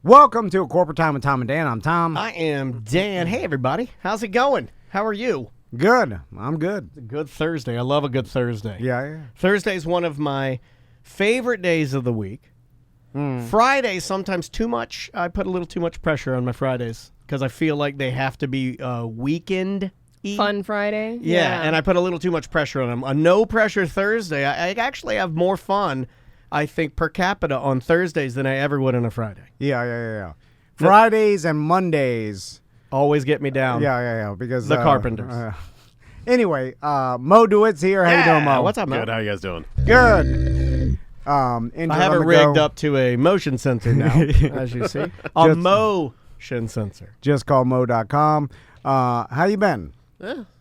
Welcome to A Corporate Time with Tom and Dan. I'm Tom. I am Dan. Hey, everybody. How's it going? How are you? Good. I'm good. It's a good Thursday. I love a good Thursday. Yeah. Thursday is one of my favorite days of the week. Fridays, sometimes too much. I put a little too much pressure on my Fridays because I feel like they have to be weekend. Fun Friday? Yeah, and I put a little too much pressure on them. A no-pressure Thursday, I actually have more fun, I think, per capita on Thursdays than I ever would on a Friday. Yeah. Fridays and Mondays Always get me down. Yeah. Because The Carpenters. Anyway, Moe Dewitt's here. How you doing, Mo? What's up, Mo? Good. How you guys doing? Good. I have it rigged up to a motion sensor now, as you see. A motion sensor. Just call Mo.com. How you been?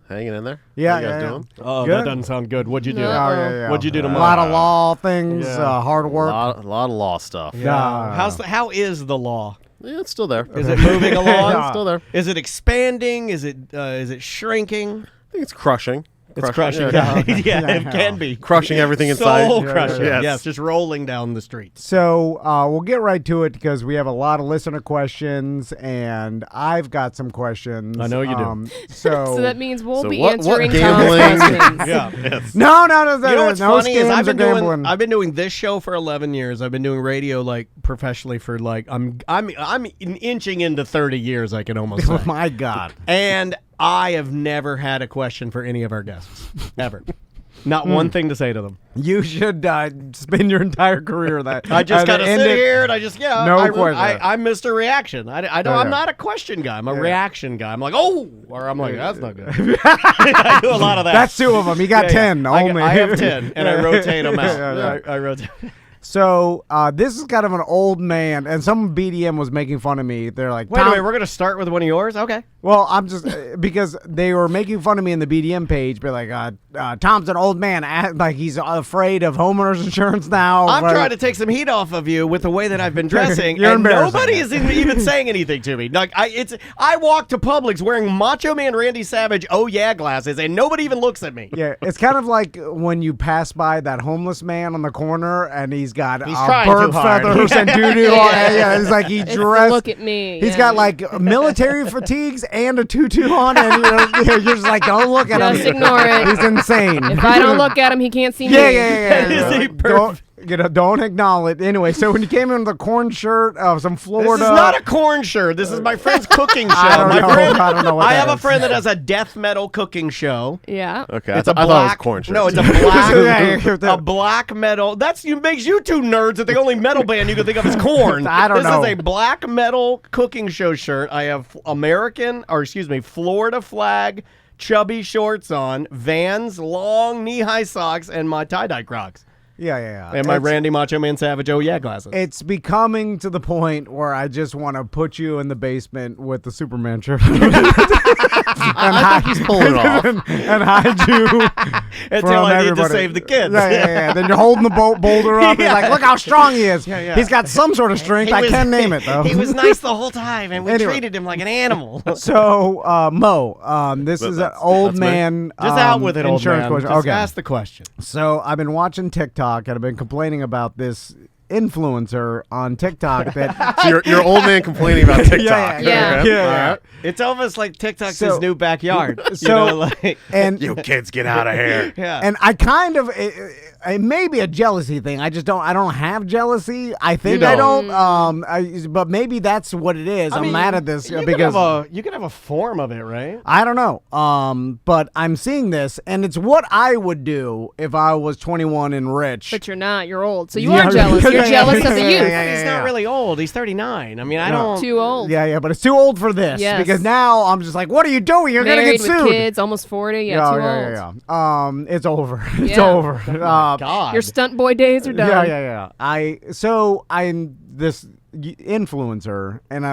Hanging in there. Yeah, How you guys yeah. doing? Oh, Good. that doesn't sound good. What'd you do? No. Yeah. What'd you do A tomorrow? lot of law things, hard A work. lot of law stuff. Yeah. How is the law? Yeah, it's still there. Is it moving along? It's still there. Is it expanding? Is it shrinking? I think it's crushing. It's crushing. Yeah. Yeah, it can be. Crushing everything inside. Soul Yeah, crushing. yeah. Yes, just rolling down the street. So we'll get right to it because we have a lot of listener questions, and I've got some questions. I know you do. So So that means we'll So be what answering gambling- Tom's questions. Yeah. Yes. no, You know what's no funny is scams or gambling. I've been doing this show for 11 years. I've been doing radio like professionally for like I'm inching into 30 years. I can almost say. Oh my God. And I have never had a question for any of our guests ever. Not one thing to say to them. You should spend your entire career that. I just gotta end sit it- here and I just No question. I'm Mr. Reaction. I don't. Yeah. I'm not a question guy. I'm a reaction guy. I'm like, oh, or I'm like, that's not good. I do a lot of that. That's two of them. You got 10 only. I have 10, and I rotate them out. Yeah. I rotate. So this is kind of an old man, and some BDM was making fun of me. They're like, Wait a Tom, minute, we're gonna start with one of yours. Okay. Well, I'm just because they were making fun of me in the BDM page, but like, Tom's an old man, like he's afraid of homeowners insurance now. I'm trying to take some heat off of you with the way that I've been dressing, You're and embarrassing. nobody is even saying anything to me. Like I walk to Publix wearing Macho Man Randy Savage oh yeah glasses, and nobody even looks at me. Yeah, it's kind of like when you pass by that homeless man on the corner, and he's got trying bird too hard. feathers and doo-doo. Yeah, it's like he It's dressed. look at me. He's got like military fatigues and a tutu on, and you're just like, don't look at Just him. ignore it. He's insane. If I don't look at him, he can't see me. Yeah. Is he Don't, don't acknowledge. Anyway, so when you came in with a corn shirt of some This Florida, is not a corn shirt. This is my friend's cooking show. I don't know. I don't know what I that have a is. friend that has a death metal cooking show. Yeah. Okay. It's a I thought it black. was corn shirt. No, it's a black. Yeah. a black metal. Makes you two nerds that the only metal band you can think of is Corn. I don't know. This is a black metal cooking show shirt. I have Florida flag chubby shorts on, Vans, long knee-high socks, and my tie-dye Crocs. Yeah. And my It's- Randy Macho Man Savage oh yeah glasses. It's becoming to the point where I just want to put you in the basement with the Superman shirt. I think he's pulling it off. and hide you Until from I need to everybody. save the kids. Yeah. Then you're holding the boulder up. He's Yeah. like, look how strong he is. Yeah. He's got some sort of strength. I can't name it, though. He was nice the whole time, and we Anyway. treated him like an animal. So, Mo, this is an old that's me. man. Just out with it, old insurance man. question. Just Okay. ask the question. So I've been watching TikTok, and I've been complaining about this influencer on TikTok that So you're old man complaining about TikTok. Yeah. Okay. Yeah. All right. It's almost like TikTok's So- his new backyard. so- and You kids, get out of here. yeah. and I kind of it may be a jealousy thing. I don't have jealousy. I think I don't. don't. But maybe that's what it is. I'm mad at this you because you can have a form of it, right? I don't know. But I'm seeing this, and it's what I would do if I was 21 and rich. But you're not. You're old. So you Yeah, are jealous. yeah, You're yeah, jealous yeah, of the yeah, youth. yeah, He's not really old. He's 39. I mean, I don't. Too old. Yeah, but it's too old for this Yes. because now I'm just like, what are you doing? You're Married gonna get sued. with kids, almost 40. Yeah, too old. Yeah. It's over. It's Yeah. over. God. Your stunt boy days are done. Yeah. I'm this influencer, and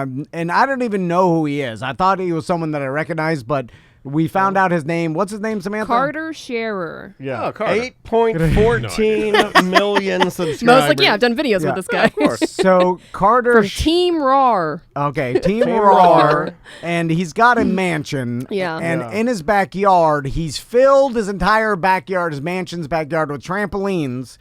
I don't even know who he is. I thought he was someone that I recognized, but we found out his name. What's his name, Samantha? Carter Scherer. Yeah. Oh, Carter. 8.14 million subscribers. I was like, yeah, I've done videos with this guy. Of course. So Carter. From Team Roar. Okay, Team Team Roar, Roar. and he's got a mansion. Yeah. And Yeah. in his backyard, he's filled his entire backyard, his mansion's backyard, with trampolines.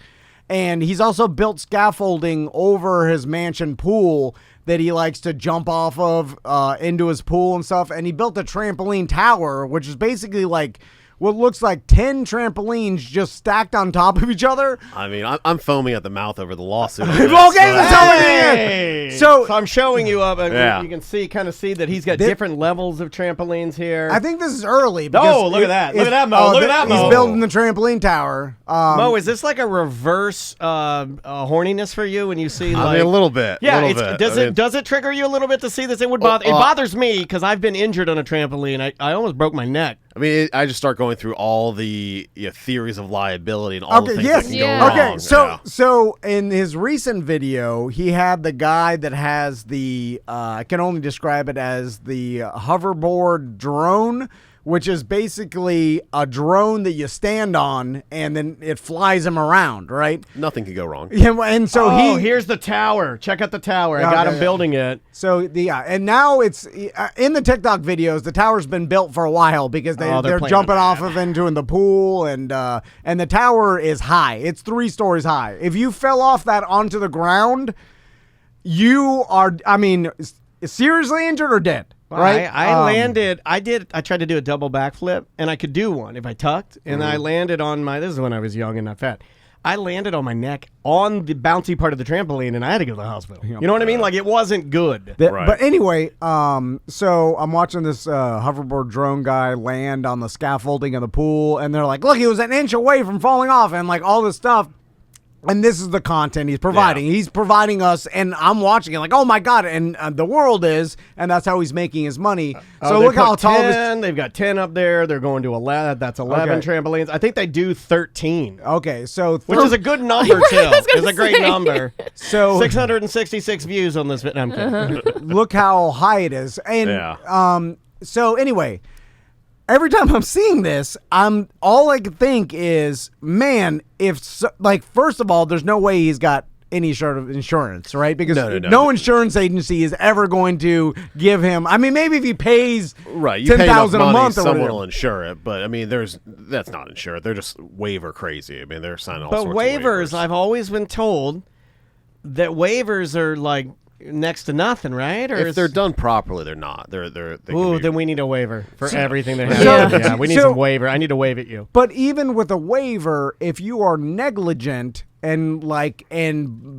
And he's also built scaffolding over his mansion pool that he likes to jump off of into his pool and stuff. And he built a trampoline tower, which is basically like what looks like 10 trampolines just stacked on top of each other. I mean, I'm foaming at the mouth over the lawsuit. Okay, that's how it is. So I'm showing you up, and Yeah. you can kind of see that he's got different levels of trampolines here. I think this is early. Oh, look at that. Look at that, Mo. Look at that, Mo. He's building the trampoline tower. Mo, is this like a reverse horniness for you when you see like I mean, a little bit. Yeah, little bit. does it trigger you a little bit to see this? It bothers me because I've been injured on a trampoline. I almost broke my neck. I mean, I just start going through all the theories of liability and all the things that can Yeah. go wrong. Okay, so in his recent video, he had the guy that has the I can only describe it as the hoverboard drone, which is basically a drone that you stand on and then it flies him around, right? Nothing could go wrong. Yeah, and so here's the tower. Check out the tower. I got him building it. So and now it's in the TikTok videos. The tower's been built for a while because they're playing jumping with off of into the pool, and the tower is high. It's 3 stories high. If you fell off that onto the ground, you are, I mean, seriously injured or dead. Right? I landed. I tried to do a double backflip, and I could do one if I tucked. And I landed on this is when I was young and not fat. I landed on my neck on the bouncy part of the trampoline, and I had to go to the hospital. You know what I mean? Like, it wasn't good. Right. But anyway, so I'm watching this hoverboard drone guy land on the scaffolding of the pool, and they're like, look, he was an inch away from falling off, and like all this stuff. And this is the content he's providing. Yeah. He's providing us, and I'm watching it like, oh my God, and the world is, and that's how he's making his money. So look how tall this. They've got 10 up there. They're going to 11. That's 11 trampolines. I think they do 13. Okay, so Which is a good number, too. It's a great number. So 666 views on this video. I'm kidding. look how high it is. And Yeah. so anyway, every time I'm seeing this, all I can think is, man, first of all, there's no way he's got any sort of insurance, right? Because no insurance agency is ever going to give him. I mean, maybe if he pays Right, you pay enough $10,000 a money, month or someone whatever. will insure it. But I mean, that's not insured. They're just waiver crazy. I mean, they're signing all But sorts waivers, of waivers. I've always been told that waivers are like next to nothing, right? Or If they're done properly, they're not. They can Ooh, be- then we need a waiver for everything that So- happens. Yeah, we need so- some waiver. I need to waive at you. But even with a waiver, if you are negligent and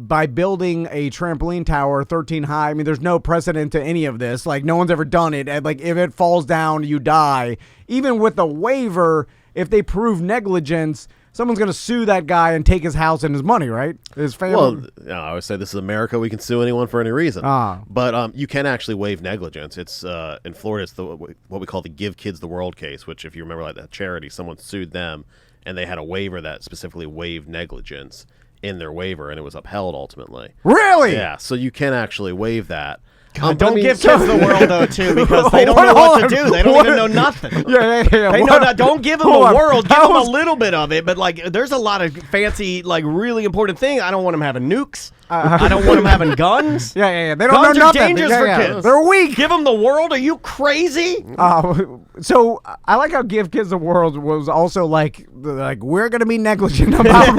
by building a trampoline tower 13 high, I mean, there's no precedent to any of this. Like, no one's ever done it. And, like, if it falls down, you die. Even with a waiver, if they prove negligence, someone's going to sue that guy and take his house and his money, right? His family. Well, I would say this is America. We can sue anyone for any reason. But you can actually waive negligence. It's in Florida. It's what we call the Give Kids the World case. Which, if you remember, like that charity, someone sued them, and they had a waiver that specifically waived negligence in their waiver, and it was upheld ultimately. Really? Yeah. So you can actually waive that. Don't give kids the world, though, too, because they don't know what to do. They don't even know nothing. Yeah. They know that. Don't give them the Hold on. world. Give them a little bit of it. But, like, there's a lot of fancy, like, really important things. I don't want them having nukes. I don't want them having guns. Yeah. They don't Guns know are nothing. dangerous for kids. They're weak. Give them the world? Are you crazy? So I like how Give Kids the World was also like we're going to be negligent about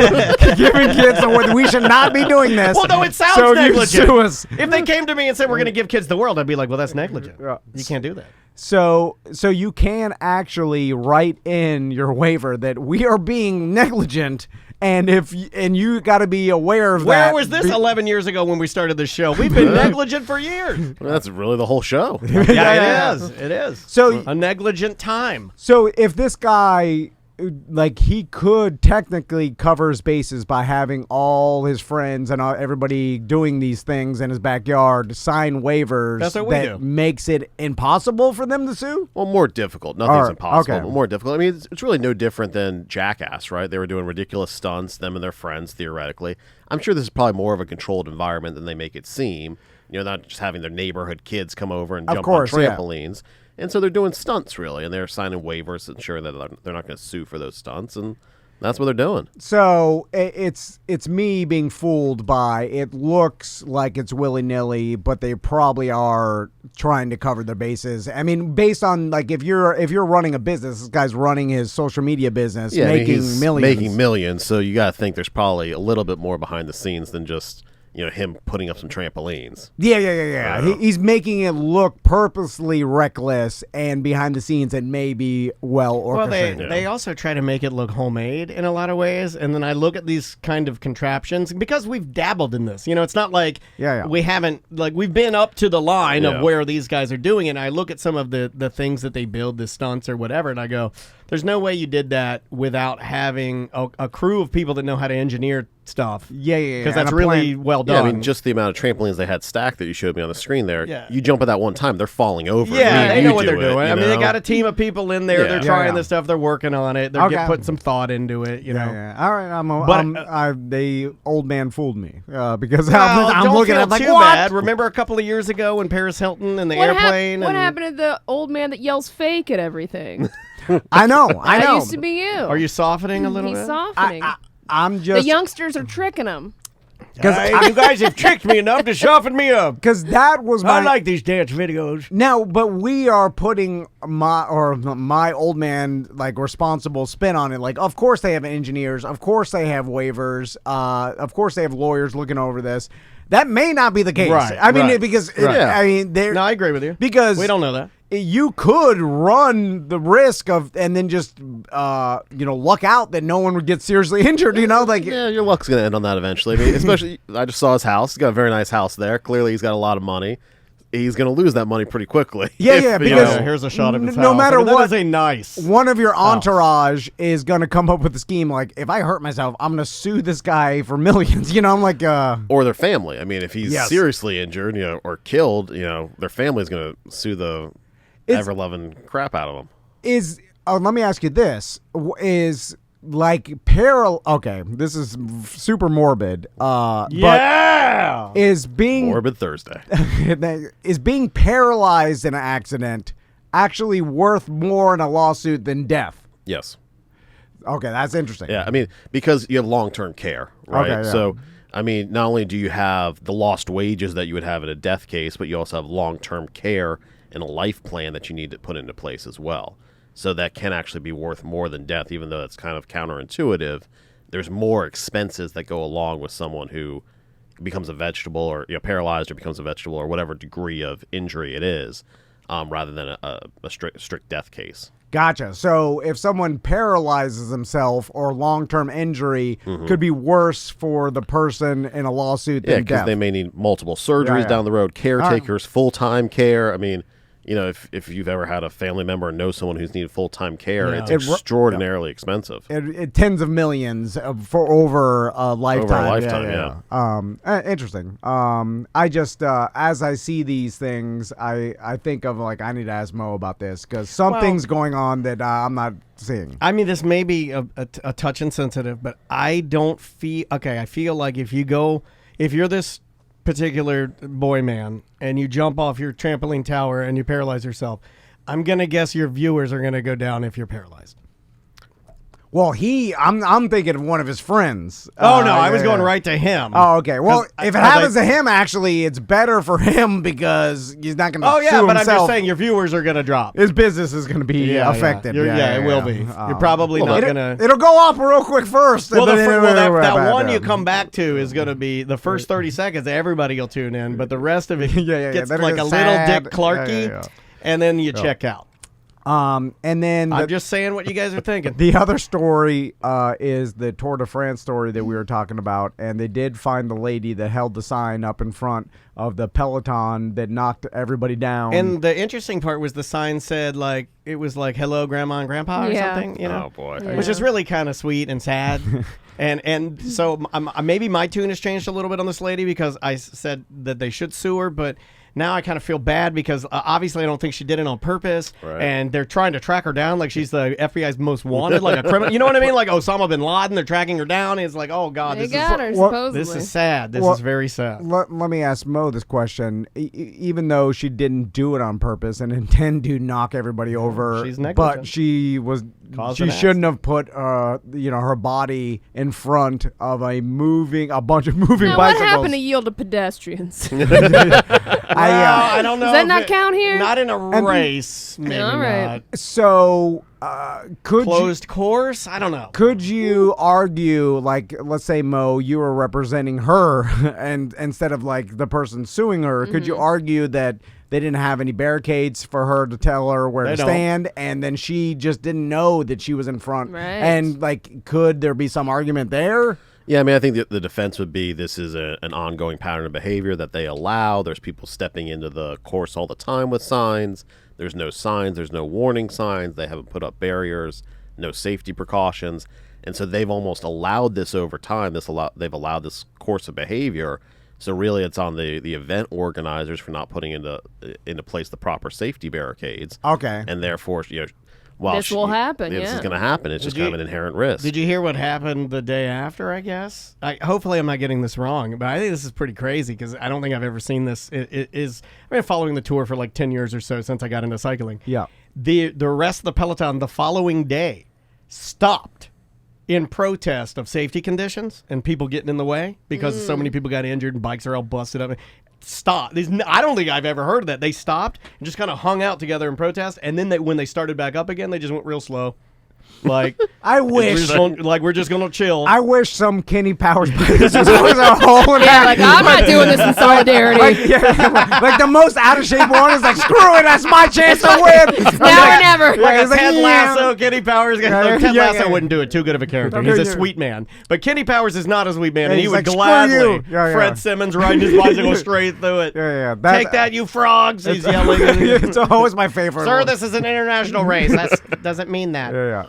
giving kids the world. We should not be doing this. Well, no, it sounds so negligent. You sue us. If they came to me and said, we're going to give kids the world, I'd be like, well, that's negligent. You can't do that. So you can actually write in your waiver that we are being negligent, and you got to be aware of that. Where was this 11 years ago when we started this show? We've been negligent for years. Well, that's really the whole show. Yeah, it is. It is. So A negligent time. So if this guy, like, he could technically cover his bases by having all his friends and everybody doing these things in his backyard sign waivers. That's what we do. Makes it impossible for them to sue? Well, more difficult. Nothing's Alright, impossible, okay. but more difficult. I mean, it's really no different than Jackass, right? They were doing ridiculous stunts, them and their friends, theoretically. I'm sure this is probably more of a controlled environment than they make it seem. You know, not just having their neighborhood kids come over and jump on trampolines. Yeah. And so they're doing stunts, really, and they're signing waivers ensuring that they're not going to sue for those stunts, and that's what they're doing. So it's me being fooled by it looks like it's willy-nilly, but they probably are trying to cover their bases. I mean, based on, like, if you're running a business, this guy's running his social media business, Yeah, making he's millions. Making millions, so you got to think there's probably a little bit more behind the scenes than just him putting up some trampolines. Yeah. He's making it look purposely reckless, and behind the scenes it may be well orchestrated. They also try to make it look homemade in a lot of ways, and then I look at these kind of contraptions because we've dabbled in this. It's not like we haven't, like, we've been up to the line of where these guys are doing it, and I look at some of the things that they build, the stunts or whatever, and I go, there's no way you did that without having a crew of people that know how to engineer stuff. Because that's really well done. Yeah, I mean, just the amount of trampolines they had stacked that you showed me on the screen there. Yeah. You jump at that one time, they're falling over. Yeah, they know what they're doing. I mean, they got a team of people in there. They're trying this stuff. They're working on it. They're putting some thought into it. You know. All right, the old man fooled me because I'm looking at like too what? Bad. Remember a couple of years ago when Paris Hilton and the airplane? What happened to the old man that yells fake at everything? I know. That used to be you. Are you softening a little bit? He's softening. I'm just the youngsters are tricking him. Because you guys have tricked me enough to soften me up. Because that was my. I like these dance videos. Now, but we are putting my old man like responsible spin on it. Like, of course they have engineers. Of course they have waivers. Of course they have lawyers looking over this. That may not be the case. Right. I mean, because Right. I mean, No, I agree with you. Because we don't know that. You could run the risk of, and then just, luck out that no one would get seriously injured, like. Yeah, your luck's going to end on that eventually. I mean, especially, I just saw his house. He's got a very nice house there. Clearly, he's got a lot of money. He's going to lose that money pretty quickly. Yeah, because here's a shot of his house. No matter what, that is a nice one of your entourage is going to come up with a scheme like, if I hurt myself, I'm going to sue this guy for millions. I'm like, or their family. I mean, if he's seriously injured, or killed, their family's going to sue the ever-loving crap out of them. Let me ask you this: is like okay, this is super morbid. But is being Morbid Thursday is being paralyzed in an accident actually worth more in a lawsuit than death? Yes. Okay, that's interesting. Yeah, I mean, because you have long-term care, right? Okay, yeah. So, I mean, not only do you have the lost wages that you would have in a death case, but you also have long-term care and a life plan that you need to put into place as well. So that can actually be worth more than death, even though it's kind of counterintuitive. There's more expenses that go along with someone who becomes a vegetable or paralyzed or becomes a vegetable or whatever degree of injury it is, rather than a strict death case. Gotcha. So if someone paralyzes himself or long-term injury could be worse for the person in a lawsuit than death. Yeah, because they may need multiple surgeries down the road, caretakers, full-time care. I mean, if you've ever had a family member or know someone who's needed full-time care, it's extraordinarily expensive. Tens of millions for over a lifetime. Over a lifetime, interesting. I just, as I see these things, I think of like, I need to ask Moe about this because something's going on that I'm not seeing. I mean, this may be a touch insensitive, but I don't feel, I feel like if you're this particular boy man and you jump off your trampoline tower and you paralyze yourself, I'm gonna guess your viewers are gonna go down if you're paralyzed. Well, I'm thinking of one of his friends. Oh no, I was going right to him. Oh, okay. Well, if it happens to him, actually, it's better for him because he's not going to sue himself. But I'm just saying your viewers are going to drop. His business is going to be affected. It will be. You're probably not going to. It'll go up real quick first. Well, that one you come back to is going to be the first 30 seconds. Everybody will tune in, but the rest of it gets like a little Dick Clarky, and then you check out. And then I'm just saying what you guys are thinking. The other story is the Tour de France story that we were talking about, and they did find the lady that held the sign up in front of the peloton that knocked everybody down. And the interesting part was the sign said it was like "Hello, Grandma and Grandpa" or something. Oh boy, which is really kind of sweet and sad. and so maybe my tune has changed a little bit on this lady because I said that they should sue her, but now I kind of feel bad because obviously I don't think she did it on purpose, and they're trying to track her down like she's the FBI's most wanted, like a criminal. You know what I mean? Like Osama bin Laden, they're tracking her down. It's like, oh God, they got her, supposedly. This is sad. This is very sad. Let me ask Moe this question. Even though she didn't do it on purpose and intend to knock everybody over, she's negligent. But she shouldn't have put her body in front of a bunch of moving bicycles. What happened to yield to pedestrians? I I don't know. Does that if not count here? Not in a race. Maybe All right. not. So, could Closed course? I don't know. Could you argue, like, let's say, Mo, you were representing her, and instead of like the person suing her, could you argue that they didn't have any barricades for her to tell her where They to don't. stand, and then she just didn't know that she was in front? Right. And like, could there be some argument there? Yeah, I mean, I think the defense would be this is an ongoing pattern of behavior that they allow. There's people stepping into the course all the time with signs. There's no signs. There's no warning signs. They haven't put up barriers, no safety precautions. And so they've almost allowed this over time. They've allowed this course of behavior. So really it's on the event organizers for not putting into place the proper safety barricades. Okay. And therefore, This will happen, This is yeah. going to happen. It's just kind of an inherent risk. Did you hear what happened the day after, I guess? Hopefully I'm not getting this wrong, but I think this is pretty crazy because I don't think I've ever seen this. I've been following the tour for like 10 years or so since I got into cycling. Yeah. The rest of the peloton the following day stopped in protest of safety conditions and people getting in the way because so many people got injured and bikes are all busted up. Stop. I don't think I've ever heard of that. They stopped and just kind of hung out together in protest, and then when they started back up again, they just went real slow. Like I wish. we're just gonna chill. I wish some Kenny Powers players was a whole Yeah, like I'm not doing this in solidarity. like the most out of shape one is like, screw it, that's my chance to win. Now or never. Like He's like, Ted yeah. Lasso, Kenny Powers. Ted yeah, Lasso yeah. wouldn't do it. Too good of a character. He's a sweet man. But Kenny Powers is not a sweet man, Yeah, and he he's would like, screw gladly. you. Yeah, yeah. Fred Simmons riding his bicycle straight through it. Yeah. Take that, you frogs! He's yelling. It's always my favorite. Sir, one. this is an international race. That doesn't mean that. Yeah.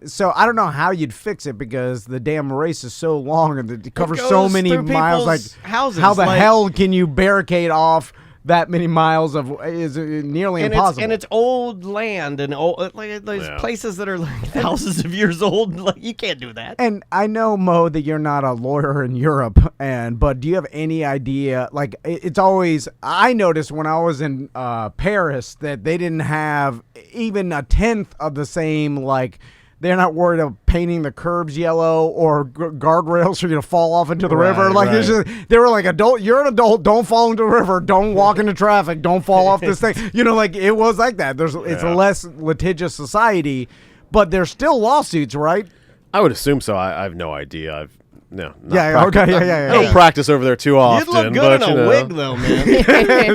So I don't know how you'd fix it because the damn race is so long and it covers so goes many through miles. Like, people's houses, how the like- hell can you barricade off that many miles of? Is nearly impossible. It's old land and old like those places that are like thousands of years old. Like you can't do that. And I know, Mo, that you're not a lawyer in Europe, but do you have any idea? Like, it's always, I noticed when I was in Paris that they didn't have even a tenth of the same, like, they're not worried about painting the curbs yellow or guardrails for you to fall off into the river. Like, it's just, they were like, you're an adult, don't fall into the river, don't walk into traffic, don't fall off this thing. Like, it was like that. It's a less litigious society, but there's still lawsuits, right? I would assume so. I have no idea. I don't practice over there too often. You'd look but, good in a wig, though, man.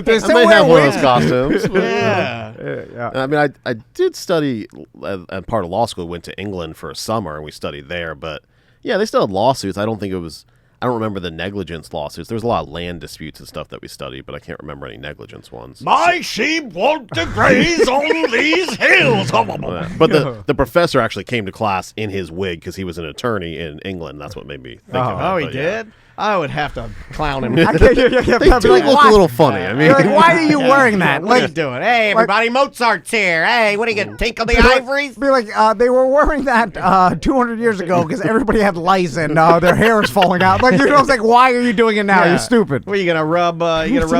They I still might wear have one of wigs. those costumes. but, Yeah. I mean, I did study, and part of law school, went to England for a summer, and we studied there. But, yeah, they still had lawsuits. I don't remember the negligence lawsuits. There was a lot of land disputes and stuff that we studied, but I can't remember any negligence ones. My sheep want to graze on these hills. But the professor actually came to class in his wig because he was an attorney in England. That's what made me think of it. Oh, he but, yeah. did? I would have to clown him. They do look a little funny. I mean, You're like, why are you wearing that? What are you Like, doing? Hey, everybody, Mozart's here. Hey, what are you going to tinkle the ivories? be like, they were wearing that 200 years ago because everybody had lice and their hair is falling out. Like, I was like, why are you doing it now? Yeah. You're stupid. What, you gonna rub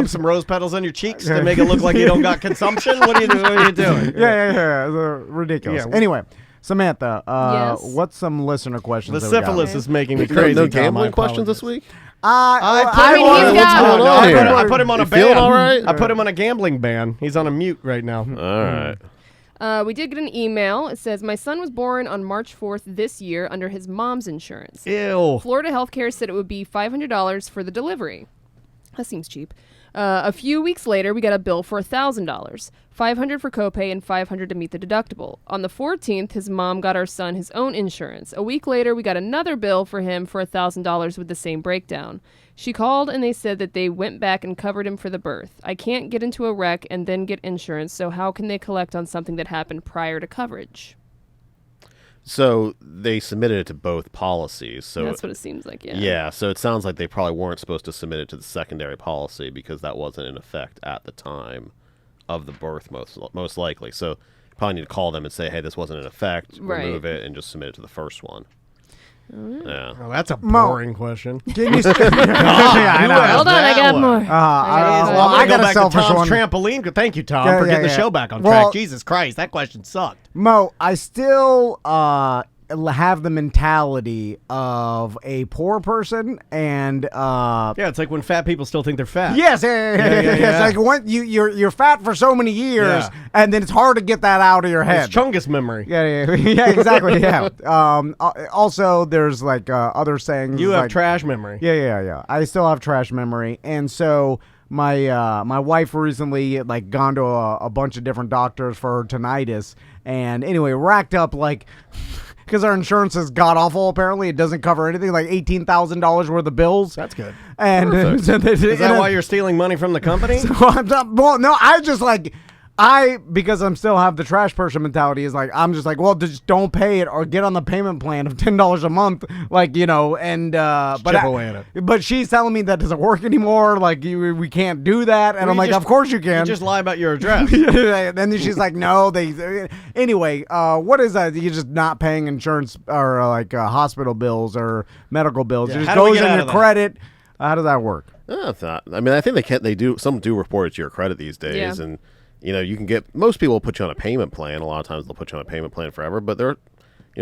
some rose petals on your cheeks to make it look like you don't got consumption? What are you doing? What are you doing? Yeah. They're ridiculous. Yeah. Anyway, Samantha, Yes? what's some listener questions? The that we got? syphilis is making me crazy. no Tom, I gambling questions apologize. this week? I put him on a You feeling ban. all right? I put him on a gambling ban. He's on a mute right now. All right. We did get an email. It says, my son was born on March 4th this year under his mom's insurance. Ew. Florida Healthcare said it would be $500 for the delivery. That seems cheap. A few weeks later, we got a bill for $1,000, $500 for copay and $500 to meet the deductible. On the 14th, his mom got our son his own insurance. A week later, we got another bill for him for $1,000 with the same breakdown. She called and they said that they went back and covered him for the birth. I can't get into a wreck and then get insurance, so how can they collect on something that happened prior to coverage? So they submitted it to both policies. So That's what it seems like, yeah. Yeah, so it sounds like they probably weren't supposed to submit it to the secondary policy because that wasn't in effect at the time of the birth, most likely. So you probably need to call them and say, hey, this wasn't in effect, Right. remove it, and just submit it to the first one. Yeah. Oh, that's a boring question. Can you st- yeah, I know. Hold on, I got more. I got a selfish Tom's one. trampoline. Thank you, Tom, Yeah, for yeah, getting the yeah. show back on Well- track. Jesus Christ, that question sucked. Mo, I still have the mentality of a poor person, and Yeah, it's like when fat people still think they're fat. yes, yeah. it's like when you're fat for so many years, Yeah. and then it's hard to get that out of your head. It's Chungus memory. Yeah, exactly. Yeah. Also, there's like other sayings. You have like, trash memory. Yeah. I still have trash memory, and so my wife recently like gone to a bunch of different doctors for her tinnitus, and anyway, racked up like. Because our insurance is god awful. Apparently, it doesn't cover anything. Like $18,000 worth of bills. That's good. And Is that why you're stealing money from the company? Well, no, I just like. Because I'm still have the trash person mentality, is like, I'm just like, well, just don't pay it or get on the payment plan of $10 a month. Like, and, chip away at it. But she's telling me that doesn't work anymore. Like, we can't do that. And I'm like, of course you can. You just lie about your address. And then she's like, no, anyway, what is that? You're just not paying insurance or like hospital bills or medical bills. Yeah, It just how do we goes get in out your of that? credit. How does that work? It's not. I mean, I think they do. Some do report it to your credit these days, Yeah. and you can get. Most people will put you on a payment plan. A lot of times they'll put you on a payment plan forever, but there are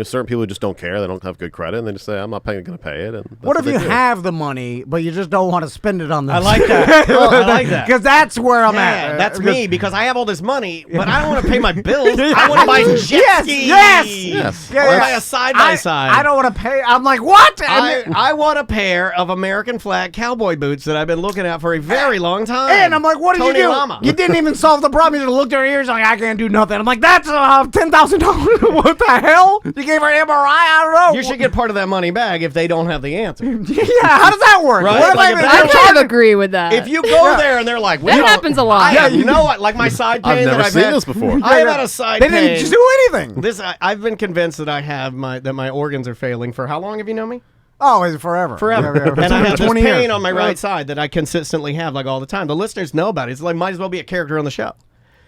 certain people who just don't care. They don't have good credit, and they just say, "I'm not going to pay it." And that's What if they you do. have the money, but you just don't want to spend it on this? I like that. I like that. Because that's where I'm Yeah, at. that's Because- me because I have all this money, but I don't want to pay my bills. I want to buy jet Yes, skis. Yes. I want to buy a side by side. I don't want to pay. I'm like, what? I want a pair of American flag cowboy boots that I've been looking at for a very long time. And I'm like, what did Tony you do? Lama. You didn't even solve the problem. You just looked at her ears like, I can't do nothing. I'm like, that's $10,000. What the hell? You gave her MRI? I don't know. You should get part of that money back if they don't have the answer. Yeah, how does that work? Right? What if Like, I if I they kind of agree with that. If you go there and they're like, we That don't- happens a lot. I have Yeah, no, like my side pain I've never that I've seen had this before. I have had a side They pain. didn't do anything. I've been convinced that I have that my organs are failing. For how long have you known me? Oh, it's forever. Forever. Yeah, And I have this 20 pain years. on my right side that I consistently have like all the time. The listeners know about it. It's like might as well be a character on the show.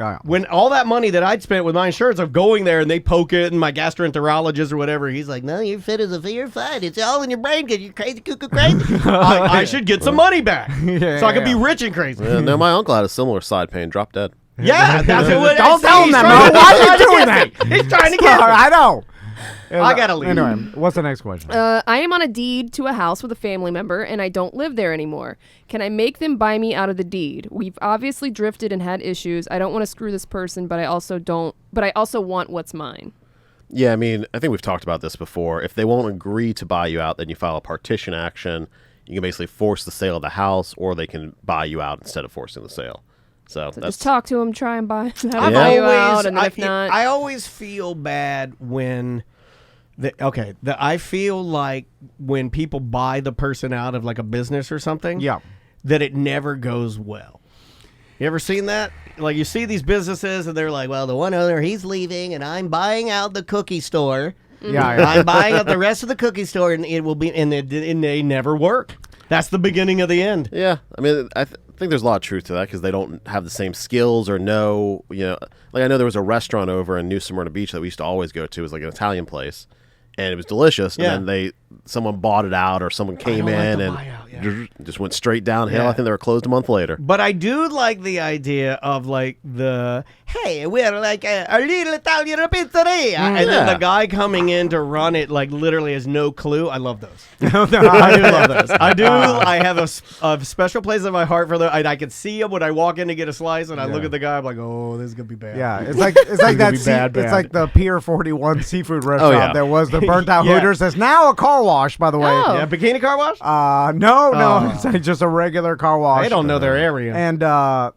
Yeah. When all that money that I'd spent with my insurance of going there and they poke it and my gastroenterologist or whatever, he's like, no, you're fit as a you're fine. It's all in your brain because you're crazy, cuckoo, crazy. I should get some money back so I could be rich and crazy. Yeah, no, my uncle had a similar side pain. Dropped dead. Yeah, that's what Don't tell him he's that, trying Mo. to- Why are he's you trying to doing get that? me. He's trying to get me. I know. I gotta leave. Anyway, what's the next question? I am on a deed to a house with a family member, and I don't live there anymore. Can I make them buy me out of the deed? We've obviously drifted and had issues. I don't want to screw this person, but I also don't. But I also want what's mine. Yeah, I mean, I think we've talked about this before. If they won't agree to buy you out, then you file a partition action. You can basically force the sale of the house, or they can buy you out instead of forcing the sale. So So that's just talk to them, try and buy I've buy you out, and then if not, I always feel bad when I feel like when people buy the person out of like a business or something, Yeah. that it never goes well. You ever seen that? Like you see these businesses and they're like, well, the one owner, he's leaving and I'm buying out the cookie store. Yeah. I'm buying out the rest of the cookie store and it will be, and they never work. That's the beginning of the end. Yeah, I mean, I think there's a lot of truth to that because they don't have the same skills or know, like I know there was a restaurant over in New Smyrna Beach that we used to always go to. It was like an Italian place, and it was delicious. Yeah. And then someone bought it out or someone came don't like in the and buyout, yeah. just went straight downhill. Yeah. I think they were closed a month later. But I do like the idea of like hey, we're like a little Italian pizzeria. And then the guy coming in to run it like literally has no clue. I love those. I do love those. I do. I have a special place in my heart for them. I can see them when I walk in to get a slice and I look at the guy. I'm like, oh, this is going to be bad. Yeah, it's like that. be bad. It's like the Pier 41 seafood restaurant yeah. that was the burnt out Yeah. Hooters. That's now a car wash, by the way. Oh. Yeah, bikini car wash? No, Oh. it's like just a regular car wash. I don't know their area. And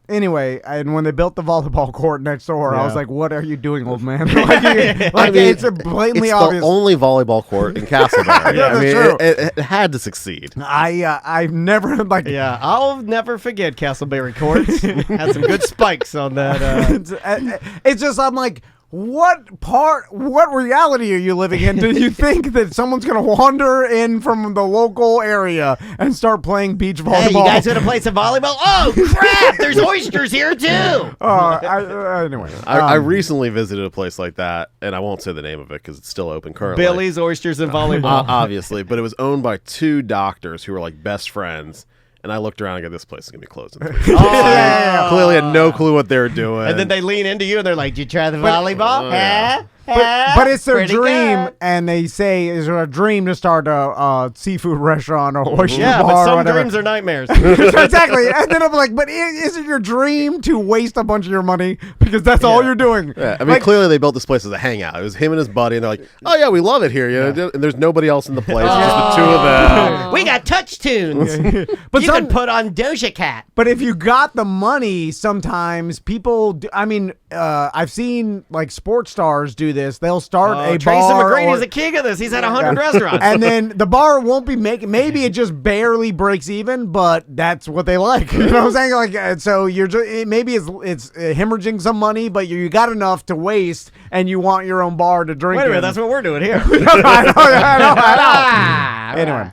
anyway, and when they built the volleyball court next door, I was Yeah. like, "What are you doing, old man?" like it's blatantly it's obvious. the only volleyball court in Castleberry. Yeah, I that's mean, true. it had to succeed. I've never like. Yeah, I'll never forget Castleberry Courts. Had some good spikes on that. It's just I'm like, what reality are you living in? Do you think that someone's gonna wander in from the local area and start playing beach volleyball? Hey, you guys want to play some volleyball? Oh, crap! There's oysters here, too! Anyway, I recently visited a place like that, and I won't say the name of it because it's still open currently. Billy's Oysters and Volleyball. Obviously, but it was owned by two doctors who were like best friends. And I looked around and go, this place is going to be closed in 3 years. Clearly had no clue what they were doing. And then they lean into you and they're like, did you try the volleyball? Huh? But it's their Pretty dream, good. and they say it's a dream to start a seafood restaurant or oyster Yeah, bar but or some whatever. dreams are nightmares. Exactly. And then I'm like, but is it your dream to waste a bunch of your money because that's all you're doing? Yeah, I mean, clearly they built this place as a hangout. It was him and his buddy, and they're like, "Oh yeah, we love it here." You know, and there's nobody else in the place. It's just the two of them. We got touch tunes. But You can put on Doja Cat. But if you got the money, sometimes people do, I mean, I've seen like sports stars do this. They'll start a Tracy bar. McGrady's a king of this. He's had 100 restaurants. And then the bar won't be making. Maybe it just barely breaks even, but that's what they like. You know what I'm saying? Like, so you're just maybe it's hemorrhaging some money, but you got enough to waste, and you want your own bar to drink. Wait a minute, in. that's what we're doing here. I know. Anyway,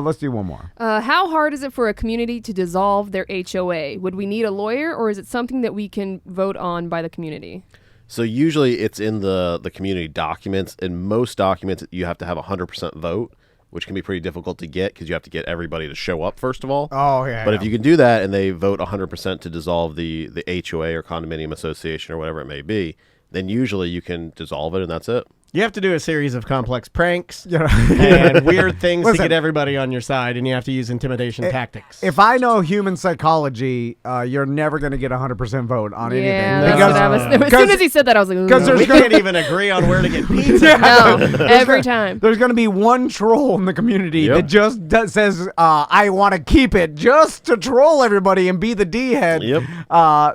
let's do one more. How hard is it for a community to dissolve their HOA? Would we need a lawyer, or is it something that we can vote on by the community? So usually it's in the community documents. In most documents, you have to have 100% vote, which can be pretty difficult to get because you have to get everybody to show up first of all. Oh yeah. But if you can do that and they vote 100% to dissolve the HOA or condominium association or whatever it may be, then usually you can dissolve it and that's it. You have to do a series of complex pranks Yeah. and weird things Listen. to get everybody on your side, and you have to use intimidation tactics. If I know human psychology, you're never going to get 100% vote on anything. Yeah, No. that's what I was. As soon as he said that, I was like, because "Ooh." there's we can't even agree on where to get pizza. No, every time. There's going to be one troll in the community Yep. that just says, I want to keep it just to troll everybody and be the D-head. Yep.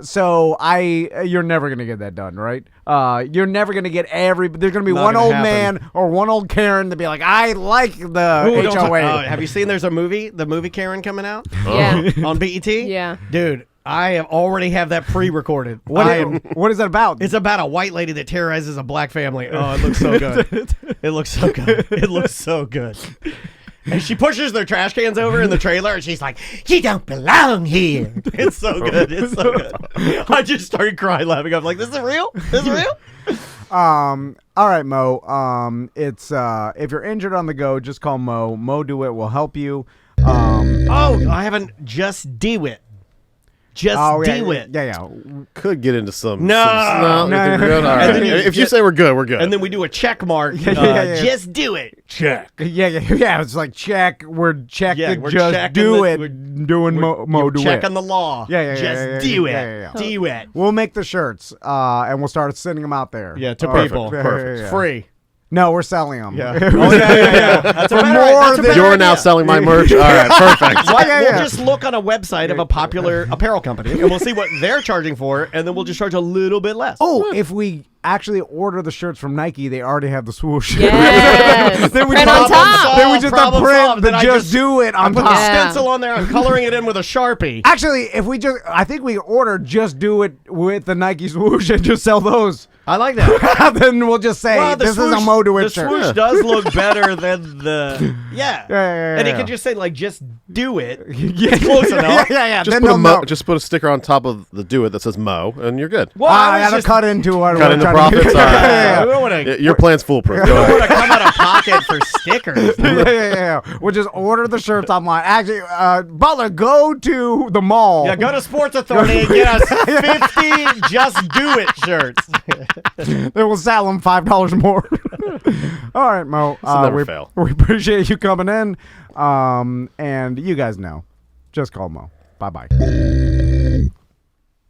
So you're never going to get that done, right? You're never going to get there's going to be Not one gonna old happen. man or one old Karen to be like, I like the Ooh, don't talk- HOA. have you seen there's a movie, the movie Karen, coming out Yeah. on BET? Yeah. Dude, I already have that pre-recorded. What is that about? It's about a white lady that terrorizes a black family. Oh, it looks so good. It looks so good. It looks so good. And she pushes their trash cans over in the trailer, and she's like, "You don't belong here." It's so good. It's so good. I just started crying laughing. I'm like, "This is real? This is real?" All right, Mo. It's if you're injured on the go, just call Mo. Moe Dewitt will help you. Oh, I haven't just Dewitt. Just Dewitt. Yeah. Could get into some. No. Some, No. if you're good, all right. And then you If you just- say we're good, we're good. And then we do a check mark. Yeah. Just do it. Check. Yeah. It's like check. We're checking. Yeah, we're just checking do the- it. we're- Doing Mo You're Dewitt. checking the law. Yeah. Just do it. Yeah. Do it. We'll make the shirts, and we'll start sending them out there. Yeah, to Perfect. people. Yeah. Free. No, we're selling them. Yeah. Oh, yeah. That's a For better, more that's a than- better You're idea. now selling my merch. All right, perfect. We'll Yeah. just look on a website of a popular apparel company, and we'll see what they're charging for it, and then we'll just charge a little bit less. Oh, if we actually order the shirts from Nike, they already have the swoosh. Yes. Then we Print just- on top. Then we just Problem print solved. the Then I just do it on put top. the Yeah. stencil on there. I'm coloring it in with a Sharpie. Actually, I think we order just do it with the Nike swoosh and just sell those. I like that. Then we'll just say Well, the this is a swoosh- Moe Dewitt The shirt. swoosh does look better than the and it yeah. can just say like just do it. Yeah. It's close enough. Yeah. Just Then put, they'll know. just put a sticker on top of the do it that says Mo, and you're good. Well, I was gotta just- cut into what Cut we're into trying to do. profits. All right. Yeah. We don't want to. Your plan's foolproof. Go We ahead. want to come out of pocket for stickers. Yeah. We'll just order the shirts online. Actually, Butler, go to the mall. Yeah, go to Sports Authority and get us 50 Just Do It shirts. They will sell them $5 more. All right, Mo. never we, fail. We appreciate you coming in. And you guys know, just call Mo. Bye.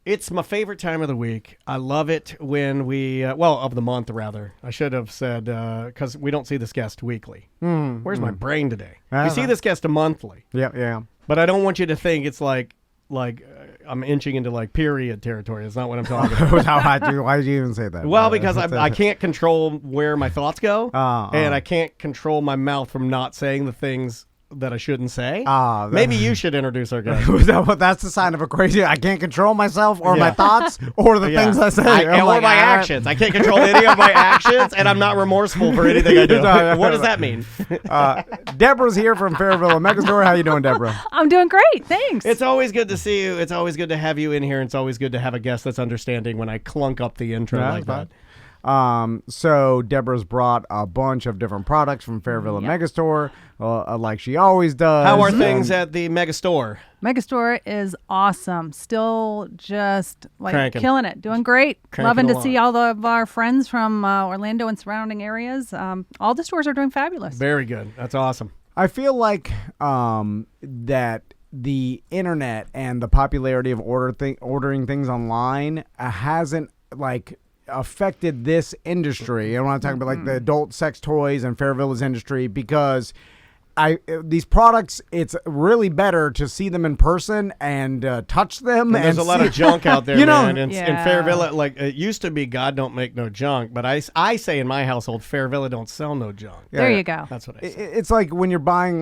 It's my favorite time of the week. I love it when we, of the month rather. I should have said, because we don't see this guest weekly. Where's my brain today? Ah, We see this guest monthly, Yeah. but I don't want you to think it's like I'm inching into like period territory. It's not what I'm talking about. Why did you even say that? Well, because I can't control where my thoughts go, and I can't control my mouth from not saying the things that I shouldn't say. Maybe you should introduce our guest. That's the sign of a crazy. I can't control myself or my Yeah. thoughts or the Yeah. things I say. I'm or like, my all right. actions. I can't control any of my actions, and I'm not remorseful for anything I do. No. What does that mean? Deborah's here from Fairvilla Megastore. How you doing, Deborah? I'm doing great. Thanks. It's always good to see you. It's always good to have you in here. It's always good to have a guest that's understanding when I clunk up the intro Yeah, like that. So Deborah's brought a bunch of different products from Fairvilla Megastore, like she always does. How are things at the mega store? Megastore is awesome. Still just Cranking. killing it. Doing great. Cranking Loving to along. see all of our friends from Orlando and surrounding areas. All the stores are doing fabulous. Very good. That's awesome. I feel like that the internet and the popularity of ordering things online hasn't affected this industry. And when I'm talking about like the adult sex toys and Fairvilla's industry, because these products, it's really better to see them in person and touch them. And there's a lot of junk out there, You know, man. In Fairvilla, like it used to be, God don't make no junk, but I say in my household, Fairvilla don't sell no junk. There you go. That's what I say. It's like when you're buying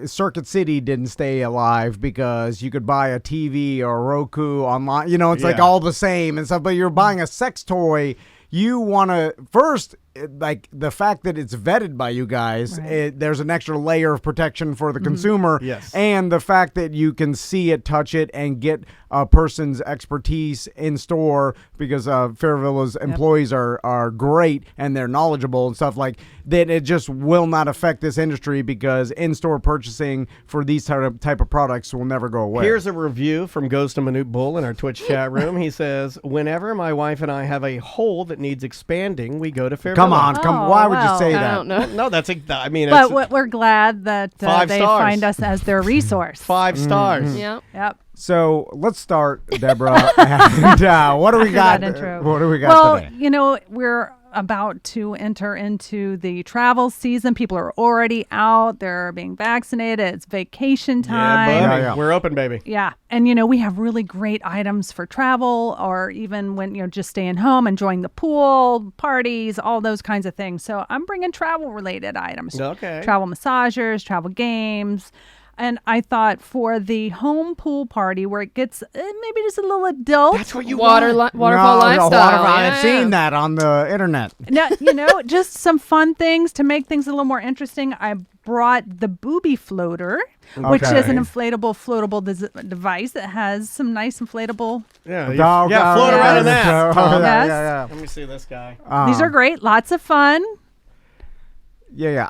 Circuit City didn't stay alive because you could buy a TV or a Roku online. It's like all the same and stuff. But you're buying a sex toy. You want to first, like the fact that it's vetted by you guys, there's an extra layer of protection for the consumer. Yes. And the fact that you can see it, touch it, and get a person's expertise in store because Fairvilla's employees are great and they're knowledgeable and stuff like that. It just will not affect this industry because in-store purchasing for these type of products will never go away. Here's a review from Ghost of Manute Bull in our Twitch chat room. He says, whenever my wife and I have a hole that needs expanding, we go to Fairvilla. Come on. Why would you say I that? don't know. No, that's I mean, But we're glad that 5 they stars. find us as their resource. 5 stars. Yeah. Yep. So let's start, Deborah. And, what do we got? That intro. What do we got today? We're about to enter into the travel season. People are already out. They're being vaccinated. It's vacation time. Yeah, buddy. Yeah. We're open, baby. Yeah. And, we have really great items for travel or even when, just staying home, enjoying the pool, parties, all those kinds of things. So I'm bringing travel-related items. Okay. Travel massagers, travel games. And I thought for the home pool party where it gets maybe just a little adult. That's what you Waterfall want. lifestyle. I've Yeah. seen that on the internet. No, just some fun things to make things a little more interesting. I brought the booby floater, which is an floatable device that has some nice inflatable. Yeah, Dog, float around in that. Tom. Yes. Let me see this guy. These are great. Lots of fun. Yeah.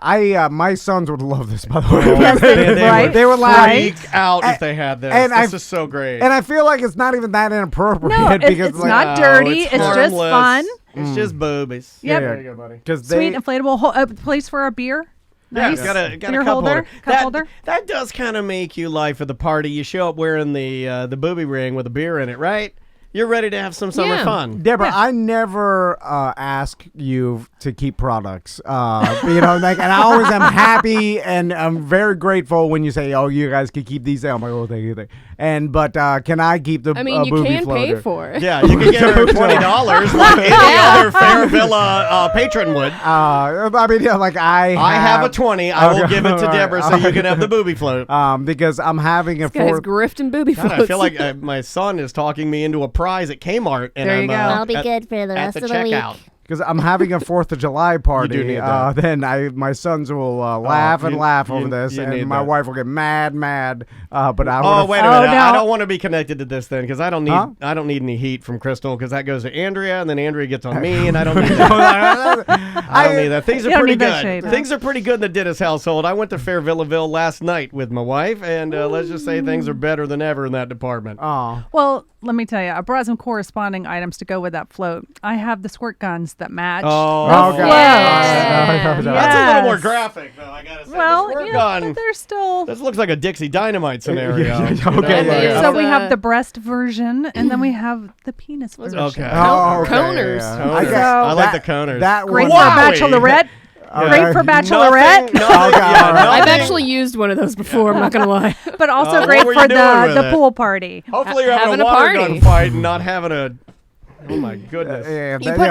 My sons would love this, by the way. Yes, They would laugh. Freak out if they had this. and This I- is so great. And I feel like it's not even that inappropriate No, because it's not dirty. it's It's just harmless. fun. It's just boobies. Yep. There you go, buddy. because Sweet inflatable place for a beer. Yeah, Nice. it's got a Beer cup holder. Cup that, holder. That does kind of make you live for the party. You show up wearing the booby ring with a beer in it, right? You're ready to have some summer Yeah. fun. Deborah, I never ask you to keep products. And I always am happy and I'm very grateful when you say, "Oh, you guys can keep these." I'm like, "Oh, thank you." But can I keep the? I mean, you booby can floater? pay for it. Yeah, you can get her $20 like any other Fairvilla patron would. I have a 20. I will Okay, give it to all right. Deborah so you can have the booby float. because I'm having a This guy's fourth. grifting booby God, floats. I feel like my son is talking me into a prize at Kmart, and There you I'm go. I'll be at- good for the at rest the of the week. checkout. Because I'm having a 4th of July party, need that. then my sons will laugh and laugh over you this, need and my that. wife will get mad. But I Oh would wait a Oh, minute! no. I don't want to be connected to this then because I don't need Huh? I don't need any heat from Crystal because that goes to Andrea and then Andrea gets on me and I don't need that. I don't need that. Things You are don't pretty need that good. shade, huh? Things are pretty good in the Dittus household. I went to Fairvillaville last night with my wife and let's just say things are better than ever in that department. Oh, Well, let me tell you, I brought some corresponding items to go with that float. I have the squirt guns that match. Oh, God. Yeah. That's a little more Yes. graphic though. I gotta say. Well, the squirt yeah, gun. but they're still. This looks like a Dixie Dynamite scenario. Yeah, you know, okay, like- yeah. So we Uh, have the breast version, and then we have the penis version. Okay. Oh, okay, Coners. yeah. Coners. I guess I like that- the coners. That Great was for Wowie. bachelorette. Great for bachelorette, Nothing, Okay, yeah, all right. I've nothing- actually used one of those before. I'm not gonna lie. but also what great were for you doing with the it? pool party. Hopefully you're having Having a a water party. gun fight and not having a. Oh my goodness.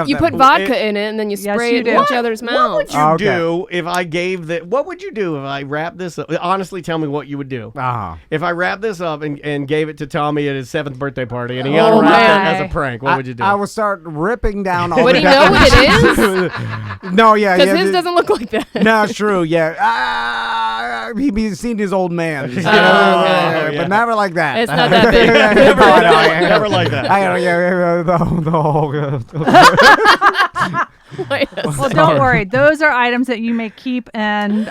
You put vodka in it and then you Yes, spray you it do. in each other's What mouths. would you Okay. do if I gave that? What would you do if I wrapped this up? Honestly, tell me what you would do. If I wrapped this up and gave it to Tommy at his 7th birthday party and he Oh, unwrapped man. it as a prank, what would you do? I would start ripping down all Would the he know what it decorations. No, yeah. Because yeah, his doesn't look like that. No, it's true. Yeah. he's seen his old man. yeah. But never like that. It's not that big. Never like that. The whole. Wait a Well, don't worry. Those are items that you may keep and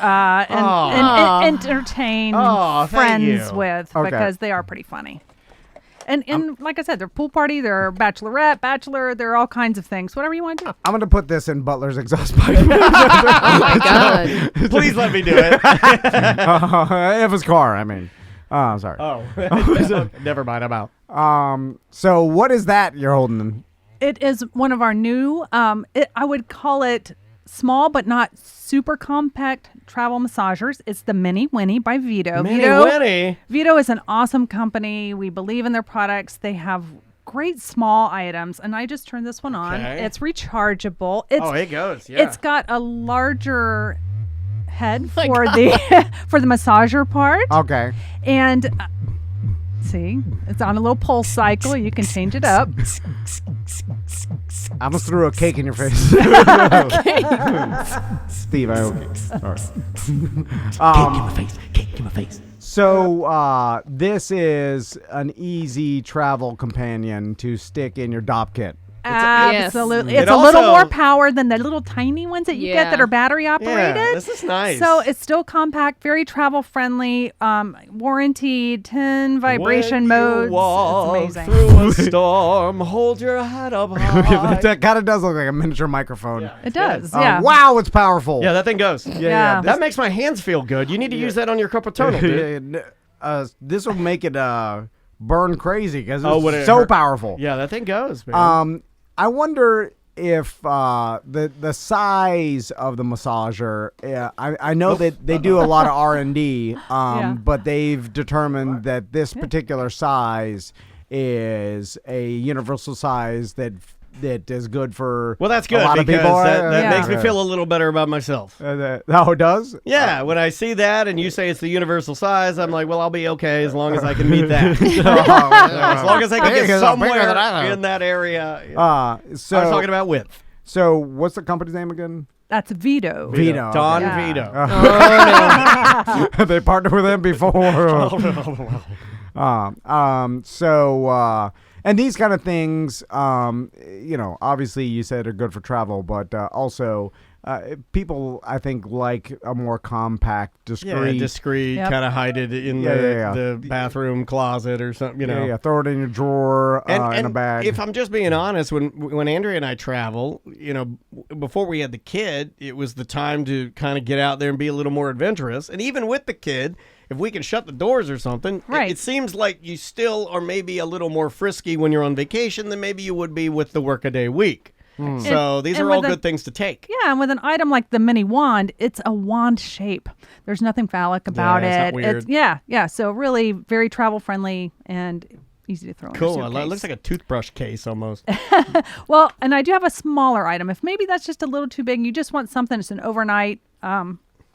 entertain Aw, thank friends you. with Okay. because they are pretty funny. And like I said, they're pool party, they're bachelorette, bachelor, they're all kinds of things. Whatever you want to do. I'm gonna put this in Butler's exhaust pipe. Oh my god. Please let me do it. If it's car, I mean. Oh, sorry. Oh, never mind. I'm out. So what is that you're holding? It is one of our new, I would call it small but not super compact travel massagers. It's the Mini Winnie by Vito. Winnie. Vito is an awesome company. We believe in their products. They have great small items. And I just turned this one on. Okay. It's rechargeable. It goes. Yeah. It's got a larger head My for God. the for the massager part. Okay. And see, it's on a little pulse cycle. You can change it up. I almost threw a cake in your face. Steve, I hope you. All right. Cake in my face. So this is an easy travel companion to stick in your DOP kit. Absolutely. It It's a little also- more power than the little tiny ones that you get that Yeah. are battery operated. Yeah, this is nice. So it's still compact, very travel friendly, warranted, 10 vibration modes. It's amazing. Through a storm, hold your head up high. That kind of does look like a miniature microphone. It does, yeah. Wow, it's powerful. Yeah, that thing goes. Yeah. That makes my hands feel good. You need to use that on your carpal tunnel, dude. This will make it burn crazy because Oh, would it's it so hurt? powerful. Yeah, that thing goes, man. I wonder if the size of the massager. I know that they do a lot of R&D, but they've determined that this particular size is a universal size that is good for Well, that's good a lot of because people. that makes me feel a little better about myself. Oh, it does? Yeah, when I see that and you say it's the universal size, I'm like, well, I'll be okay as long as I can meet that. As long as I can Because get I'm bigger somewhere than I am. in that area. So I was talking about width. So what's the company's name again? That's Vito. Vito. Don Yeah. Vito. They partnered with them before. And these kind of things, obviously you said are good for travel, but also people, I think, like a more compact, discreet. Discreet, Yep. kind of hide it in the bathroom closet or something, throw it in your drawer in a bag. If I'm just being honest, when Andrea and I travel, before we had the kid, it was the time to kind of get out there and be a little more adventurous. And even with the kid, if we can shut the doors or something, Right. it seems like you still are maybe a little more frisky when you're on vacation than maybe you would be with the workaday week. So these and are all with good things to take. Yeah, and with an item like the mini wand, it's a wand shape. There's nothing phallic about it's not it. weird. Yeah. So really very travel friendly and easy to throw in Cool. your It suitcase. looks like a toothbrush case almost. Well, and I do have a smaller item. If maybe that's just a little too big, you just want something that's an overnight.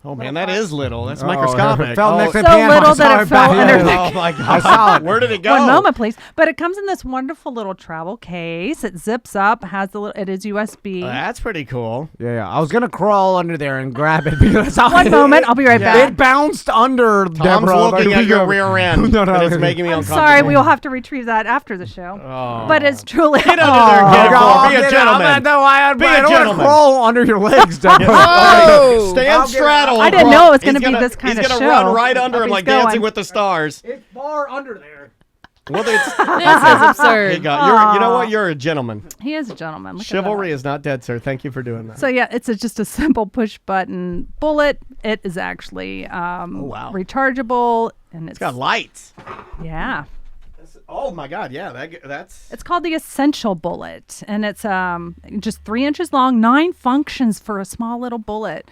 Oh, man, that is little. That's Oh, microscopic. it fell next to So the piano. little I saw that it fell back. under Yeah. the- Oh, my God. I saw it. Where did it go? One moment, please. But it comes in this wonderful little travel case. It zips up. Has the it is USB. That's pretty cool. Yeah. I was gonna crawl under there and grab it because One moment, I'll be right back. It bounced under Tom's Deborah. looking at your rear end. No, and it's making me I'm uncomfortable. sorry, we will have to retrieve that after the show. Oh. But it's truly. Get under there, kid. God, Be a get gentleman. out. No, I Be a don't want to gentleman. crawl under your legs, Deborah. Oh! Stand straddle. I didn't know it was gonna be this kind of He's show. gonna run right under Hope him he's like Dancing going. with the Stars. It's far under there. Well, it's, This is absurd. you know what? You're a gentleman. He is a gentleman. Look at Chivalry that. is not dead, sir. Thank you for doing that. So yeah, it's just a simple push button bullet. It is actually wow. rechargeable, and It's got lights. yeah. Oh my God! Yeah, that's. It's called the Essential Bullet, and it's just 3 inches long, 9 functions for a small little bullet.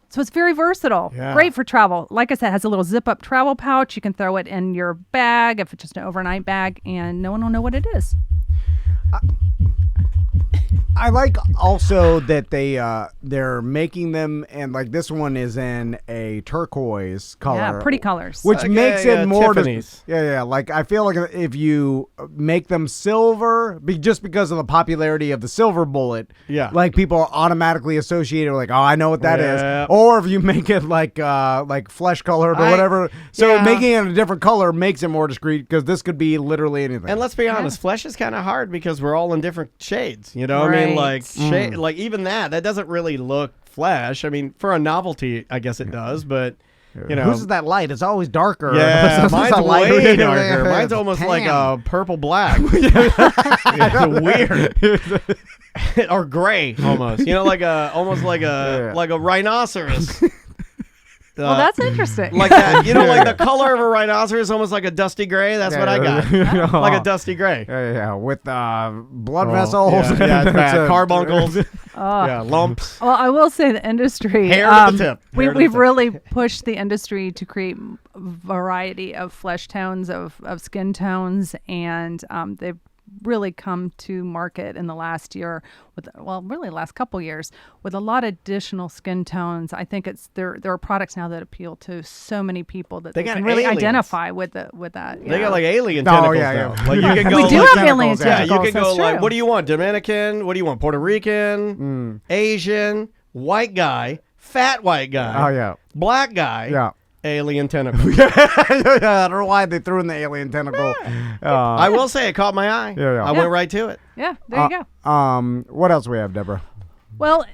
So it's very versatile. Yeah. Great for travel. Like I said, it has a little zip-up travel pouch. You can throw it in your bag if it's just an overnight bag, and no one will know what it is. I like also that they're making them, and like this one is in a turquoise color. Yeah, pretty colors. Which makes it more Tiffany's. yeah. Like I feel like if you make them silver, just because of the popularity of the silver bullet, like people are automatically associated with like, oh, I know what that is. Or if you make it like flesh colored or whatever, so making it a different color makes it more discreet because this could be literally anything. And let's be honest, flesh is kind of hard because we're all in different shades. You know, what I mean, like like even that doesn't really look flesh. I mean, for a novelty, I guess it does, but. You know, whose is that light? It's always darker. Yeah, mine's way darker. Mine's almost like a purple black. Weird. Or gray almost. You know, almost like a rhinoceros. Well, that's interesting. Like that, you know, like the color of a rhinoceros, almost like a dusty gray. That's what I got, like a dusty gray. Yeah, with blood vessels, carbuncles, lumps. Well, I will say the industry hair to the tip. We've really pushed the industry to create a variety of flesh tones, of skin tones, and they've really come to market in the last year really last couple years with a lot of additional skin tones. I think there are products now that appeal to so many people that they can really identify with that. They got like alien tentacles now. Like you can go. We do have alien tentacles. Yeah, you can go like, true. what do you want? Dominican? What do you want? Puerto Rican? Asian? White guy? Fat white guy? Oh yeah. Black guy? Yeah. Alien tentacle. I don't know why they threw in the alien tentacle. I will say it caught my eye. I went right to it. Yeah, there you go. What else we have, Deborah? Well,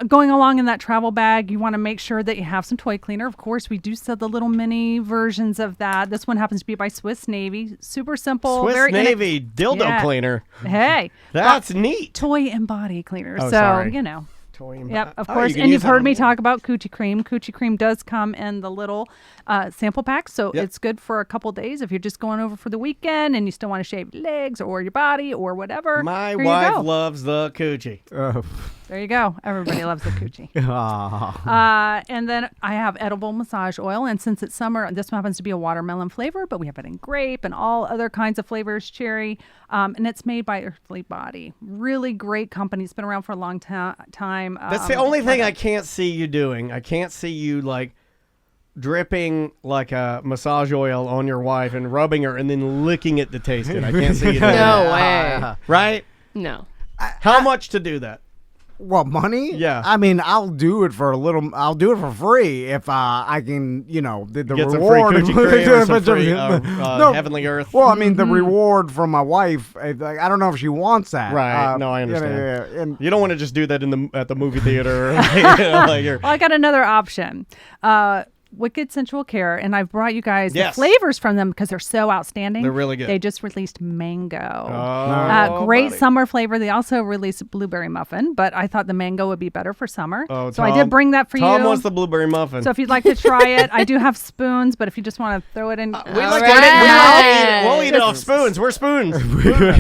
going along in that travel bag, you want to make sure that you have some toy cleaner. Of course, we do sell the little mini versions of that. This one happens to be by Swiss Navy. Super simple. Swiss very Navy dildo cleaner. Hey. That's neat. Toy and body cleaner. Oh, so, sorry. you know. Yep, of Oh, course. And you've heard me talk about Coochie Cream. Coochie Cream does come in the little sample pack, so it's good for a couple days if you're just going over for the weekend and you still want to shave your legs or your body or whatever. My wife loves the coochie. There you go. Everybody loves the coochie. And then I have edible massage oil, and since it's summer, this one happens to be a watermelon flavor, but we have it in grape and all other kinds of flavors, cherry, and it's made by Earthly Body. Really great company. It's been around for a long time. That's the only thing I can't see you doing. I can't see you like dripping like a massage oil on your wife and rubbing her and then licking it to taste it. I can't see you doing No that. way. Right? No. How much to do that? What, money? Yeah. I mean, I'll do it for I'll do it for free if I can, the Get reward. some free coochie cream or some free Heavenly Earth. Well, I mean, the reward from my wife, I don't know if she wants that. Right. No, I understand. Yeah. And You don't want to just do that at the movie theater. Well, I got another option. Wicked Sensual Care, and I've brought you guys the flavors from them because they're so outstanding. They're really good. They just released mango. Great buddy. Summer flavor. They also released blueberry muffin, but I thought the mango would be better for summer. Oh, so I did bring that for you. Tom wants the blueberry muffin. So if you'd like to try it, I do have spoons, but if you just want to throw it in. We'll eat it off spoons. We're spoons. Butler,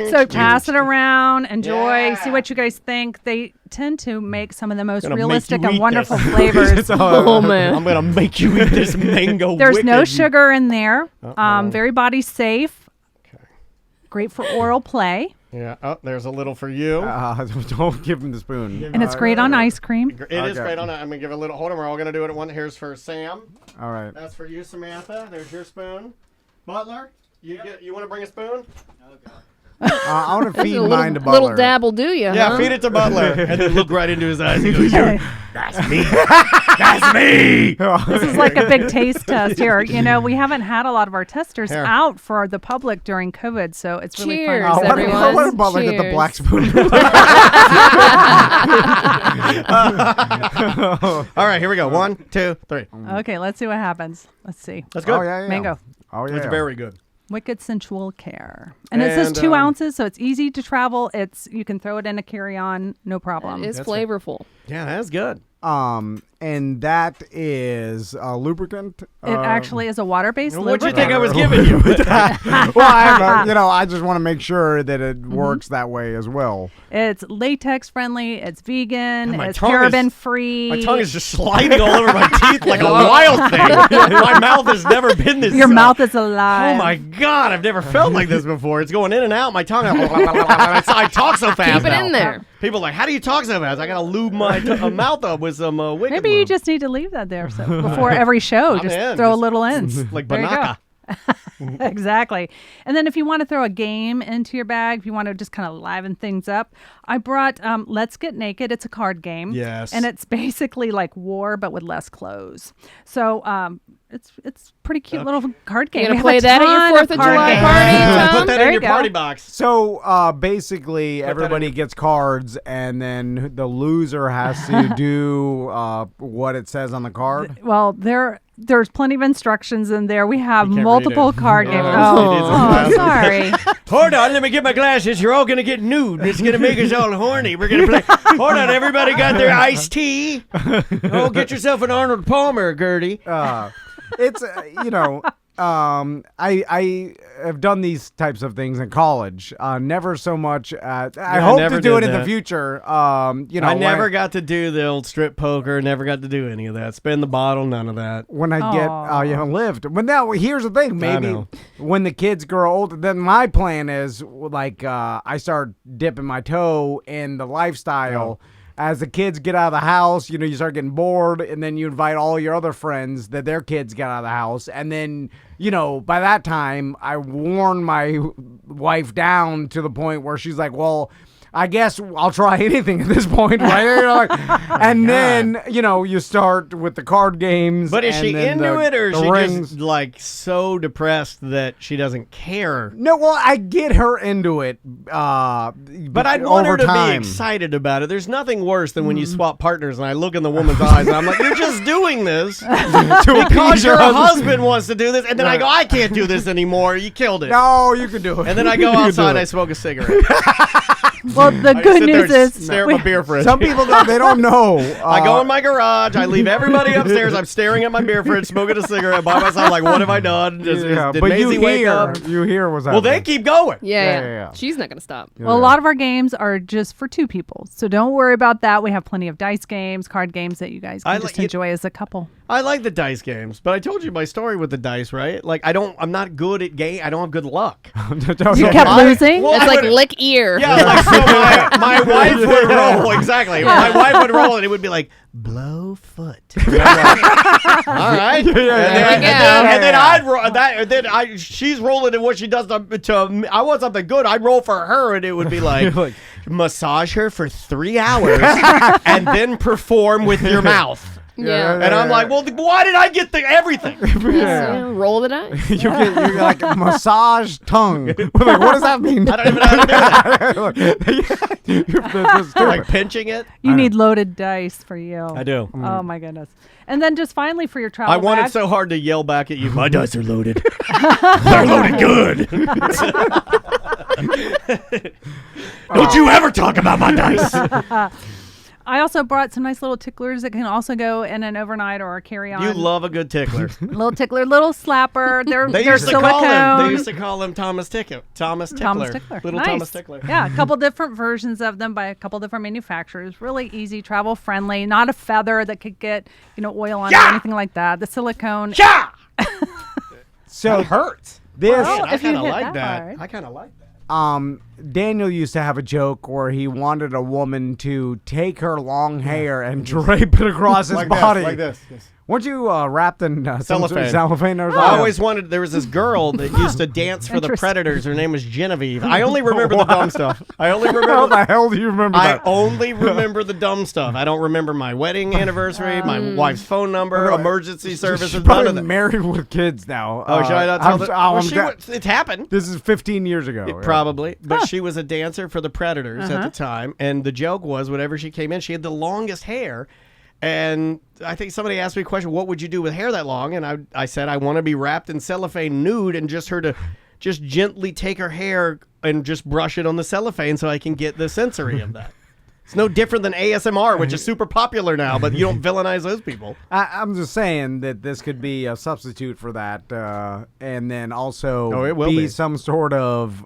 So pass it around, enjoy, see what you guys think. They tend to make some of the most realistic and wonderful flavors. Oh man, I'm gonna make you eat this mango. There's no sugar in there. Very body safe. Okay. Great for oral play. Yeah. Oh, there's a little for you. Don't give him the spoon. And it's great on ice cream. It is great on it. I'm gonna give a little. Hold on, we're all gonna do it at one. Here's for Sam. All right. That's for you, Samantha. There's your spoon. Butler, you want to bring a spoon? Okay. I want to feed mine to Butler. Little dabble, do you? Yeah, feed it to Butler, and then look right into his eyes. He goes, "That's me. That's me." This is like a big taste test here. We haven't had a lot of our testers out for the public during COVID, so it's really fun. Cheers, everyone. Why did Butler get the black spoon? All right, here we go. 1, 2, 3. Okay, let's see what happens. Let's see. That's good. Oh, yeah. Mango. Oh, yeah. It's very good. Wicked Sensual Care. And it says 2 ounces, so it's easy to travel. You can throw it in a carry-on, no problem. It is flavorful. Yeah, that's good. and that is lubricant. It actually is a water-based What'd lubricant. you think I was giving you? Well, I just want to make sure that it works that way as well. It's latex friendly. It's vegan. My It's tongue is- paraben free. My tongue is just sliding all over my teeth like a wild thing. My mouth has never been this. Your mouth is alive. Oh my God! I've never felt like this before. It's going in and out. My tongue. I talk so fast. Keep it now. in there. People are like, how do you talk so fast? I gotta lube my mouth up with some wicked Maybe you lube. just need to leave that there before every show. I'm Just in. throw a Just- little in. like There you go. Banaka. Exactly. And then if you want to throw a game into your bag, if you want to just kind of liven things up, I brought Let's Get Naked. It's a card game. Yes. And it's basically like war, but with less clothes. So it's pretty cute little card game. You gonna We have play a that at ton your 4th of card July games. party, Tom? Put that There in you your go. party box. So basically, everybody gets cards, and then the loser has to do what it says on the card. Well, there's plenty of instructions in there. We have You can't multiple read it. card games. Oh, Oh, sorry. Hold on, let me get my glasses. You're all gonna get nude. It's gonna make us all horny. We're gonna play. Hold on, everybody got their iced tea. Oh, get yourself an Arnold Palmer, Gertie. It's I have done these types of things in college. Never so much. I hope never to do did it in the that. future. I never got to do the old strip poker. Never got to do any of that. Spin the bottle. None of that. when I get you haven't lived. But now here's the thing. Maybe know. when the kids grow older, then my plan is like I start dipping my toe in the lifestyle. As the kids get out of the house, you start getting bored, and then you invite all your other friends that their kids get out of the house. And then, by that time, I worn my wife down to the point where she's like, well, I guess I'll try anything at this point, right? And then, you start with the card games. But is and she then into it, or is the she rings. just like so depressed that she doesn't care? No, well, I get her into it. But I'd want her to be time. excited about it. There's nothing worse than when you swap partners and I look in the woman's eyes and I'm like, you're just doing this because appease your your husband wants to do this. And then I go, I can't do this anymore. You killed it. No, you can do it. And then I go You can do outside, it. I smoke a cigarette. Well, the I good sit there news and is stare at my beer fridge. Some people they don't know. I go in my garage. I leave everybody upstairs. I'm staring at my beer fridge, smoking a cigarette by myself. Like, what have I done? Did but Maisie you wake hear, up? you hear what's Well, happening. they keep going. Yeah. She's not gonna stop. Well, a lot of our games are just for two people, so don't worry about that. We have plenty of dice games, card games that you guys can just enjoy as a couple. I like the dice games, but I told you my story with the dice, right? Like, I'm not good at game. I don't have good luck. You kept losing? Well, It's I like would- lick ear. Yeah, like so my wife would roll exactly. My wife would roll, and it would be like blow foot. And I'm like, all right, and then I'd roll that. And then she's rolling, and what she does to I want something good. I'd roll for her, and it would be like massage her for 3 hours, and then perform with your mouth. Yeah. And I'm like, well, why did I get everything? Yeah, roll the dice. you get like massage tongue. Like, what does that mean? I don't even know how to do that. Like pinching it. You need loaded dice for you. I do. Oh my goodness! And then just finally for your travel I wanted bag, so hard to yell back at you. My dice are loaded. They're loaded good. Don't you ever talk about my dice. I also brought some nice little ticklers that can also go in an overnight or a carry-on. You love a good tickler. Little tickler, little slapper. They're They used to call him Thomas Tickler. Thomas Tickler. Little Nice. Thomas Tickler. Yeah, a couple different versions of them by a couple different manufacturers. Really easy, travel friendly. Not a feather that could get oil on it or anything like that. The silicone. Yeah. So It hurts. this Well, I if you kind of hit like that that. hard. I kind of like that. Daniel used to have a joke where he wanted a woman to take her long hair and drape it across his body. Like this. Weren't you wrapped in some sort of Cellophane. cellophane or I something? always wanted. There was this girl that used to dance for the Interesting. Predators. Her name was Genevieve. I only remember the dumb stuff. I only How remember. the hell do you remember I that? only remember the dumb stuff. I don't remember my wedding anniversary, my wife's phone number, emergency services. She's None probably of that. married with kids now. Oh, should I not tell that? I'm Well, da- it's happened. this is 15 years ago. yeah. Probably, but she was a dancer for the Predators at the time, and the joke was whenever she came in, she had the longest hair, and I think somebody asked me a question, what would you do with hair that long? And I said, I want to be wrapped in cellophane nude, and just her to just gently take her hair and just brush it on the cellophane so I can get the sensory of that. It's no different than ASMR, which is super popular now, but you don't villainize those people. I'm just saying that this could be a substitute for that, and then also it will be. some sort of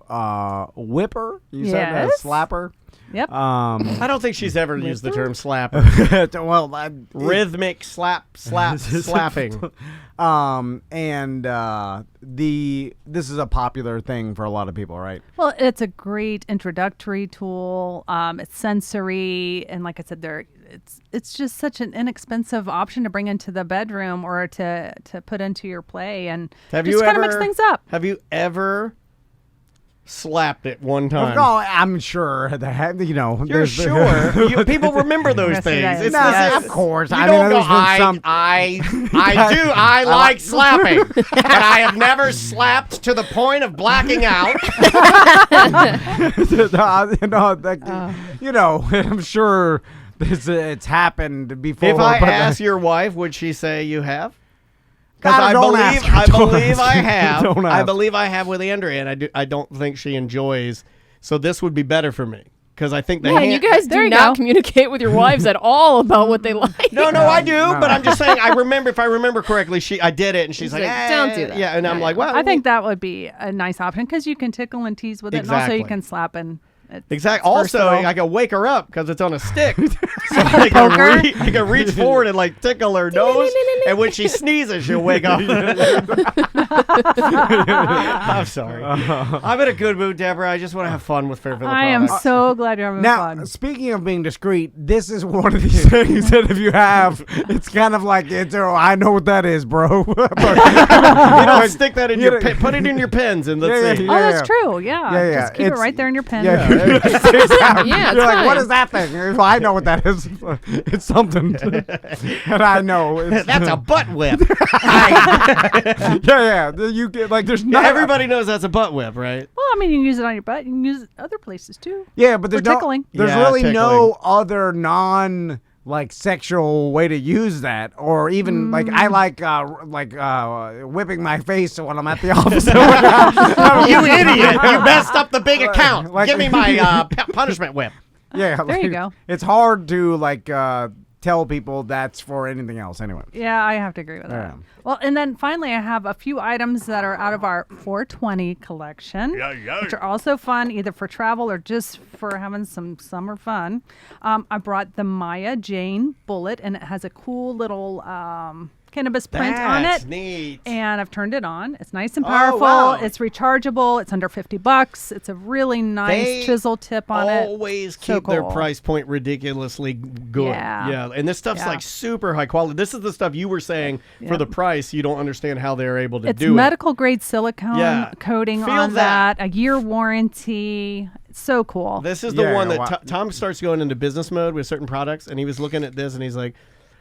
whipper. You said a Yes. slapper. Yep. I don't think she's ever used the term slapper. Well, Rhythmic slapping. This is a popular thing for a lot of people, right? Well, it's a great introductory tool. It's sensory, and like I said, it's just such an inexpensive option to bring into the bedroom or to put into your play, and just kind of mix things up. Have you ever slapped it one time? No, I'm sure that You're there's- sure. People remember those Yes, things. yes. It's No, this- of course. You I don't mean, go, there's been some. I like slapping, but I have never slapped to the point of blacking out. I'm sure it's happened before. If I but- ask your wife, would she say you have? God, Because don't ask her. I Don't believe ask I her. have. Don't I ask. believe I have with Andrea, and I don't think she enjoys. So this would be better for me because I think the Yeah, hand- you guys There do you not go. communicate with your wives at all about what they like. No, I do, No. but I'm just saying. If I remember correctly, I did it, and she's She's like, like, "Don't do that." Yeah, and I'm like, well, I think that would be a nice option because you can tickle and tease with it, and also Exactly. you can slap and. exactly. It's Also, versatile. I can wake her up because it's on a stick, so I can reach forward and like tickle her nose, and when she sneezes, she'll wake up. I'm sorry. I'm in a good mood, Deborah. I just want to have fun with Fairvilla I am products. so glad you're having Now, fun. speaking of being discreet, this is one of these things that if you have, it's kind of like I know what that is, bro. You don't stick that in You your know- put it in your pens and let's Yeah, see. yeah, Oh, that's true. Yeah. Yeah, yeah. Just keep it It's- right there in your pen. Yeah, Yeah, it's You're like, what fine. is that thing? Well, I know what that is. It's something, and I know. It's, That's a butt whip. yeah. You get like there's not Everybody knows that's a butt whip, right? Well, I mean, you can use it on your butt. You can use it other places too. Yeah, but there's For tickling. There's Yeah, really no tickling. other non sexual way to use that, or even like I like whipping my face when I'm at the office. You idiot! You messed up the big account. Like- Give me my punishment whip. Yeah, There you go. It's hard to tell people that's for anything else anyway. Yeah, I have to agree with that. Yeah. Well, and then finally, I have a few items that are out of our 420 collection, which are also fun, either for travel or just for having some summer fun. I brought the Maya Jane Bullet, and it has a cool little cannabis print on That's it. neat. And I've turned it on. It's nice and Oh, powerful. wow. It's rechargeable. It's under $50. It's a really nice They chisel tip on it. Always So keep their cool. price point ridiculously good. Yeah. And this stuff's Yeah. like super high quality. This is the stuff you were saying for Yeah. the price. You don't understand how they're able to It's do medical grade silicone Yeah. coating Feel on that. that. A year warranty. It's so cool. it. This is the Yeah, one that wow. Tom starts going into business mode with certain products, and he was looking at this, and he's like,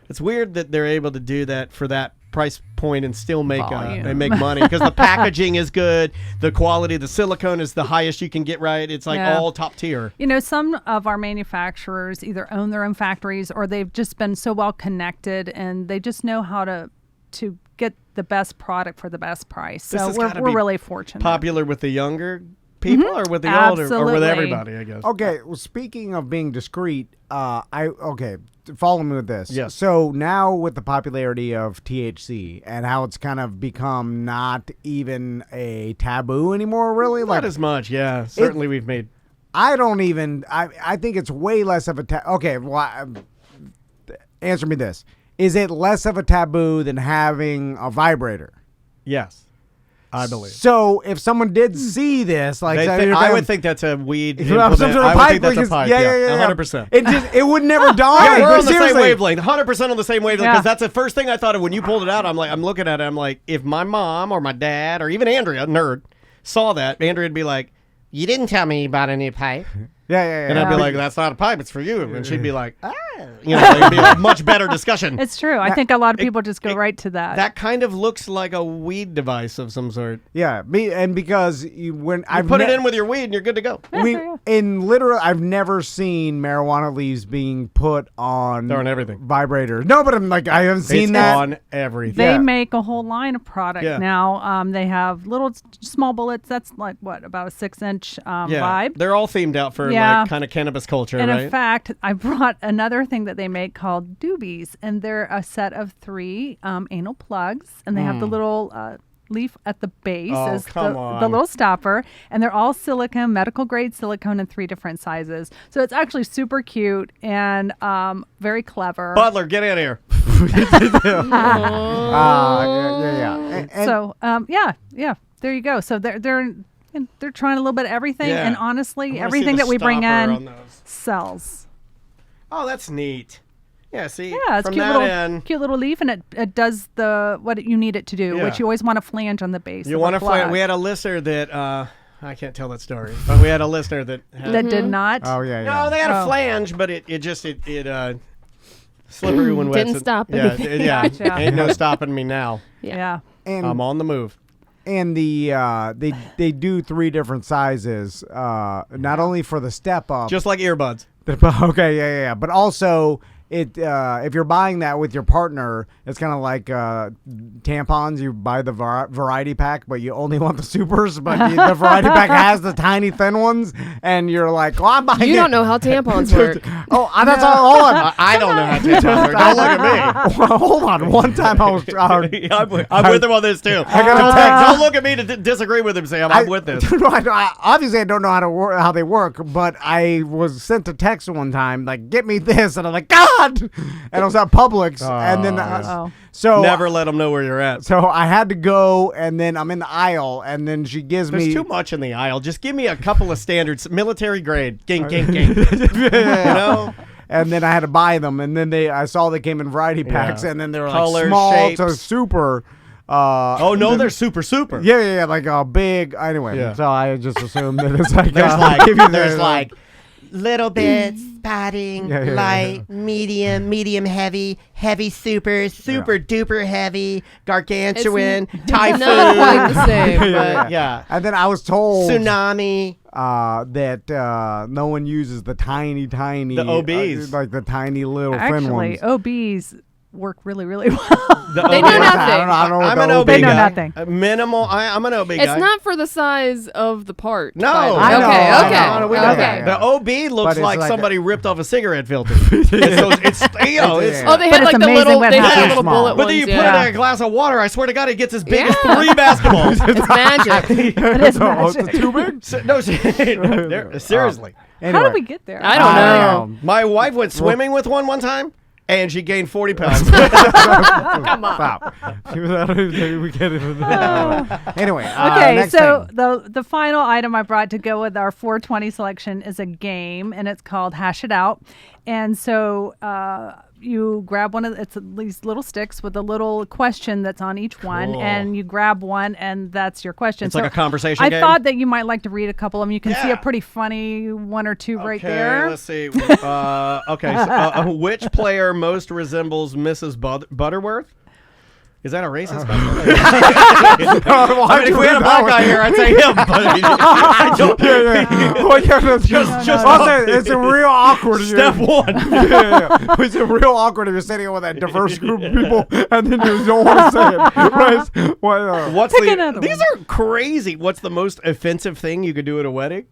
"It's weird that they're able to do that for that price point and still make Volume. and make money because the packaging is good, the quality, the silicone is the highest you can get. Right, it's like Yeah. all top tier. You know, some of our manufacturers either own their own factories or they've just been so well connected and they just know how to get the best product for the best price. This So has we're gotta be really fortunate. Popular with the younger people or with the older or with Absolutely. everybody, I guess. Okay, well, speaking of being discreet, follow me with this. Yes. So now with the popularity of THC and how it's kind of become not even a taboo anymore, really. Not as much, yeah. Certainly we've made. I don't even. I think it's way less of a okay. Well, answer me this: is it less of a taboo than having a vibrator? Yes, I believe. So if someone did see this, like I would think that's a weed. some implement. sort of I would pipe, think that's because- a pipe. yeah. 100%. It would never dawn. Yeah, we're on the Seriously. same wavelength, 100% on the same wavelength. Yeah. Because that's the first thing I thought of when you pulled it out. I'm looking at it. I'm like, if my mom or my dad or even Andrea, nerd, saw that, Andrea would be like, "You didn't tell me about a new pipe," Yeah. and I'd be like, "That's not a pipe. It's for you." And she'd be like, "Ah," it'd be a much better discussion. It's true. I think a lot of people just go right to that. That kind of looks like a weed device of some sort. yeah. Because when I Put it in with your weed, and you're good to go. I've never seen marijuana leaves being put on. They're on everything. Vibrators. No, but I'm like I haven't seen It's that. on everything. They Yeah. make a whole line of product Yeah. now. They have little small bullets. That's like about a 6-inch vibe. They're all themed out for Yeah. like kind of cannabis culture, And right? in fact, I brought another thing that they make called doobies, and they're a set of 3 anal plugs, and they have the little leaf at the base Oh, as come the on. little stopper, and they're all silicone, medical grade silicone in 3 different sizes. So it's actually super cute and very clever. Butler, get in here. And So yeah, there you go. So they're trying a little bit of everything, Yeah. and I honestly, wanna see everything the that we bring stopper on in those. sells. Oh, that's neat. Yeah, see, Yeah, it's from cute that little end, cute little leaf, and it does what you need it to do, Yeah. which you always want a flange on the base. you of want a to find. plug. We had a listener that I can't tell that story, but we had a listener that had, that did not. oh yeah, no, they had a Oh. flange, but it slippery when wet. Didn't stop Yeah, anything. yeah. Gotcha. Ain't no stopping me now. Yeah. and I'm on the move. and they do 3 different sizes, not only for the step up. Just like earbuds. Okay, yeah, but also if you're buying that with your partner, it's kind of like tampons. You buy the variety pack, but you only want the supers. But the variety pack has the tiny thin ones, and you're like, "Oh, I'm buying." You it. don't know how tampons work. Oh, that's all. Hold on. I don't know how to tampons work. Don't look at me. Well, hold on. One time I was. I'm with him on this too. I got a Don't- text. Don't look at me to disagree with him, Sam. I'm with this. Obviously, I don't know how they work, but I was sent a text one time like, "Get me this," and I'm like, "God!" And I was at Publix, and then so Never let them know where you're at. So I had to go, and then I'm in the aisle, and then she gives There's me too much in the aisle. Just give me a couple of standards, military grade. Ging, ging, ging. You know? And then I had to buy them, and then I saw they came in variety packs, and then they were Color, like small shapes. to super. Oh no, they're super. Yeah, like a big. Anyway, Yeah. so I just assumed that it's like There's like little bits, padding, Yeah, yeah, light, medium heavy, heavy super duper heavy, gargantuan, Not typhoon, quite the same, Yeah. but yeah. And then I was told tsunami. that no one uses the tiny, The OBs. like the tiny little thin Actually, ones. OBs work really, really well. They know nothing. I don't know what I'm the an OB OB They know guy. nothing. Minimal. I'm an OB guy. it's not for the size of the part. No. by the way. I know, Okay, I okay, know, we know okay. that. The OB looks But it's like like somebody ripped off a cigarette filter. it's you know, it's. Yeah. Oh, they But had it's like the amazing little, what they had happens. the little bullet But ones. then you put yeah. it in a glass of water. I swear to God, it gets as big as Yeah. 3 basketballs. It's magic. It is Oh, it's magic. too big. No, seriously. How Anyway. did we get there? I don't know. My wife went swimming with one time, and she gained 40 pounds. Come on. Stop. We can't even. Anyway. Okay, next so thing. the final item I brought to go with our 420 selection is a game, and it's called Hash It Out. And so you grab one of it's these little sticks with a little question that's on each one, Cool. and you grab one, and that's your question. It's like a conversation I game? thought that you might like to read a couple of them. You can see Yeah. a pretty funny one or two right Okay, there. let's see. Okay, so, which player most resembles Mrs. Butterworth? Is that a racist question? I mean, if we had a black guy here, I'd say him. But I don't. Well, yeah, that's Just also, it's a real awkward. Step one. Yeah. It's a real awkward if you're sitting with a diverse group of people and then you don't want to say it. Right? Well, What's Pick the? another These one. are crazy. What's the most offensive thing you could do at a wedding?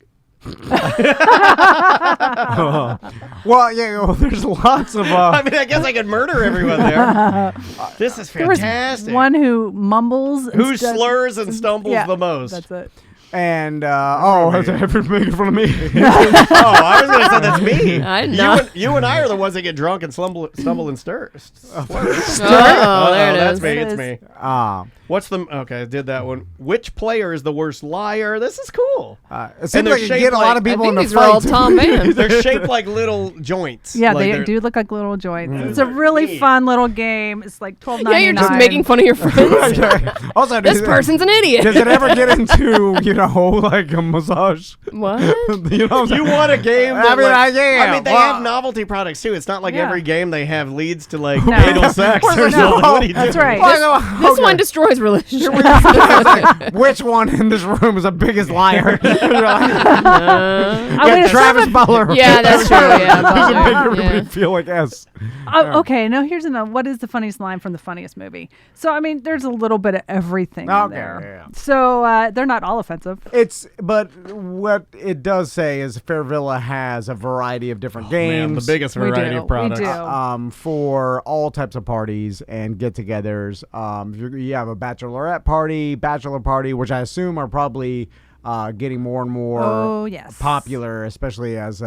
well, yeah, well, there's lots of. I mean, I guess I could murder everyone there. This is There was fantastic. one who mumbles. Who instead- slurs and stumbles Yeah, the most? That's it. And has everyone making fun of me? Oh, I was going to say that's me. I didn't know. You and I are the ones that get drunk and stumble and stir. Oh, there it That's is. me. It It's is. me. What's Okay, I did that one. Which player is the worst liar? This is cool. it seems they're like you shaped get a lot like- of I people think in the these are all fights. Tom Mann. They're shaped like little joints. Yeah, Like they they're- do look like little joints. It's a really neat. fun little game. It's like $12.99. Yeah, you're just making fun of your friends. Also, This person's an idiot. Does it ever get into like a massage? What? You know, You want a game? I That, mean, like- yeah. I mean, they well, have novelty products too. It's not like Yeah. every game they have leads to like No. anal sex or No, something. What do you That's do? right. This one destroys relationships. Which one in this room is the biggest liar? I mean, it's Travis not Butler. Yeah, that's true. Yeah, Does it make Butler. everybody Yeah. feel like S? okay, now here's another. What is the funniest line from the funniest movie? So, I mean, there's a little bit of everything in Okay, there. yeah. So, they're not all offensive. expensive. But what it does say is Fairvilla has a variety of different Man, games. the biggest variety of products. We do. For all types of parties and get-togethers. You have a bachelorette party, bachelor party, which I assume are probably getting more and more popular, especially as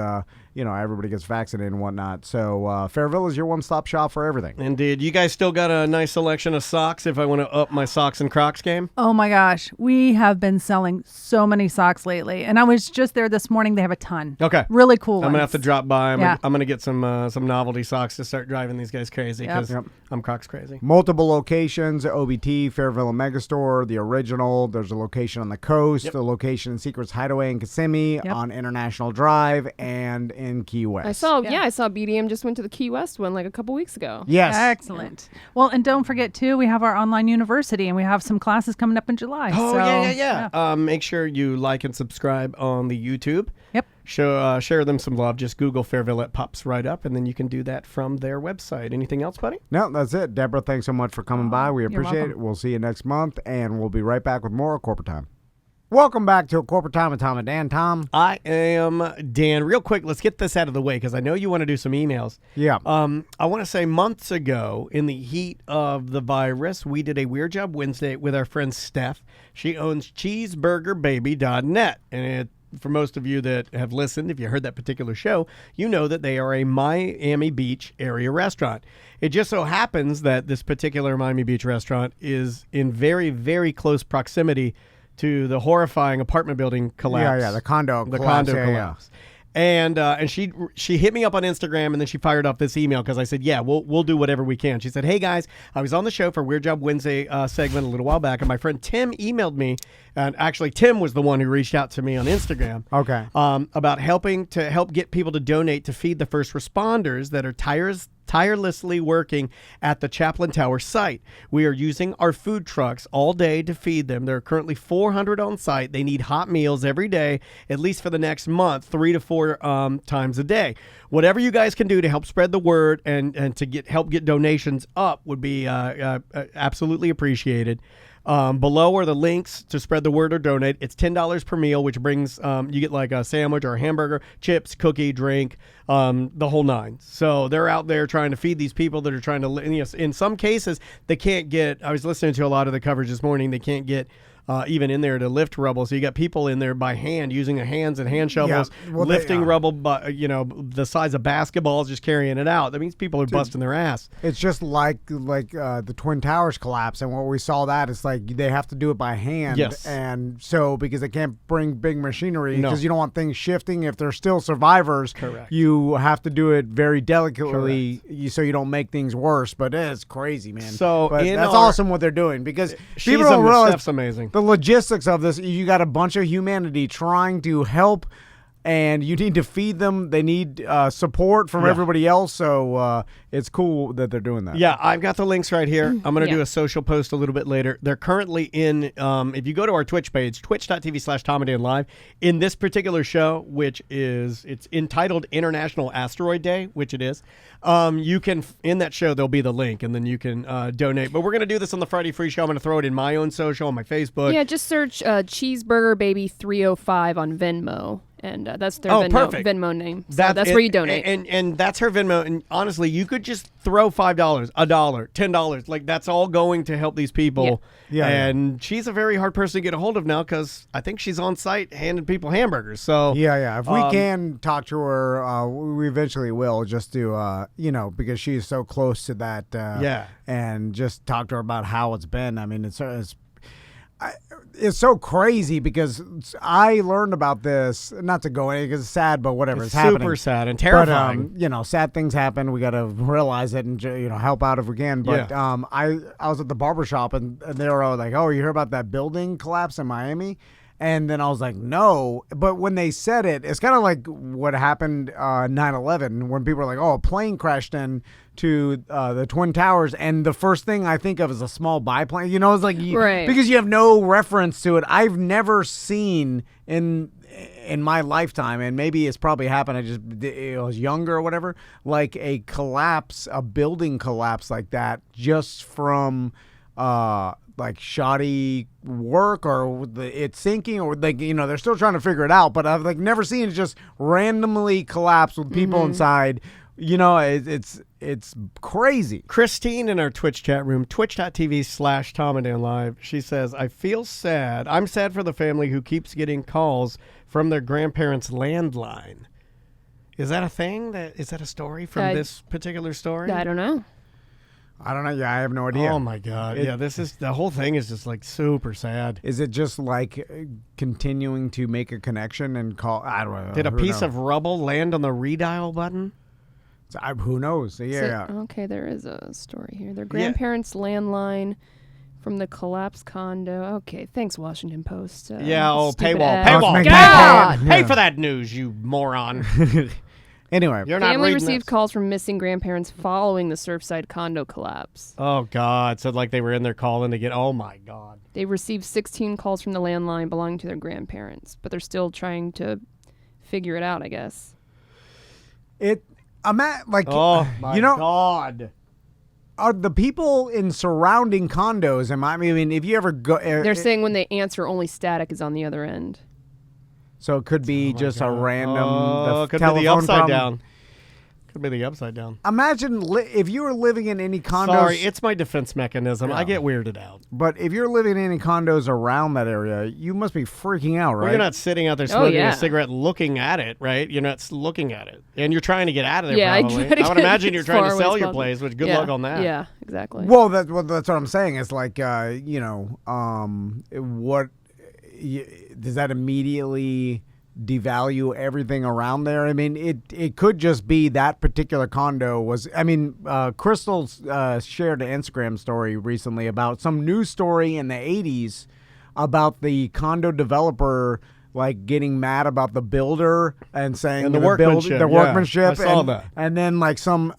everybody gets vaccinated and whatnot. So Fairvilla is your one-stop shop for everything. Indeed. You guys still got a nice selection of socks if I want to up my socks and Crocs game? Oh my gosh, we have been selling so many socks lately, and I was just there this morning. They have a ton. Okay. Really cool. I'm going to have ones. to drop by. Yeah. I'm going to get some Novelty socks to start driving these guys crazy because I'm Crocs crazy. Multiple locations, OBT, Fairvilla Megastore, the original. There's a location on the coast, the location in Secrets Hideaway in Kissimmee, on International Drive, and in Key West. I saw BDM just went to the Key West one like a couple weeks ago. Yes. Excellent. Well, and don't forget, too, we have our online university, and we have some classes coming up in July. Oh, so, yeah. Make sure you like and subscribe on the YouTube. Yep. Share them some love. Just Google Fairvilla. It pops right up, and then you can do that from their website. Anything else, buddy? No, that's it. Deborah, thanks so much for coming by. We appreciate welcome. it. We'll see you next month, and we'll be right back with more Corporate Time. Welcome back to a Corporate Time with Tom and Dan. Tom? I am Dan. Real quick, let's get this out of the way because I know you want to do some emails. Yeah. I want to say months ago, in the heat of the virus, we did a Weird Job Wednesday with our friend Steph. She owns cheeseburgerbaby.net, and for most of you that have listened, if you heard that particular show, you know that they are a Miami Beach area restaurant. It just so happens that this particular Miami Beach restaurant is in very, very close proximity to the horrifying apartment building collapse. Yeah, the condo collapse. Condo collapse. And she hit me up on Instagram, and then she fired off this email because I said, yeah, we'll do whatever we can. She said, hey guys, I was on the show for Weird Job Wednesday segment a little while back, and my friend Tim emailed me, and actually Tim was the one who reached out to me on Instagram. Okay. About help get people to donate to feed the first responders that are tirelessly working at the Chaplain Tower site. We are using our food trucks all day to feed them. There are currently 400 on site. They need hot meals every day, at least for the next month, 3 to 4 times a day. Whatever you guys can do to help spread the word and to help get donations up would be absolutely appreciated. Below are the links to spread the word or donate. It's $10 per meal, which brings you get like a sandwich or a hamburger, chips, cookie, drink, the whole nine. So they're out there trying to feed these people that are trying to. In some cases, they can't get. I was listening to a lot of the coverage this morning. They can't get. Even in there to lift rubble. So you got people in there by hand using their hands and hand shovels, lifting rubble, the size of basketballs, just carrying it out. That means people are busting their ass. It's just like the Twin Towers collapse, and what we saw that it's like they have to do it by hand. Yes. And so because they can't bring big machinery because you don't want things shifting. If they're still survivors, correct, you have to do it very delicately so you don't make things worse. But it's crazy, man. So that's awesome what they're doing because people don't realize Steph's amazing. The logistics of this, you got a bunch of humanity trying to help, and you need to feed them. They need support from everybody else, so it's cool that they're doing that. Yeah, I've got the links right here. I'm going to do a social post a little bit later. They're currently in, if you go to our Twitch page, twitch.tv/TomAndDanLive, in this particular show, it's entitled International Asteroid Day, which it is, you can, in that show, there'll be the link, and then you can donate. But we're going to do this on the Friday Free Show. I'm going to throw it in my own social, on my Facebook. Yeah, just search Cheeseburger Baby 305 on Venmo. And that's their Venmo name. So that's where you donate. And that's her Venmo. And honestly, you could just throw $5, $1, $10. Like, that's all going to help these people. Yeah. And she's a very hard person to get a hold of now because I think she's on site handing people hamburgers. So yeah. If we can talk to her, we eventually will, just to, because she's so close to that. And just talk to her about how it's been. I mean, it's so crazy because I learned about this, not to go in because it's sad, but whatever, it's happening. Super sad and terrifying. But, sad things happen. We got to realize it and, help out if we can. But I was at the barbershop and they were all like, oh, you heard about that building collapse in Miami? And then I was like, no. But when they said it, it's kind of like what happened 9/11 when people were like, oh, a plane crashed into the Twin Towers. And the first thing I think of is a small biplane. It's like because you have no reference to it. I've never seen in my lifetime, and maybe it's probably happened. I was younger or whatever, like a building collapse like that just from like shoddy work or it's sinking or like they're still trying to figure it out. But I've like never seen it just randomly collapse with people inside. It's crazy. Christine in our Twitch chat room, twitch.tv/Tom and Dan Live. She says, I feel sad. I'm sad for the family who keeps getting calls from their grandparents' landline. Is that a thing? Is that a story from this particular story? I don't know. Yeah, I have no idea. Oh my God. The whole thing is just like super sad. Is it just like continuing to make a connection and call? I don't know. Did a piece of rubble land on the redial button? Who knows? Yeah. Okay, there is a story here. Their grandparents' landline from the collapsed condo. Okay, thanks, Washington Post. Paywall. Paywall. God! Pay for that news, you moron. Anyway, You're not family reading received this. calls from missing grandparents following the Surfside condo collapse. Oh, God. So, like, they were in there calling to get... Oh, my God. They received 16 calls from the landline belonging to their grandparents, but they're still trying to figure it out, I guess. Oh, my God. Are the people in surrounding condos? I mean, if you ever go, They're saying when they answer, only static is on the other end. so it could be just a random. Could be the upside down. Could be the upside down. Imagine if you were living in any condos. Sorry, it's my defense mechanism. Yeah. I get weirded out. But if you're living in any condos around that area, you must be freaking out, right? Well, you're not sitting out there smoking yeah. a cigarette looking at it, right? You're not looking at it. And you're trying to get out of there, Yeah, probably. I try to I would get imagine you're as trying far to away sell as your possible. place, which good luck on that. Yeah, exactly. Well, that's what I'm saying. It's like, what does that immediately devalue everything around there? I mean, it could just be that particular condo was. I mean, Crystal shared an Instagram story recently about some news story in the 80s about the condo developer like getting mad about the builder and saying And the workmanship, the yeah. workmanship. I saw that. And then like some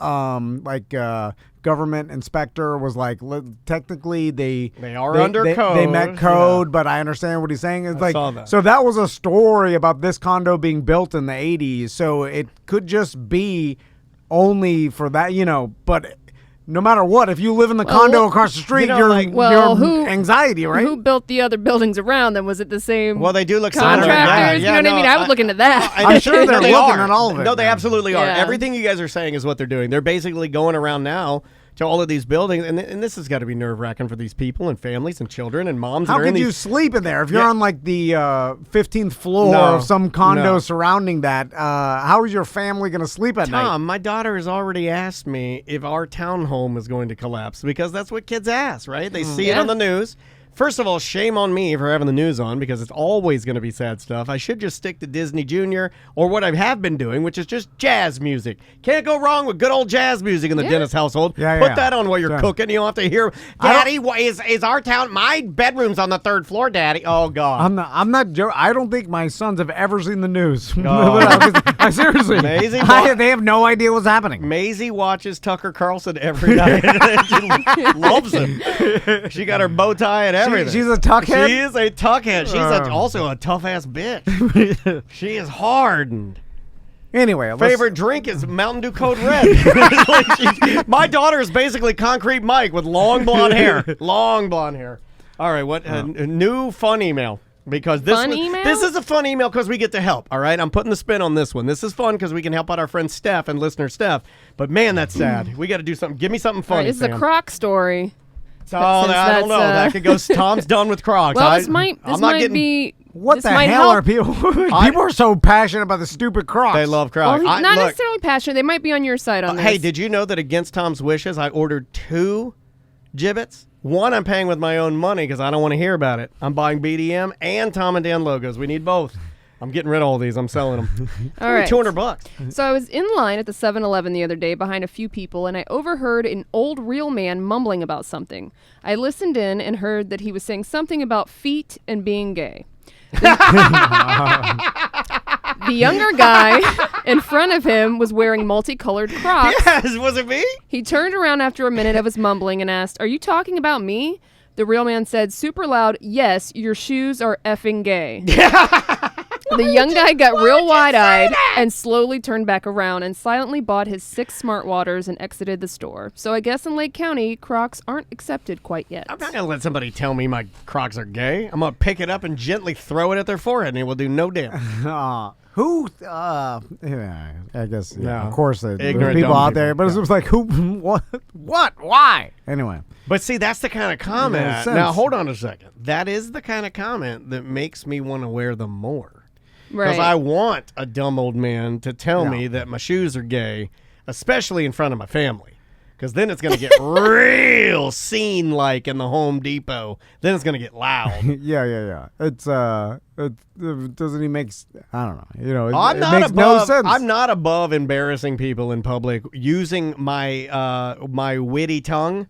government inspector was like, technically they are under code. They met code, but I understand what he's saying. It's saw that. So that was a story about this condo being built in the 80s. So it could just be only for that, but no matter what, if you live in the condo across the street, you're anxiety, right? Who built the other buildings around them? Was it the same Well, they do look similar. contractors? Yeah, you know what I mean? I would look into that. I'm sure they're they looking are. at all of it. No, they absolutely are. Yeah. Everything you guys are saying is what they're doing. They're basically going around now to all of these buildings, and this has got to be nerve-wracking for these people and families and children and moms. How that are in could you these... sleep in there if you're on like the 15th floor No, of some condo no. surrounding that? How is your family going to sleep at night? Tom, my daughter has already asked me if our townhome is going to collapse because that's what kids ask, right? They see it Yeah. on the news. First of all, shame on me for having the news on because it's always going to be sad stuff. I should just stick to Disney Junior or what I have been doing, which is just jazz music. Can't go wrong with good old jazz music in the Dennis household. Yeah, Put yeah. that on while you're Sure. cooking. You don't have to hear, Daddy, is our town, my bedroom's on the 3rd floor, Daddy. Oh, God. I'm not joking. I don't think my sons have ever seen the news. Oh. Seriously. Amazing. They have no idea what's happening. Maisie watches Tucker Carlson every night. She loves him. She got her bow tie and everything. She's a tuckhead? She is a tuckhead. She's also a tough-ass bitch. She is hardened. Anyway, Favorite drink is Mountain Dew Code Red. My daughter is basically Concrete Mike with long blonde hair. Long blonde hair. All right, what a new fun email. Because this is a fun email because we get to help, all right? I'm putting the spin on this one. This is fun because we can help out our friend Steph and listener Steph. But, man, that's sad. We got to do something. Give me something funny, This is a Sam. Croc story. Oh, I don't know. That could go. Tom's done with Crocs. Well, this might be. What this the might hell help. are people? People are so passionate about the stupid Crocs. They love Crocs. Well, not look, necessarily passionate. They might be on your side on this. Hey, did you know that against Tom's wishes, I ordered 2 gibbets? One I'm paying with my own money because I don't want to hear about it. I'm buying BDM and Tom and Dan logos. We need both. I'm getting rid of all these. I'm selling them. All right. $200. So I was in line at the 7-Eleven the other day behind a few people, and I overheard an old real man mumbling about something. I listened in and heard that he was saying something about feet and being gay. The younger guy in front of him was wearing multicolored Crocs. Yes, was it me? He turned around after a minute of his mumbling and asked, "Are you talking about me?" The real man said super loud, "Yes, your shoes are effing gay." The young guy got real wide-eyed and slowly turned back around and silently bought his 6 smart waters and exited the store. So I guess in Lake County, Crocs aren't accepted quite yet. I'm not going to let somebody tell me my Crocs are gay. I'm going to pick it up and gently throw it at their forehead, and it will do no damage. Who? Yeah, I guess. Yeah, No. of course, there's Ignorant, people dumb out there, people. but it was like, who? What? Why? Anyway, But see, that's the kind of comment. makes Now, sense. hold on a second. That is the kind of comment that makes me want to wear them more. Because Right. I want a dumb old man to tell Yeah. me that my shoes are gay, especially in front of my family. Because then it's going to get real scene-like in the Home Depot. Then it's going to get loud. yeah. It doesn't even make. I don't know. You know, I'm it not makes above. no sense. I'm not above embarrassing people in public using my my witty tongue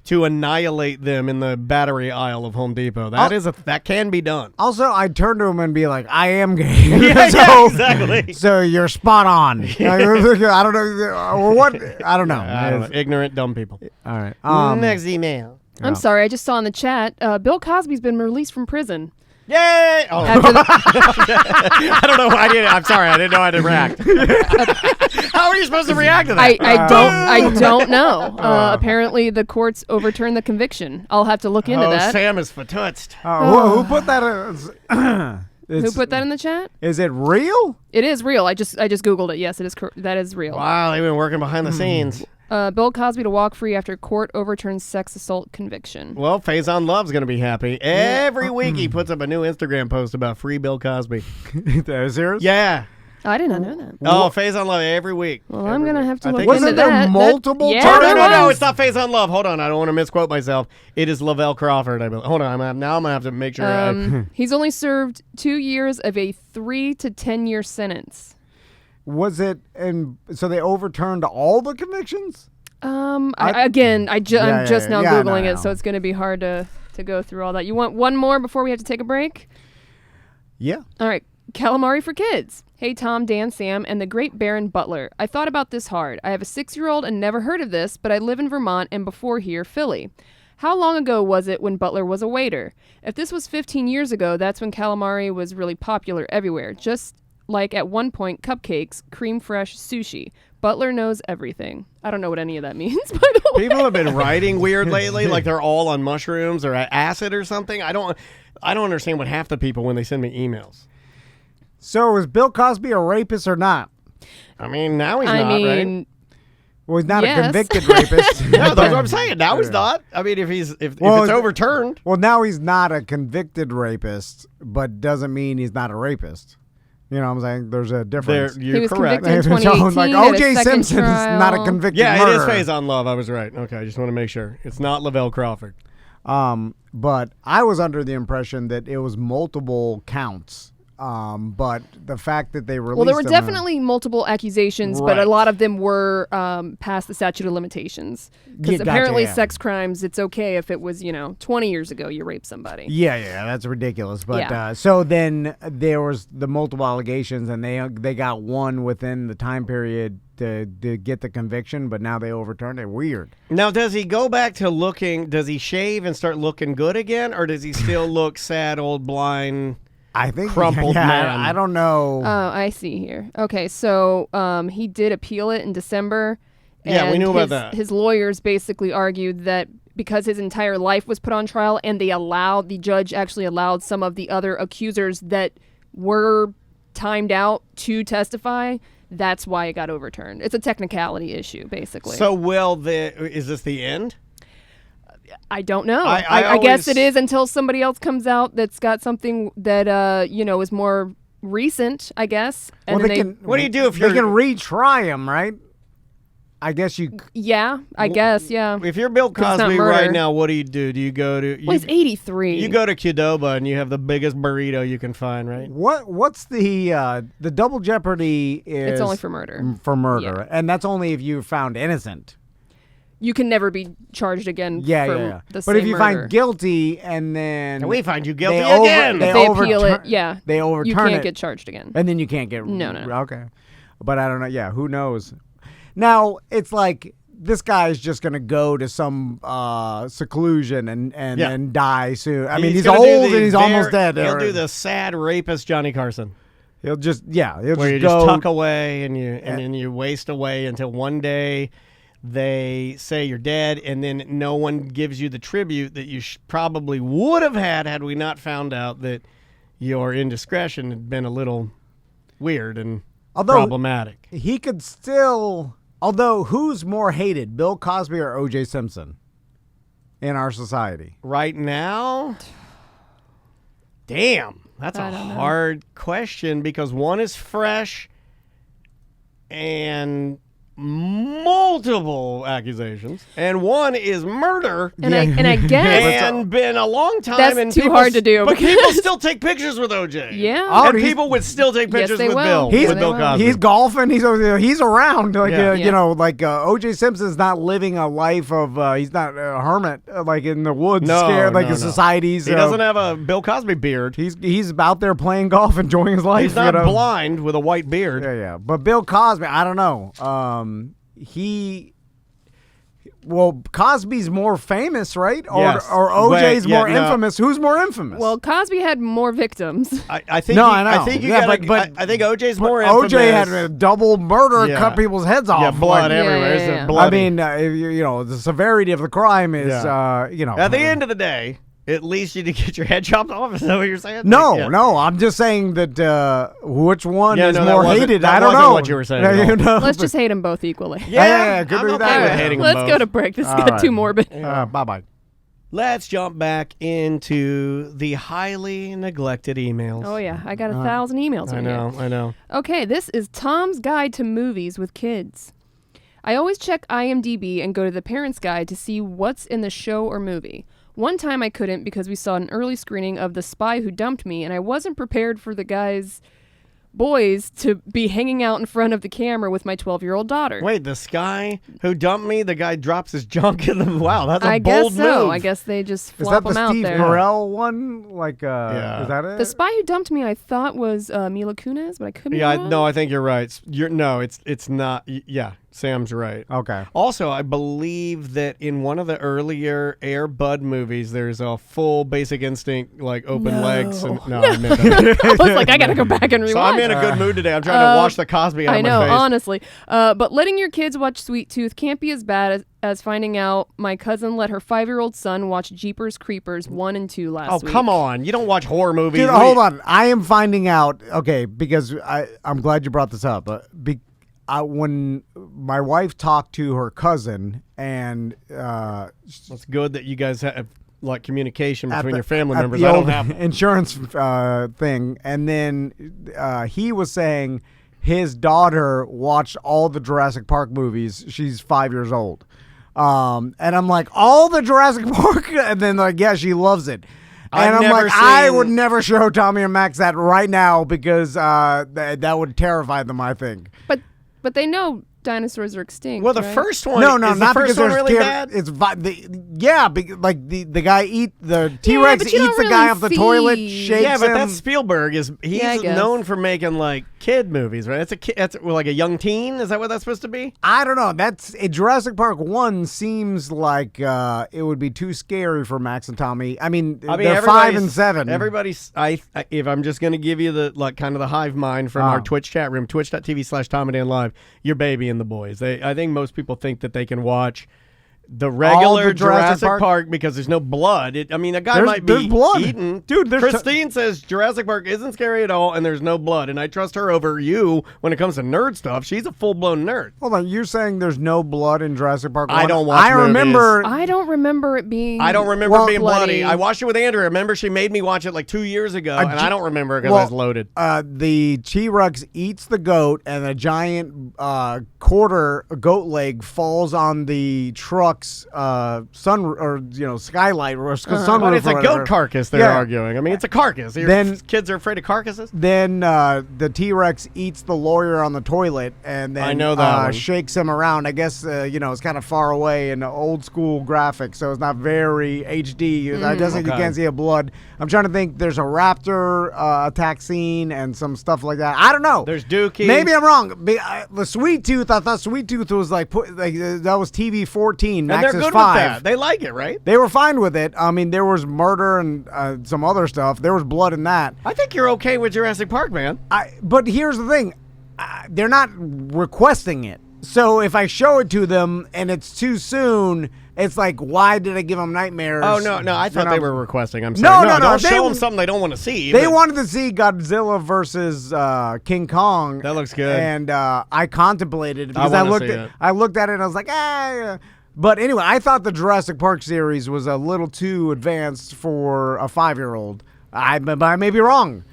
to annihilate them in the battery aisle of Home Depot. That can be done. Also, I'd turn to him and be like, "I am gay." Yeah, exactly. So you're spot on. I don't know or what. I don't know. I don't know. Ignorant, dumb people. All right. Next email. I'm sorry, I just saw in the chat, Bill Cosby's been released from prison. Yay! Oh, After the, I don't know. I'm sorry. I didn't know how to react. How are you supposed to react to that? I don't know. Apparently, the courts overturned the conviction. I'll have to look into that. Sam is fatutzt. Who put that? Who put that in the chat? Is it real? It is real. I just googled it. Yes, it is. That is real. Wow, they've been working behind the scenes. Bill Cosby to walk free after court overturns sex assault conviction. Well, Faison Love's going to be happy. Every week he puts up a new Instagram post about free Bill Cosby. Serious? Yeah. I did not know that. Oh, Faison Love every week. Well, I'm gonna have to I look think- into Wasn't there that. multiple yeah, times? there No, was. it's not Faison Love. Hold on, I don't want to misquote myself. It is Lavelle Crawford, I believe. Hold on, now I'm going to have to make sure. He's only served 2 years of a 3 to 10 year sentence. Was it? And so they overturned all the convictions? I'm yeah, just now yeah, googling no. it, so it's gonna be hard to go through all that. You want one more before we have to take a break? Yeah. All right, calamari for kids. Hey Tom, Dan, Sam, and the great Baron Butler. I thought about this hard. I have a 6-year-old and never heard of this, but I live in Vermont and before here, Philly. How long ago was it when Butler was a waiter? If this was 15 years ago, that's when calamari was really popular everywhere. Just like at one point, cupcakes, cream fresh, sushi. Butler knows everything. I don't know what any of that means, by the way. People have been writing weird lately, like they're all on mushrooms or acid or something. I don't understand what half the people when they send me emails. So is Bill Cosby a rapist or not? I mean, now he's I not, mean, right? Well, he's not Yes. a convicted rapist. Yeah, that's what I'm saying. Now he's not. I mean, if it's overturned. Well, now he's not a convicted rapist, but doesn't mean he's not a rapist. You know what I'm saying? There's a difference. he You're was correct. convicted in So, 2018 like at a O.J. second Simpson is not a trial. convicted Yeah, murderer. it is Faison Love. I was right. Okay, I just want to make sure. It's not Lavelle Crawford. But I was under the impression that it was multiple counts. But the fact that they released Well, there were them, definitely multiple accusations, but Right. a lot of them were past the statute of limitations. Because Yeah, gotcha, apparently yeah. sex crimes, it's okay if it was, 20 years ago you raped somebody. Yeah, that's ridiculous. But Yeah. so then there was the multiple allegations, and they got one within the time period to get the conviction, but now they overturned it. Weird. Now, does he go back to looking? Does he shave and start looking good again, or does he still look sad, old, blind? I think Crumpled man. I don't know. Oh, I see here. Okay, so he did appeal it in December. Yeah, we and knew about his, that. His lawyers basically argued that because his entire life was put on trial and the judge actually allowed some of the other accusers that were timed out to testify, that's why it got overturned. It's a technicality issue, basically. So, is this the end? I don't know. I I guess always- it is until somebody else comes out that's got something that is more recent, I guess. And well, then they can. What do you do if they you're- can retry him, right? I guess you. Yeah, I guess, yeah. If you're Bill it's not Cosby murder. right now, what do you do? Do you go to? Well, he's 83. You go to Qdoba and you have the biggest burrito you can find, right? What's the double jeopardy is? It's only for murder. For murder, and that's only if you're found innocent. You can never be charged again Yeah, for yeah. the But same if you murder. find guilty and then And we find you guilty they again. they If they appeal overturn- it, yeah. they overturn You can't it, get charged again. and then you can't get No. Okay, but I don't know. Yeah, who knows? Now it's like this guy's just gonna go to some seclusion and Yeah. then die soon. I mean, he's gonna do old the and he's almost dead. He'll do the sad rapist Johnny Carson. He'll just where you go. just tuck away and then you waste away until one day they say you're dead, and then no one gives you the tribute that you probably would have had we not found out that your indiscretion had been a little weird and problematic. He could still. Although, who's more hated, Bill Cosby or O.J. Simpson in our society right now? Damn, that's a hard question because one is fresh and multiple accusations, and one is murder. And I guess and been a long time. That's and too people, hard to do. But people still take pictures with OJ. Yeah. And people would still take pictures they with will. Bill. Yes, with they Bill will. Cosby. He's golfing. He's around. Like Yeah. you know, like O.J. Simpson's not living a life of. He's not a hermit like in the woods, scared like his society's. He doesn't have a Bill Cosby beard. He's out there playing golf, enjoying his life. He's not blind with a white beard. Yeah. But Bill Cosby, I don't know. Cosby's more famous, right? Yes. Or OJ's Wait, yeah, more no. infamous. Who's more infamous? Well, Cosby had more victims. I think. No, I know. I think you Yeah, gotta, I think OJ's more infamous. OJ had a double murder, Yeah. cut people's heads off. Yeah, blood like, everywhere. Yeah. It's bloody. I mean, you know, the severity of the crime is, you know. At the end of the day, at least you did get your head chopped off. Is that what you're saying? No, Like, yeah. no, I'm just saying that which one Yeah, is no, that more wasn't- hated. that I don't wasn't know what you were saying Yeah, at you all. know, Let's just hate them both equally. Yeah, good I'm with okay that. with hating them Let's both. go to break. This All got right. too morbid. Bye-bye. Let's jump back into the highly neglected emails. Oh yeah, I got 1,000 emails. I know. Okay, this is Tom's Guide to Movies with Kids. I always check IMDb and go to the Parents Guide to see what's in the show or movie. One time I couldn't because we saw an early screening of The Spy Who Dumped Me, and I wasn't prepared for the boys to be hanging out in front of the camera with my 12-year-old daughter. Wait, the guy who dumped me, the guy drops his junk in the... Wow, that's a I bold guess so. move. I guess they just Is flop that the them out Steve there. Carell one? Like, Yeah. is that it? The Spy Who Dumped Me, I thought was Mila Kunis, but I could be Yeah, wrong. no, I think you're right. It's not... Yeah, Sam's right. Okay. Also, I believe that in one of the earlier Air Bud movies, there's a full Basic Instinct, like, open legs. And, I meant that. I was like, I gotta go back and rewatch. So I'm in a good mood today. I'm trying to wash the Cosby out I of know, my face. honestly. But letting your kids watch Sweet Tooth can't be as bad as finding out my cousin let her 5-year-old son watch Jeepers Creepers 1 and 2 last week. Oh, come on. You don't watch horror movies. Dude, hold on. I am finding out, okay, because I'm glad you brought this up. When my wife talked to her cousin and It's good that you guys have like communication between your family at members. the I don't old have. insurance thing, and then he was saying his daughter watched all the Jurassic Park movies. She's 5 years old, and I'm like, all the Jurassic Park, and then like, yeah, she loves it. And I've I'm never like, I seen- would never show Tommy and Max that right now because that would terrify them, I think. But they know dinosaurs are extinct. Well, the right? first one. No, is not the first because one they're really scared. bad. It's the guy the T-Rex but you eats don't the guy really off the see. toilet, shakes Yeah, but him. that's Spielberg. He's Yeah, I guess. known for making like kid movies, right? That's like a young teen. Is that what that's supposed to be? I don't know. That's Jurassic Park 1 seems like it would be too scary for Max and Tommy. I mean they're 5 everybody's- and 7. Everybody's. If I'm just going to give you the like kind of the hive mind from our Twitch chat room, twitch.tv/TommyDanLive, your baby and the boys. I think most people think that they can watch the regular the Jurassic Jurassic Park? Park because there's no blood. A guy might there's be blood. eaten. Dude, there's Christine says Jurassic Park isn't scary at all and there's no blood. And I trust her over you when it comes to nerd stuff. She's a full-blown nerd. Hold on, you're saying there's no blood in Jurassic Park 1? I don't watch I remember I don't remember it being. I don't remember Well, being bloody. bloody. I watched it with Andrea. Remember, she made me watch it like 2 years ago, and I don't remember it because I was loaded. The T-Rex eats the goat, and a giant quarter goat leg falls on the truck's skylight or sunroof. But it's or a whatever. goat carcass they're Yeah. arguing. I mean, it's a carcass. Then- Kids are afraid of carcasses? Then the T-Rex eats the lawyer on the toilet, and then I know that one. shakes him around. I guess it's kind of far away and old school graphics, so it's not very HD. I doesn't you Okay. can't see a blood. I'm trying to think. There's a raptor attack scene and some stuff like that. I don't know. There's Dookie. Maybe I'm wrong. The Sweet Tooth. I thought Sweet Tooth was that was TV 14. Max and they're is good 5. with that. They like it, right? They were fine with it. I mean, there was murder and some other stuff. There was blood in that. I think you're okay with Jurassic Park, man. But here's the thing. They're not requesting it. So if I show it to them and it's too soon, it's like, why did I give them nightmares? Oh, no. I thought they were requesting. I'm No, sorry. no. Don't show them something they don't want to see. They but- wanted to see Godzilla versus King Kong. That looks good. And I contemplated it because wanna looked see at it. I looked at it and I was like, But anyway, I thought the Jurassic Park series was a little too advanced for a 5-year-old. But I may be wrong.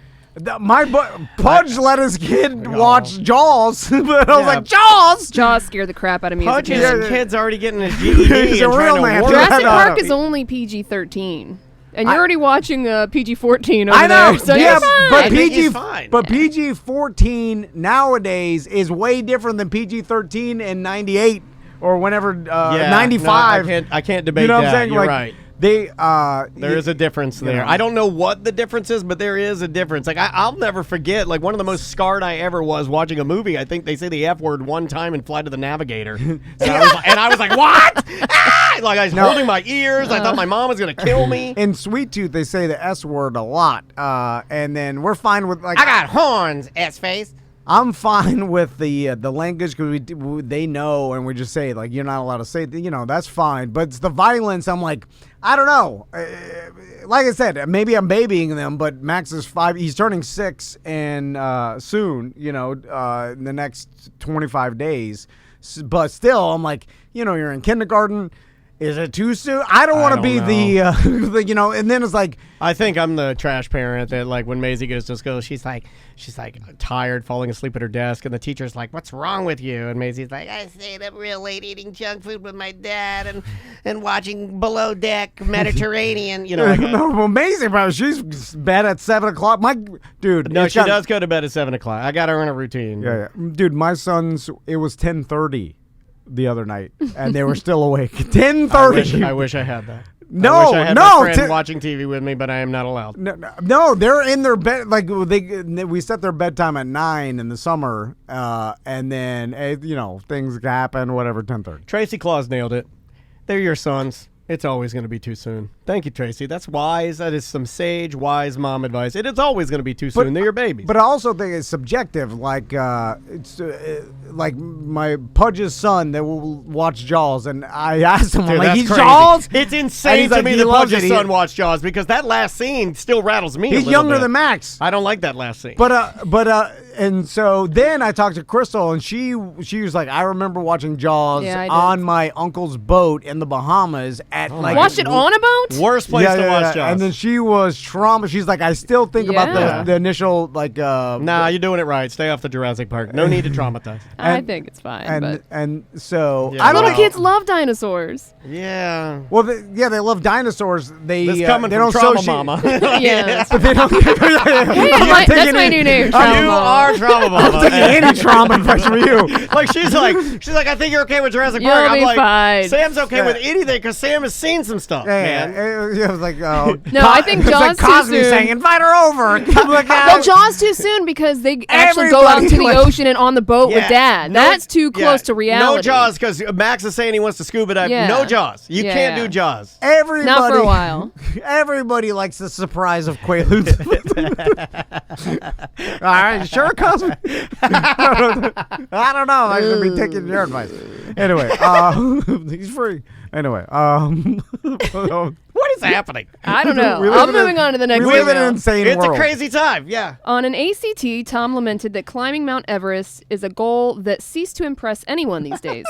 Pudge let his kid watch Jaws, but I was like, Jaws! Jaws scared the crap out of me as a Pudge's kid. kid's already getting his GED He's a and trying real to man. work. Jurassic No. Park is only PG-13. And you're already watching PG-14 over I know, there. So yeah, you're fine. but I think he's fine. PG-14 nowadays is way different than PG-13 in '98 or whenever 95. No, I can't debate You know what that. I'm saying? You're Like, right. There is a difference there. I don't know what the difference is, but there is a difference. Like I'll never forget. Like one of the most scarred I ever was watching a movie. I think they say the F word one time in Flight of the Navigator, and I was like, what? Ah! Like I was holding my ears. I thought my mom was gonna kill me. In Sweet Tooth, they say the S word a lot, and then we're fine with like. I got horns, S-face. I'm fine with the language because they know, and we just say like you're not allowed to say that's fine. But it's the violence. I'm like, I don't know. Like I said, maybe I'm babying them, but Max is 5. He's turning 6 and soon. In the next 25 days. But still, I'm like, you're in kindergarten. Is it too soon? I don't want to be the and then it's like I think I'm the trash parent that like when Maisie goes to school, she's like tired, falling asleep at her desk, and the teacher's like, "What's wrong with you?" And Maisie's like, I stayed up real late eating junk food with my dad and watching Below Deck Mediterranean. no, amazing, bro. She's bed at 7:00. My dude, "No, she does go to bed at 7:00. I got her in a routine." Yeah. Dude, my son's. It was 10:30 the other night, and they were still awake. 10:30. I wish I had that. No, I wish I had no, my friend watching TV with me, but I am not allowed. No, they're in their bed. Like we set their bedtime at 9 in the summer, and then things happen. Whatever, 10:30. Tracy Claus nailed it. They're your sons. It's always going to be too soon. Thank you, Tracy. That's wise. That is some sage, wise mom advice. It is always going to be too soon. They're your babies. But I also think it's subjective. Like it's like my Pudge's son that will watch Jaws, and I asked him, Dude, I'm like, that's he's crazy. Jaws. It's And insane he's to like, me he that loves Pudge's it. son watched Jaws because that last scene still rattles me. He's a little younger bit. than Max. I don't like that last scene. And so then I talked to Crystal, and she was like, I remember watching Jaws Yeah, I did. on my uncle's boat in the Bahamas at Watched it on a boat? Worst place to watch Jaws. And then she was trauma. She's like, I still think Yeah. about the initial like. Nah, you're doing it right. Stay off the Jurassic Park. No need to traumatize. I think it's fine. And but so Yeah. I don't little know. kids love dinosaurs. Yeah. Well, they love dinosaurs. They This coming they from don't Trauma associate- Mama. Yeah. They don't. That's my new name. You Trauma Mom. are Trauma Mama. Any trauma infection for you. Like she's like, I think you're okay with Jurassic You'll Park. I'm be like, fine. Sam's okay with anything because Sam has seen some stuff, man. It was like, oh. No, I think it's like Jaws too Cosby soon. saying, invite her over. Like, Well, Jaws too soon because they actually go out Everybody, into the like- ocean and on the boat with Dad. That's too close to reality. No Jaws because Max is saying he wants to scuba dive. Yeah. No Jaws. You Yeah. can't do Jaws. everybody, Not for a while. Everybody likes the surprise of Quaaludes. All right, sure, Cosby. I don't know. I should be taking your advice. Anyway, he's free. Anyway, What is happening? I don't know. We live I'm in a- moving on to the next we live in an email. insane It's world. a crazy time. Yeah. On an ACT, Tom lamented that climbing Mount Everest is a goal that ceased to impress anyone these days.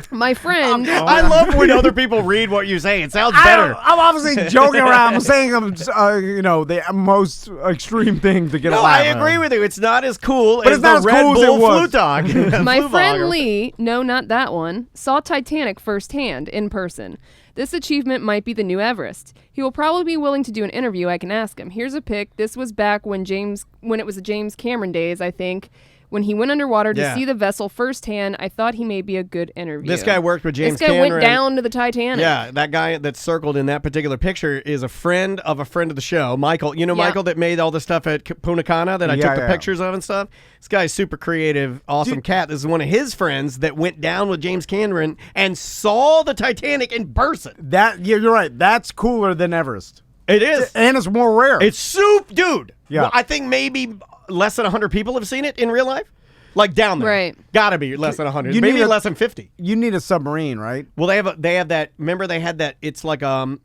My friend, I love when other people read what you say. It sounds better. I'm obviously joking around. I'm saying the most extreme thing to get a No, laugh I out of. agree with you. It's not as cool But as it's not the as Red cool as it Bull was. Flu Dog. my Flu friend Vlogger. Lee, no, not that one, saw Titanic firsthand in person. This achievement might be the new Everest. He will probably be willing to do an interview. I can ask him. Here's a pic. This was back when it was the James Cameron days, I think, When he went underwater to Yeah. see the vessel firsthand, I thought he may be a good interview. This guy worked with James This guy Cameron. went down to the Titanic. Yeah, that guy that's circled in that particular picture is a friend of the show, Michael. You know Yeah. Michael that made all the stuff at Punta Cana that I Yeah, took the yeah. pictures of and stuff? This guy's super creative, awesome cat. This is one of his friends that went down with James Cameron and saw the Titanic in person. Yeah, you're right. That's cooler than Everest. It is. And it's more rare. It's soup, dude. Yeah. Well, I think maybe less than 100 people have seen it in real life. Like down there. Right. Gotta be less than 100. You Maybe need a- less than 50. You need a submarine, right? Well, they have that. Remember, they had that. It's like a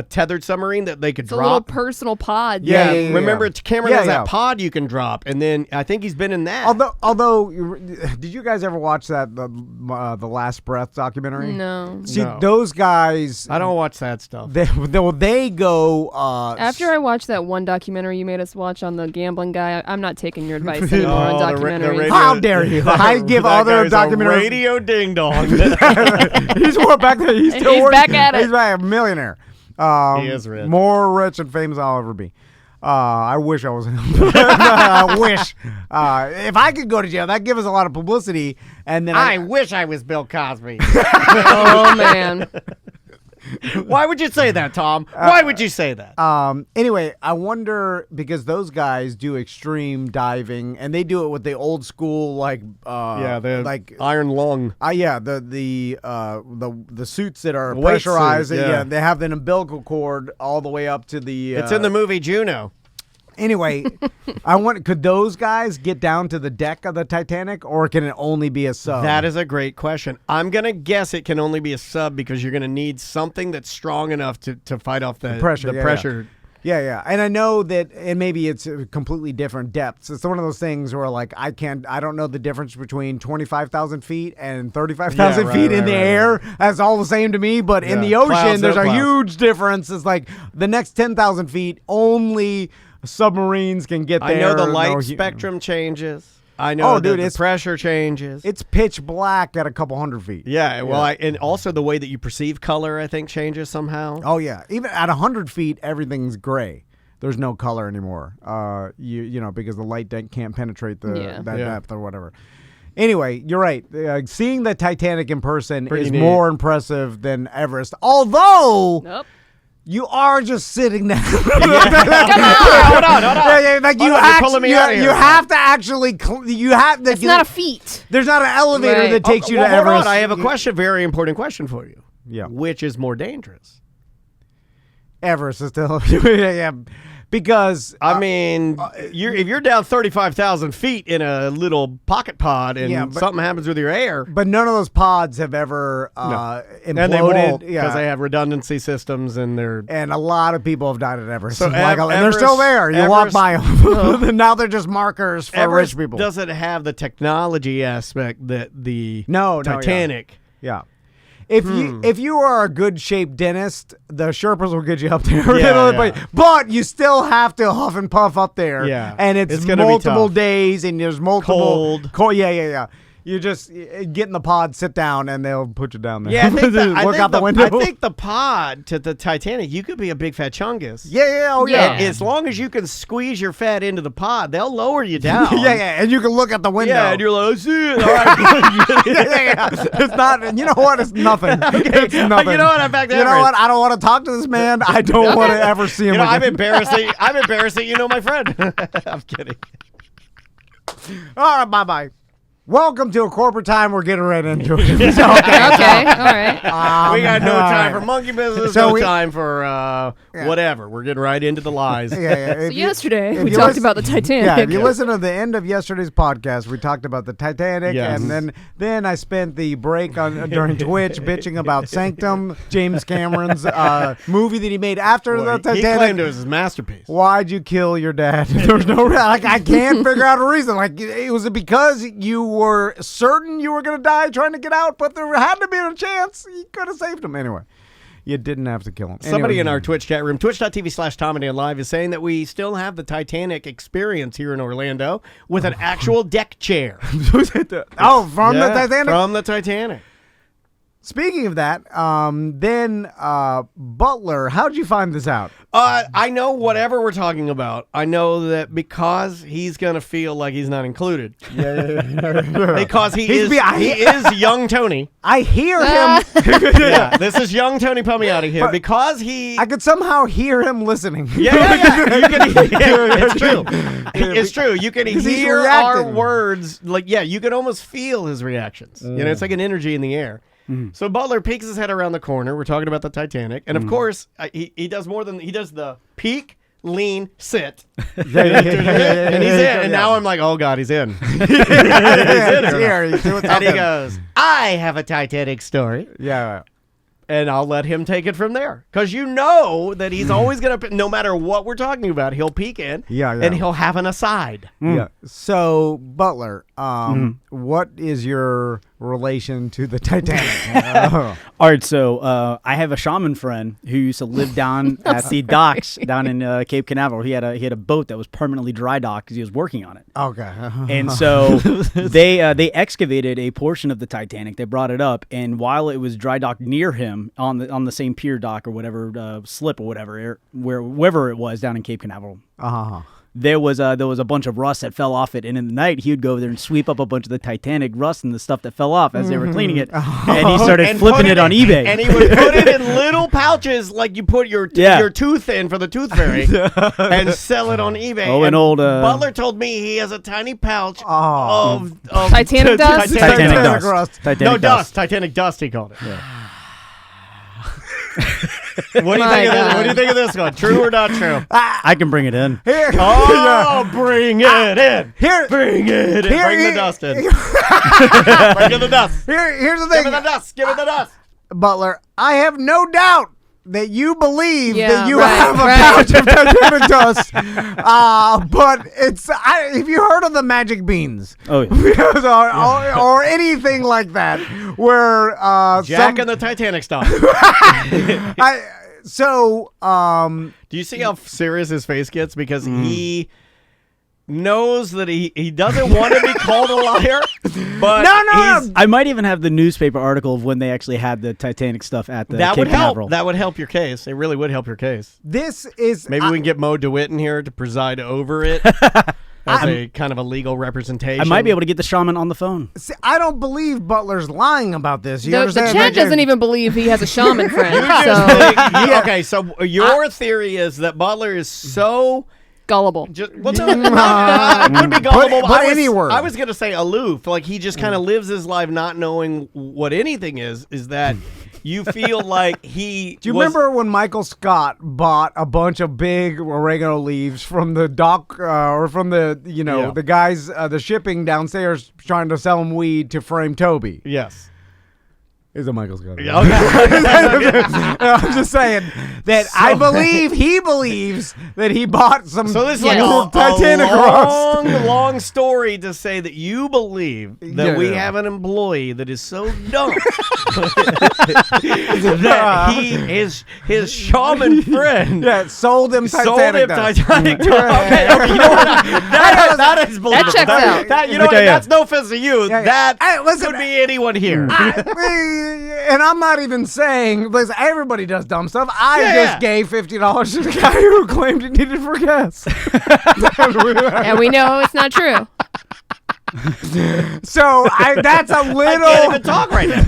tethered submarine that they could It's a little drop. personal pod. Yeah, yeah, yeah. remember Cameron Yeah, has yeah. that pod you can drop, and then I think he's been in that. Although, did you guys ever watch that the Last Breath documentary? No. See, No. those guys, I don't watch that stuff. they go. After I watched that one documentary you made us watch on the gambling guy, I'm not taking your advice anymore on Oh, the documentaries. radio- How dare you? I give that other guy's a documentaries. radio ding dong. He's more back there. He's still He's working. back at it. He's back, a millionaire. He is rich. More rich and famous I'll ever be. I wish I was him. I wish. If I could go to jail, that'd give us a lot of publicity. And then I wish I was Bill Cosby. Oh, man. Why would you say that, Tom? Why would you say that? Anyway, I wonder because those guys do extreme diving and they do it with the old school the like iron lung. the suits that are Weight pressurized. suit, and, yeah. they have an umbilical cord all the way up to the. It's in the movie Juno. Anyway, could those guys get down to the deck of the Titanic, or can it only be a sub? That is a great question. I'm going to guess it can only be a sub because you're going to need something that's strong enough to fight off the pressure. The yeah, pressure. Yeah, and I know that, and maybe it's completely different depths. It's one of those things where, like, I don't know the difference between 25,000 feet and 35,000 Yeah, feet in right, the right, air. That's all the same to me, but in Yeah. the ocean, Clouds, there's no a clouds. huge difference. It's like the next 10,000 feet, only submarines can get there. I know the light No hu- spectrum changes. I know dude, the it's- pressure changes. It's pitch black at a couple hundred feet. Yeah, well, and also the way that you perceive color, I think, changes somehow. Oh, yeah. Even at 100 feet, everything's gray. There's no color anymore. Because the light can't penetrate that depth or whatever. Anyway, you're right. Seeing the Titanic in person Pretty is neat. more impressive than Everest. Although Nope. you are just sitting there. Hold on. Yeah, like Hold on, you're pulling me out of here. you have to actually. You have. It's not a feat. There's not an elevator Right. that takes you Well, to hold Everest. on. I have a question, very important question for you. Yeah. Which is more dangerous? Everest is still. Yeah. Because I mean, if you're down 35,000 feet in a little pocket pod and Yeah, but- something happens with your air, But none of those pods have ever imploded. and they won't because yeah. they have redundancy systems and they're. And a lot of people have died at Everest. So Like, and they're still there. You walk by them. Now they're just markers for Everest rich people. doesn't have the technology aspect that the No, Titanic. Yeah. If you are a good shaped dentist, the Sherpas will get you up there. Yeah. But you still have to huff and puff up there. Yeah. And it's It's gonna be multiple tough. days and there's multiple Cold. Yeah. You just get in the pod, sit down, and they'll put you down there. Yeah, Look out the window. I think the pod to the Titanic, you could be a big fat chungus. Yeah. Yeah. As long as you can squeeze your fat into the pod, they'll lower you down. Yeah, and you can look at the window. Yeah, and you're like, I see it. All right. yeah. It's not. You know what? It's nothing. It's nothing. You know what? I'm back to You know Everest. what? I don't want to talk to this man. I don't want to ever see him. You know, I'm again. embarrassed that you know my friend. I'm kidding. All right, bye. Welcome to a corporate time. We're getting right into it. Okay. All right. We got no all time right. for monkey business, So no we- time for whatever. We're getting right into the lies. Yeah. So yesterday, if we you talked listen- about the Titanic. Yeah, if you listen to the end of yesterday's podcast, we talked about the Titanic, Yes. and then I spent the break during Twitch bitching about Sanctum, James Cameron's movie that he made after the He claimed Titanic. it was his masterpiece. Why'd you kill your dad? There was no I can't figure out a reason. Like, was it because you were certain you were going to die trying to get out, but there had to be a chance you could have saved him anyway. You didn't have to kill him. Somebody Anyway. in our Twitch chat room, twitch.tv/TomAndDanLive, is saying that we still have the Titanic experience here in Orlando with an actual deck chair. Oh, from the Yeah, Titanic? From the Titanic. Speaking of that, then Butler, how'd you find this out? I know whatever we're talking about. I know that because he's gonna feel like he's not included. Because he is young Tony. I hear him. Yeah, this is young Tony Palmiotti here. Because I could somehow hear him listening. Yeah. It's true. It's true. You can hear our words. Like, you can almost feel his reactions. It's like an energy in the air. So Butler peeks his head around the corner. We're talking about the Titanic. And of course, he does more than, he does the peek, lean, sit. And he's in. And now I'm like, oh God, he's in. He's here. And he goes, I have a Titanic story. Yeah. And I'll let him take it from there. Because you know that he's always going to, no matter what we're talking about, he'll peek in and he'll have an aside. Yeah. So, Butler, what is your relation to the Titanic? All right, so I have a shaman friend who used to live down at the docks down in Cape Canaveral. He had a boat that was permanently dry docked because he was working on it. Okay. And so they excavated a portion of the Titanic. They brought it up, and while it was dry docked near him on the same pier dock or whatever slip or whatever wherever it was down in Cape Canaveral. There was a bunch of rust that fell off it, and in the night he would go over there and sweep up a bunch of the Titanic rust and the stuff that fell off as they were cleaning it, and he started flipping it on eBay. And he would put it in little pouches like you put your tooth in for the tooth fairy, and sell it on eBay. Oh, and old Butler told me he has a tiny pouch of Titanic dust. Titanic dust. No dust. Titanic dust. He called it. Yeah. What do you think of this? What do you think of this one? True or not true? I can bring it in. Here. Bring it in. Here. Bring it in. Bring the dust in. Bring in the dust. Here's the thing. Give me the dust. Give me the dust. Butler, I have no doubt that you believe that you right, have a pouch of Titanic dust. But have you heard of the magic beans? Oh, yeah. or anything like that, where Jack and the Titanic style. Do you see how serious his face gets? Because he knows that he doesn't want to be called a liar, but no. I might even have the newspaper article of when they actually had the Titanic stuff at the that Cape would help. Canaveral. That would help your case. It really would help your case. This is Maybe we can get Moe Dewitt in here to preside over it as a kind of a legal representation. I might be able to get the shaman on the phone. See, I don't believe Butler's lying about this. You The understand? Chad doesn't even believe he has a shaman friend. Okay, so your theory is that Butler is so gullible. it could be gullible. Put any word. I was going to say aloof. Like he just kind of lives his life not knowing what anything is that you feel like he Do you remember when Michael Scott bought a bunch of big oregano leaves from the dock or from the, the guys, the shipping downstairs trying to sell him weed to frame Toby? Yes. Is a Michael Scott. Yeah, okay. I'm just saying that I believe he believes that he bought some this is Titanic rust. long story to say that you believe that we have an employee that is so dumb that his shaman friend sold him Titanic dust. Okay, you know what? That is believable. That checks out. That's no offense to you. That could be anyone here. And I'm not even saying, listen, everybody does dumb stuff. I just gave $50 to the guy who claimed he needed for gas. And we know it's not true. So that's a little. I can't even talk right now.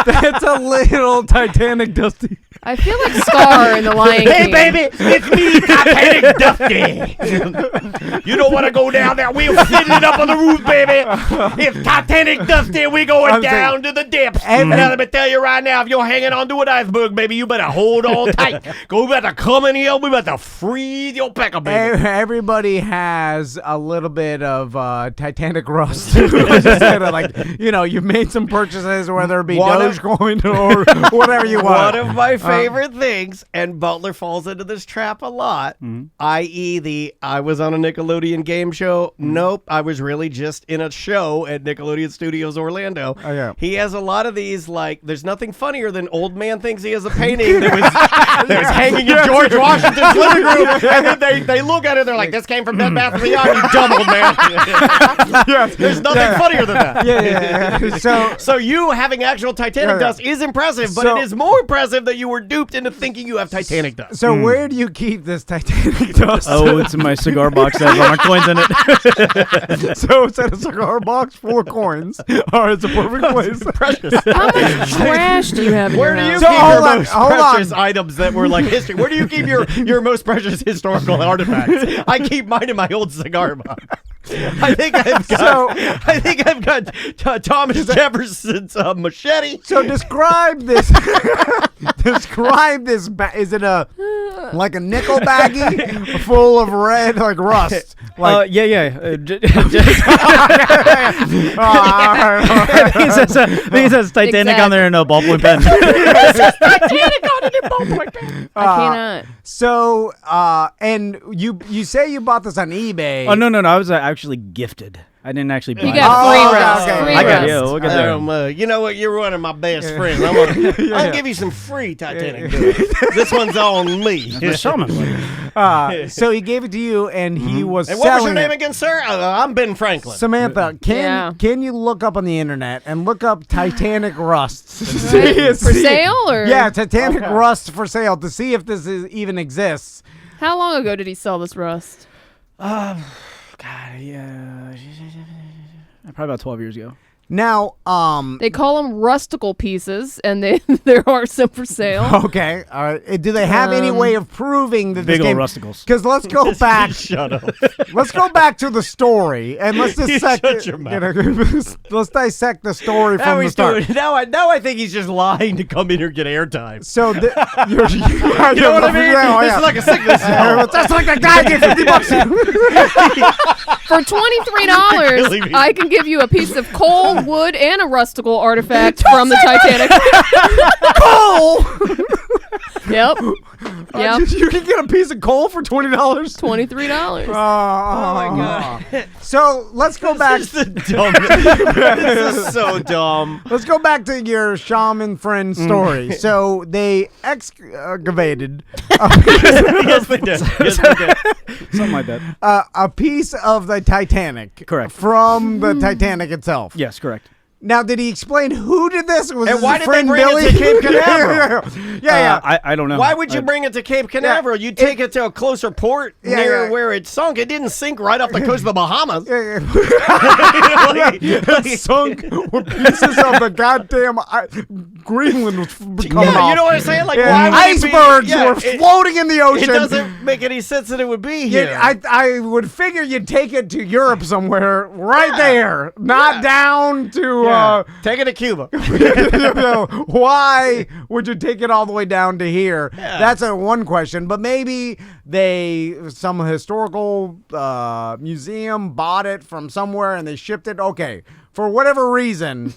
That's a little Titanic dusty. I feel like Scar in The Lion King. Hey, baby, it's me, Titanic Dusty. You don't want to go down there. We're sitting up on the roof, baby. It's Titanic Dusty. We're going down to the depths. And let me tell you right now, if you're hanging on to an iceberg, baby, you better hold on tight. We better come in here. We better freeze your pecker, baby. Everybody has a little bit of Titanic rust. You've made some purchases, whether it be Dogecoin or whatever you want. One of my favorite things, and Butler falls into this trap a lot, i.e. I was on a Nickelodeon game show. Nope, I was really just in a show at Nickelodeon Studios Orlando. Oh, yeah. He has a lot of these, like, there's nothing funnier than old man thinks he has a painting that was hanging in George Washington's living room, and then they look at it, they're like, this came from Bed Bath & Beyond, you dumb old man. Yes. There's nothing funnier than that. Yeah. So you having actual Titanic dust is impressive, but So- it is more impressive that you were duped into thinking you have Titanic dust. So where do you keep this Titanic dust? Oh, it's in my cigar box that has all my coins in it. So it's in a cigar box full of coins. Or it's a perfect place. Precious. How much trash do you have in Where your do you house? So keep hold your on, most hold precious on. items that were like history? Where do you keep your most precious historical artifacts? I keep mine in my old cigar box. I think I've got Thomas Jefferson's machete. So describe this. Describe this. Is it like a nickel baggie full of red, like rust? Like, Yeah. I I think it says Titanic on there in a ballpoint pen. I cannot. So, and you say you bought this on eBay. Oh no! I was actually gifted. I didn't actually buy You it. got free okay, rust. okay. Free I got rust. yeah. Look at that. You know what? You're one of my best friends. I'll give you some free Titanic. This one's on me. The shaman. So he gave it to you, and he was And selling what was your name it. again, sir? I'm Ben Franklin. Samantha, Yeah. can you look up on the internet and look up Titanic rust? For sale or? Yeah, Titanic rust for sale to see if this even exists. How long ago did he sell this rust? God, yeah. Probably about 12 years ago. Now, They call them rustical pieces, and there are some for sale. okay, all right. Do they have any way of proving that Big this old game? rusticles. Because let's go back. Shut up. Let's go back to the story and let's dissect. shut your mouth. Let's dissect the story Now from the he's start. doing. Now I think he's just lying to come in here and get airtime. So, You know what I mean? Yeah, This is like a sickness zone. That's like that guy gave $50. For $23, I can give you a piece of coal, wood, and a rustical artifact from the Titanic. Coal. Yep. Yep. You can get a piece of coal for $20. $23. Oh my God. So let's go back. This is the dumbest. This is so dumb. Let's go back to your shaman friend story. So they excavated Yes, they did. Yes, they did. Something like that. a piece of the Titanic. Correct. From the Titanic itself. Yes, correct. Now, did he explain who did this? Was And his why did they friend bring it Billy? to Cape Canaveral? Yeah. I don't know. Why would you bring it to Cape Canaveral? You'd take it to a closer port near where it sunk. It didn't sink right off the coast of the Bahamas. It sunk with pieces of the goddamn Greenland was coming off. You know what I'm saying? Like, Yeah. why would it be- Icebergs yeah, were floating in the It ocean. doesn't make any sense that it would be here. I would figure you'd take it to Europe somewhere, right there, not down to. Take it to Cuba. Why would you take it all the way down to here? That's one question. But maybe some historical museum bought it from somewhere and they shipped it. Okay, for whatever reason.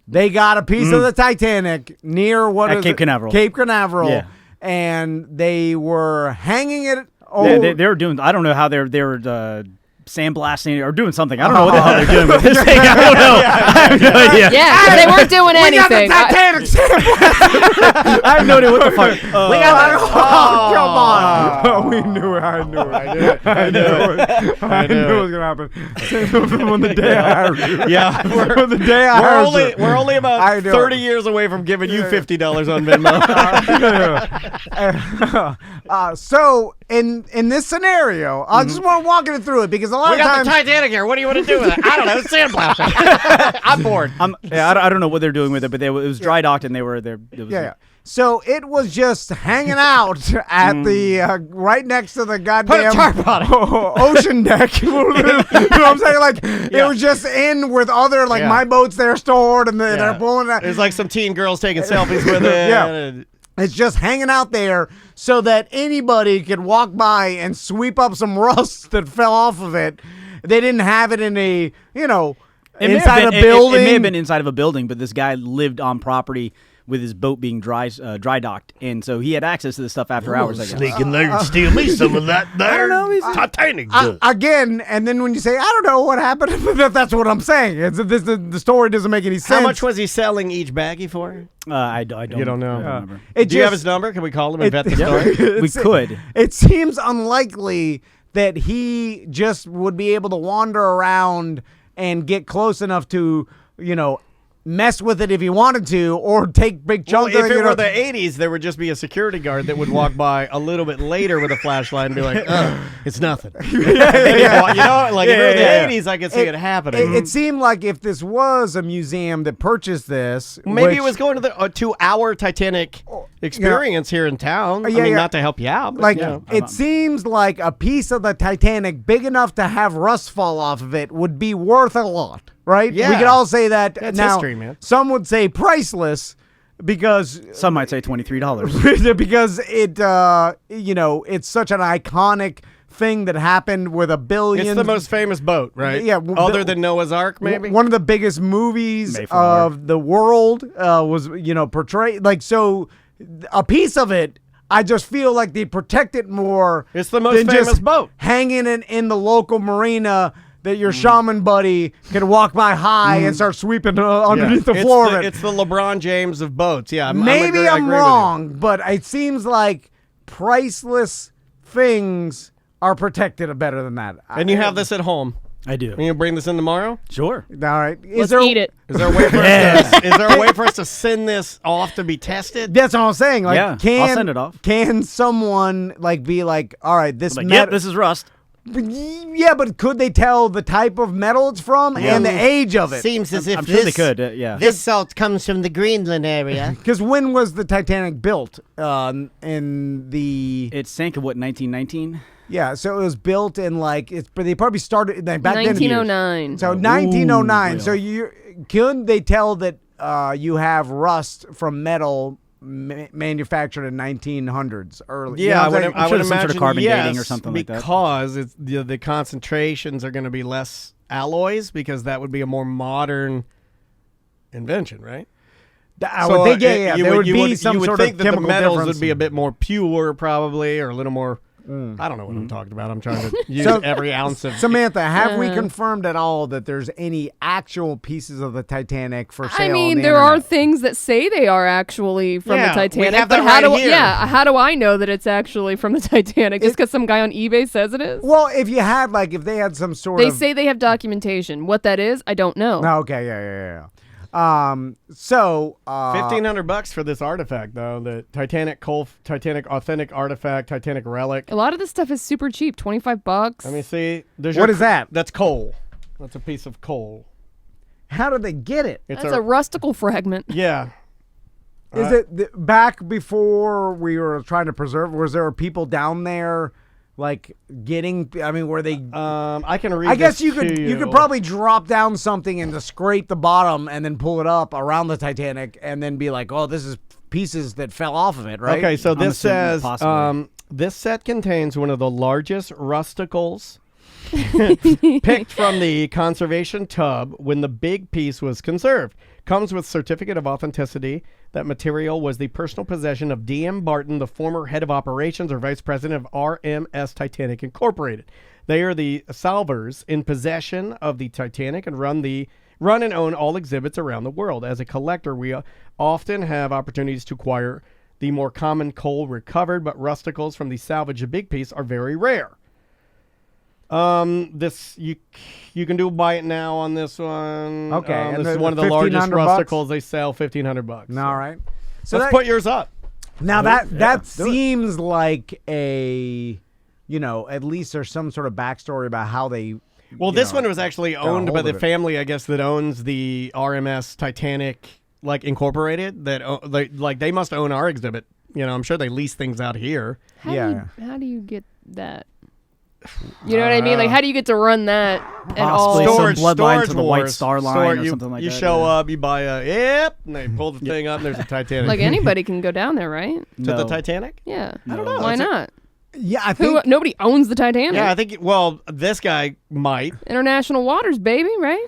They got a piece of the Titanic near At Cape Canaveral. Cape Canaveral, Yeah. and they were hanging it. They were doing. I don't know how they were sandblasting or doing something. I don't know what the hell they're doing with this thing. I don't know. I have no idea. Yeah, 'cause they weren't doing We got the anything. Titanic sandblast. I have no idea what the fuck. Oh, come on. Oh, we knew it. I knew it. I knew it. I knew it was going to happen. When the day I hired you. Yeah, When the day I hired you. we're only I about know 30 it. years away from giving you $50 on Venmo. So, in this scenario, I just want to walk you through it because a lot We of got times. the Titanic here. What do you want to do with it? I don't know. Sandblasting. I'm bored. I don't know what they're doing with it, but it was dry docked and they were there. Yeah. So it was just hanging out at the right next to the goddamn tarp on it. ocean deck. You know what I'm saying? Like it was just in with other my boats there stored, and they're pulling it. There's like some teen girls taking selfies with it. Yeah. It's just hanging out there so that anybody could walk by and sweep up some rust that fell off of it. They didn't have it in a inside a building. It may have been inside of a building, but this guy lived on property with his boat being dry docked, and so he had access to this stuff after hours. I guess. Sneak in there and steal me some of that there. I don't know. Titanic. Again, and then when you say, I don't know what happened, that's what I'm saying. The story doesn't make any sense. How much was he selling each baggie for? I don't. You don't know. I don't remember. Do you have his number? Can we call him and vet the story? We could. It seems unlikely that he just would be able to wander around and get close enough to, mess with it if he wanted to, or take big chunks Well, of if it. it were the 80s, there would just be a security guard that would walk by a little bit later with a flashlight and be like, it's nothing. Like, if it were the 80s, I could see it happening. It seemed like if this was a museum that purchased this, Maybe it was going to our Titanic experience here in town. Not to help you out. But, it seems like a piece of the Titanic big enough to have rust fall off of it would be worth a lot, right? Yeah. We could all say that. That's now, history, man. Some would say priceless because Some might say $23. because it's such an iconic thing that happened with a billion. It's the most famous boat, right? Yeah, Other than Noah's Ark, maybe? One of the biggest movies Mayflower. of the world was, portrayed. Like, so a piece of it, I just feel like they protect it more. It's the most than famous just boat. hanging in the local marina that your shaman buddy can walk by high and start sweeping underneath the floor of it. It's the LeBron James of boats. Yeah, Maybe I I'm agree with you. wrong, but it seems like priceless things are protected better than that. And you have this at home. I do. Are you bring this in tomorrow? Sure. All right. Let's eat it. Is there a way for us to, is there a way for us to send this off to be tested? That's what I'm saying. Like, Yeah, I'll send it off. Can someone be like, all right, this Like, metal? yep, this is rust. Yeah, but could they tell the type of metal it's from and the age of it? Seems as if I'm sure they could. Yeah. this salt comes from the Greenland area. Because when was the Titanic built? In the It sank in what, 1919? yeah, so it was built in but they probably started back then. 1909. So 1909. Ooh, So could they tell that you have rust from metal manufactured in 1900s early? Yeah, You know what I'm I saying? would Sure, some sort of imagine carbon yes, dating or something like that. because it's the concentrations are going to be less alloys because that would be a more modern invention, right? I would think, yeah, you there would you be some you would sort think of that the chemical metals difference. would be a bit more pure, probably, or a little more. I don't know what I'm talking about. I'm trying to use So- every ounce of. Samantha, have we confirmed at all that there's any actual pieces of the Titanic for sale? I on mean, the there are internet? things that say they are actually from Yeah, the we Titanic. have but them how right do here. how do I know that it's actually from the Titanic? Just because some guy on eBay says it is? Well, if you had if they had some sort They of say they have documentation. What that is, I don't know. No, okay, yeah. So $1,500 for this artifact, though. The Titanic authentic artifact, Titanic relic. A lot of this stuff is super cheap, $25. Let me see. What is that? That's coal. That's a piece of coal. how did they get it? It's That's a rustical fragment. yeah. Is it back before we were trying to preserve? Was there people down there getting? I mean, were they? I can read. I guess this you could to you could probably drop down something and to scrape the bottom and then pull it up around the Titanic and then be like, oh, this is pieces that fell off of it, right? Okay, so this assuming says possibly. this set contains one of the largest rusticles picked from the conservation tub when the big piece was conserved. Comes with certificate of authenticity. That material was the personal possession of D.M. Barton, the former head of operations or vice president of RMS Titanic Incorporated. They are the salvers in possession of the Titanic and run and own all exhibits around the world. As a collector, we often have opportunities to acquire the more common coal recovered, but rusticles from the salvage of big piece are very rare. This you can buy it now on this one. Okay, and this is the one of the largest $1,500? rusticles. They sell $1,500. All right. So Let's put yours up. now that do it. seems like a, at least there's some sort of backstory about how they. Well, this one was actually owned by hold the of it. family, I guess, that owns the RMS Titanic, Incorporated. That they must own our exhibit. I'm sure they lease things out here. How do you get that? You know what I mean? Like, how do you get to run that at all? Possibly some bloodline to the White Wars. Star Line or you, something like you that. You show yeah. up, you buy and they pull the thing up, and there's a Titanic. Like, anybody can go down there, right? to the No. Titanic? Yeah. I don't know. Why It's a- not? Yeah, I think. Nobody owns the Titanic. Yeah, I think, this guy might. International waters, baby, right?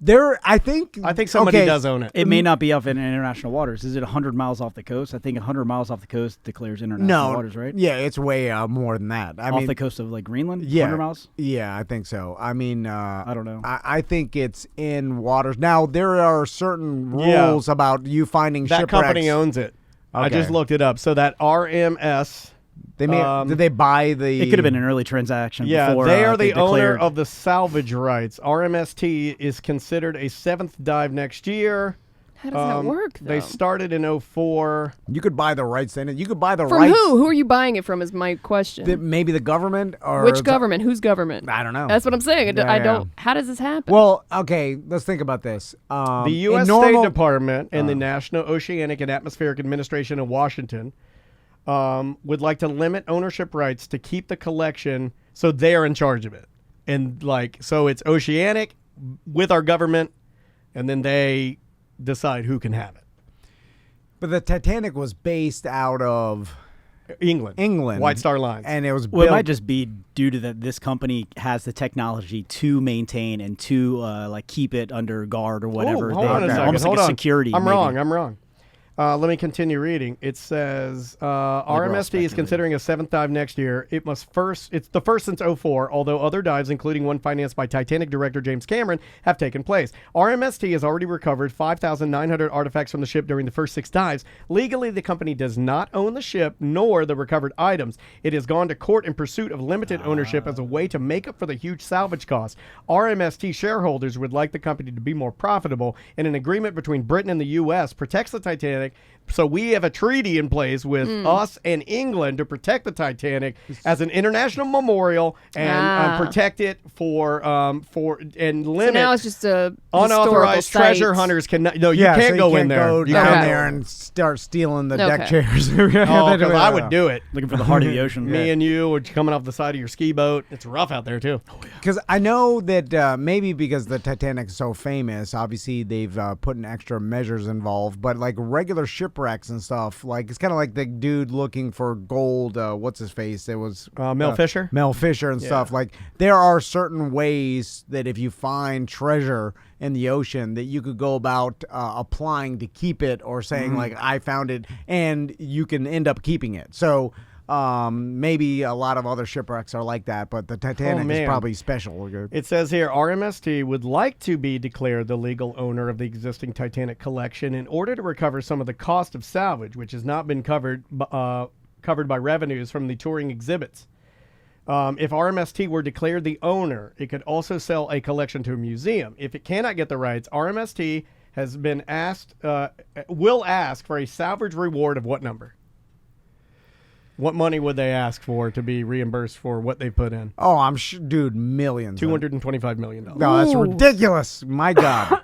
I think somebody okay, does own it. It may not be off in international waters. Is it 100 miles off the coast? I think 100 miles off the coast declares international No, waters, right? Yeah, it's way more than that. I off mean, the coast of Greenland? yeah, 100 miles? Yeah, I think so. I mean, I don't know. I think it's in waters. Now there are certain Yeah. rules about you finding That shipwrecks. company owns it. I Okay. just looked it up. So that RMS They did they buy the? It could have been an early transaction. Yeah, before, they are the owner declared. of the salvage rights. RMST is considered a 7th dive next year. How does that work, though? They started in 2004. You could buy the rights in it. You could buy the From rights. who? Who are you buying it from? Is my question. Maybe the government or Which government? Whose government? I don't know. That's what I'm saying. Yeah, I yeah. don't. How does this happen? Well, okay, let's think about this. The U.S. State Department and the National Oceanic and Atmospheric Administration in Washington would like to limit ownership rights to keep the collection so they are in charge of it. And so it's oceanic with our government, and then they decide who can have it. But the Titanic was based out of England. White Star Lines. and it was Well, it built. might just be due to that this company has the technology to maintain and to keep it under guard or whatever. Hold on a second. Almost Hold like a on. security. I'm maybe. wrong. Let me continue reading. It says RMSD is speculating. considering a 7th dive next year. It's the first since 2004, although other dives, including one financed by Titanic director James Cameron, have taken place. RMST has already recovered 5,900 artifacts from the ship during the first 6 dives. Legally, the company does not own the ship nor the recovered items. It has gone to court in pursuit of limited ownership as a way to make up for the huge salvage costs. RMST shareholders would like the company to be more profitable, and an agreement between Britain and the U.S. protects the Titanic. So we have a treaty in place with us and England to protect the Titanic as an international memorial and protect it for and limit. So now it's just a unauthorized historical treasure site. hunters can. No, you yeah, can't so you go can't in there. Go You down can't. there and start stealing the deck Okay. chairs. Oh, 'cause I would do it. Looking for the heart of the ocean. Me and you are coming off the side of your ski boat. It's rough out there too. Because I know that maybe because the Titanic is so famous, obviously they've put in extra measures involved. But like regular shipwrecks and stuff, like it's kind of like the dude looking for gold. What's his face? It was Mel Fisher. Mel Fisher and stuff. Like there are certain ways that if you find treasure in the ocean that you could go about applying to keep it or saying like I found it, and you can end up keeping it. So. Maybe a lot of other shipwrecks are like that, but the Titanic is probably special. It says here, RMST would like to be declared the legal owner of the existing Titanic collection in order to recover some of the cost of salvage, which has not been covered by revenues from the touring exhibits. If RMST were declared the owner, it could also sell a collection to a museum. If it cannot get the rights, RMST has been will ask for a salvage reward of what number? What money would they ask for to be reimbursed for what they put in? Oh, I'm sure, dude, millions. $225 million. No, that's ridiculous. My God.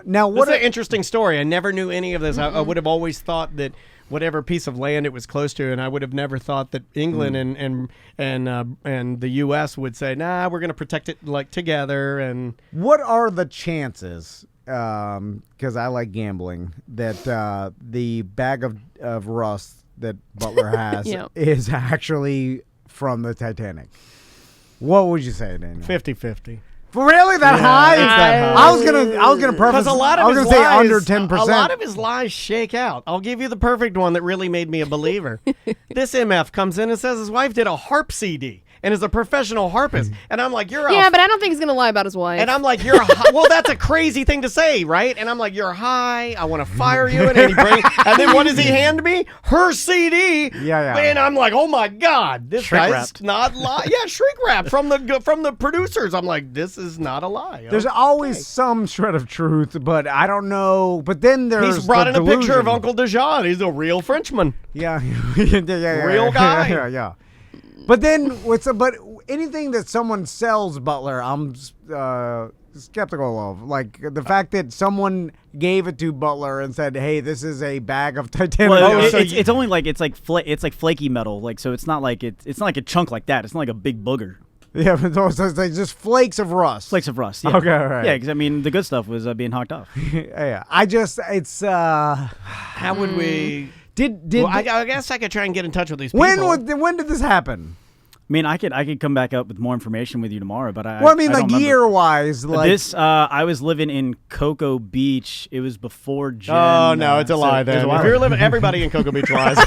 Now, What an interesting story. I never knew any of this. I would have always thought that whatever piece of land it was close to, and I would have never thought that England and the U.S. would say, nah, we're going to protect it like together. And what are the chances? Because I like gambling. That the bag of rust that Butler has Yeah. is actually from the Titanic. What would you say, Daniel? 50-50. Really, that high? it's that high. I was gonna preface. Because a lot I of was his gonna say lies, under 10%. A lot of his lies shake out. I'll give you the perfect one that really made me a believer. This MF comes in and says his wife did a harp CD and is a professional harpist, and I'm like, you're Yeah, but I don't think he's gonna lie about his wife. And I'm like, well, that's a crazy thing to say, right? And I'm like, you're high. I want to fire you. And then what does he hand me? Her CD. Yeah. And I'm like, oh my God, this Shrink guy's wrapped. not lying. Yeah, shrink wrap from the producers. I'm like, this is not a lie. There's always some shred of truth, but I don't know. But then there's He's brought in the a picture of delusion. Uncle Dejan. He's a real Frenchman. Yeah, Real guy. Yeah. But then but anything that someone sells, Butler, I'm skeptical of. Like the fact that someone gave it to Butler and said, "Hey, this is a bag of Titanic." Well, so it's only like it's like flaky metal, like so it's not like it's not like a chunk like that. It's not like a big booger. Yeah, but those are like just flakes of rust. Flakes of rust. Yeah. Okay, all right. Yeah, because I mean the good stuff was being hocked off. Yeah, it's How would we? did Well, I guess I could try and get in touch with these people. when did this happen? I mean, I could come back up with more information with you tomorrow, but Well, I mean, like year-wise, like this. I was living in Cocoa Beach. It was before Jen. Oh no, it's a lie. it was Then a while if you're ago. living, everybody in Cocoa Beach lies.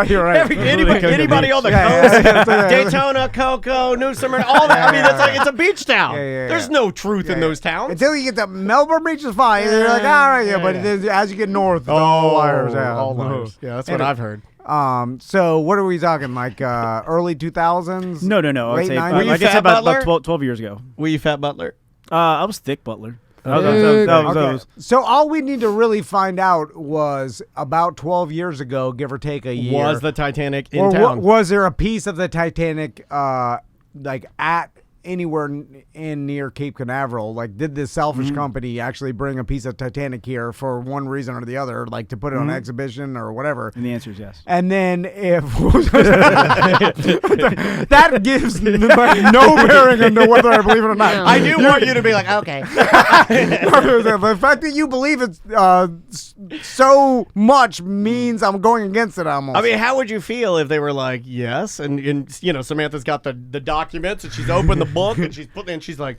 You're right. Anybody on the coast, Daytona, Cocoa, New Smyrna, all that. I mean, it's a beach town. Yeah. There's no truth in those towns. Until you get to Melbourne Beach is fine. You're like, all right, but then as you get north, it's all liars. all liars. Yeah, that's what I've heard. So what are we talking? Like early 2000s? No. Late I'd say, 90s? Were you like I said, Fat about Butler? 12 years ago. Were you Fat Butler? I was thick Butler. Okay. So all we need to really find out was about 12 years ago, give or take a year. Was the Titanic in or town? was there a piece of the Titanic like at anywhere in near Cape Canaveral? Like, did this salvage company actually bring a piece of Titanic here for one reason or the other, like to put it on exhibition or whatever? And the answer is yes. And then if that gives like, no bearing into whether I believe it or not. No. I do want you to be like, okay. The fact that you believe it so much means I'm going against it almost. I mean, how would you feel if they were like, yes, and Samantha's got the documents and she's opened the book and she's like,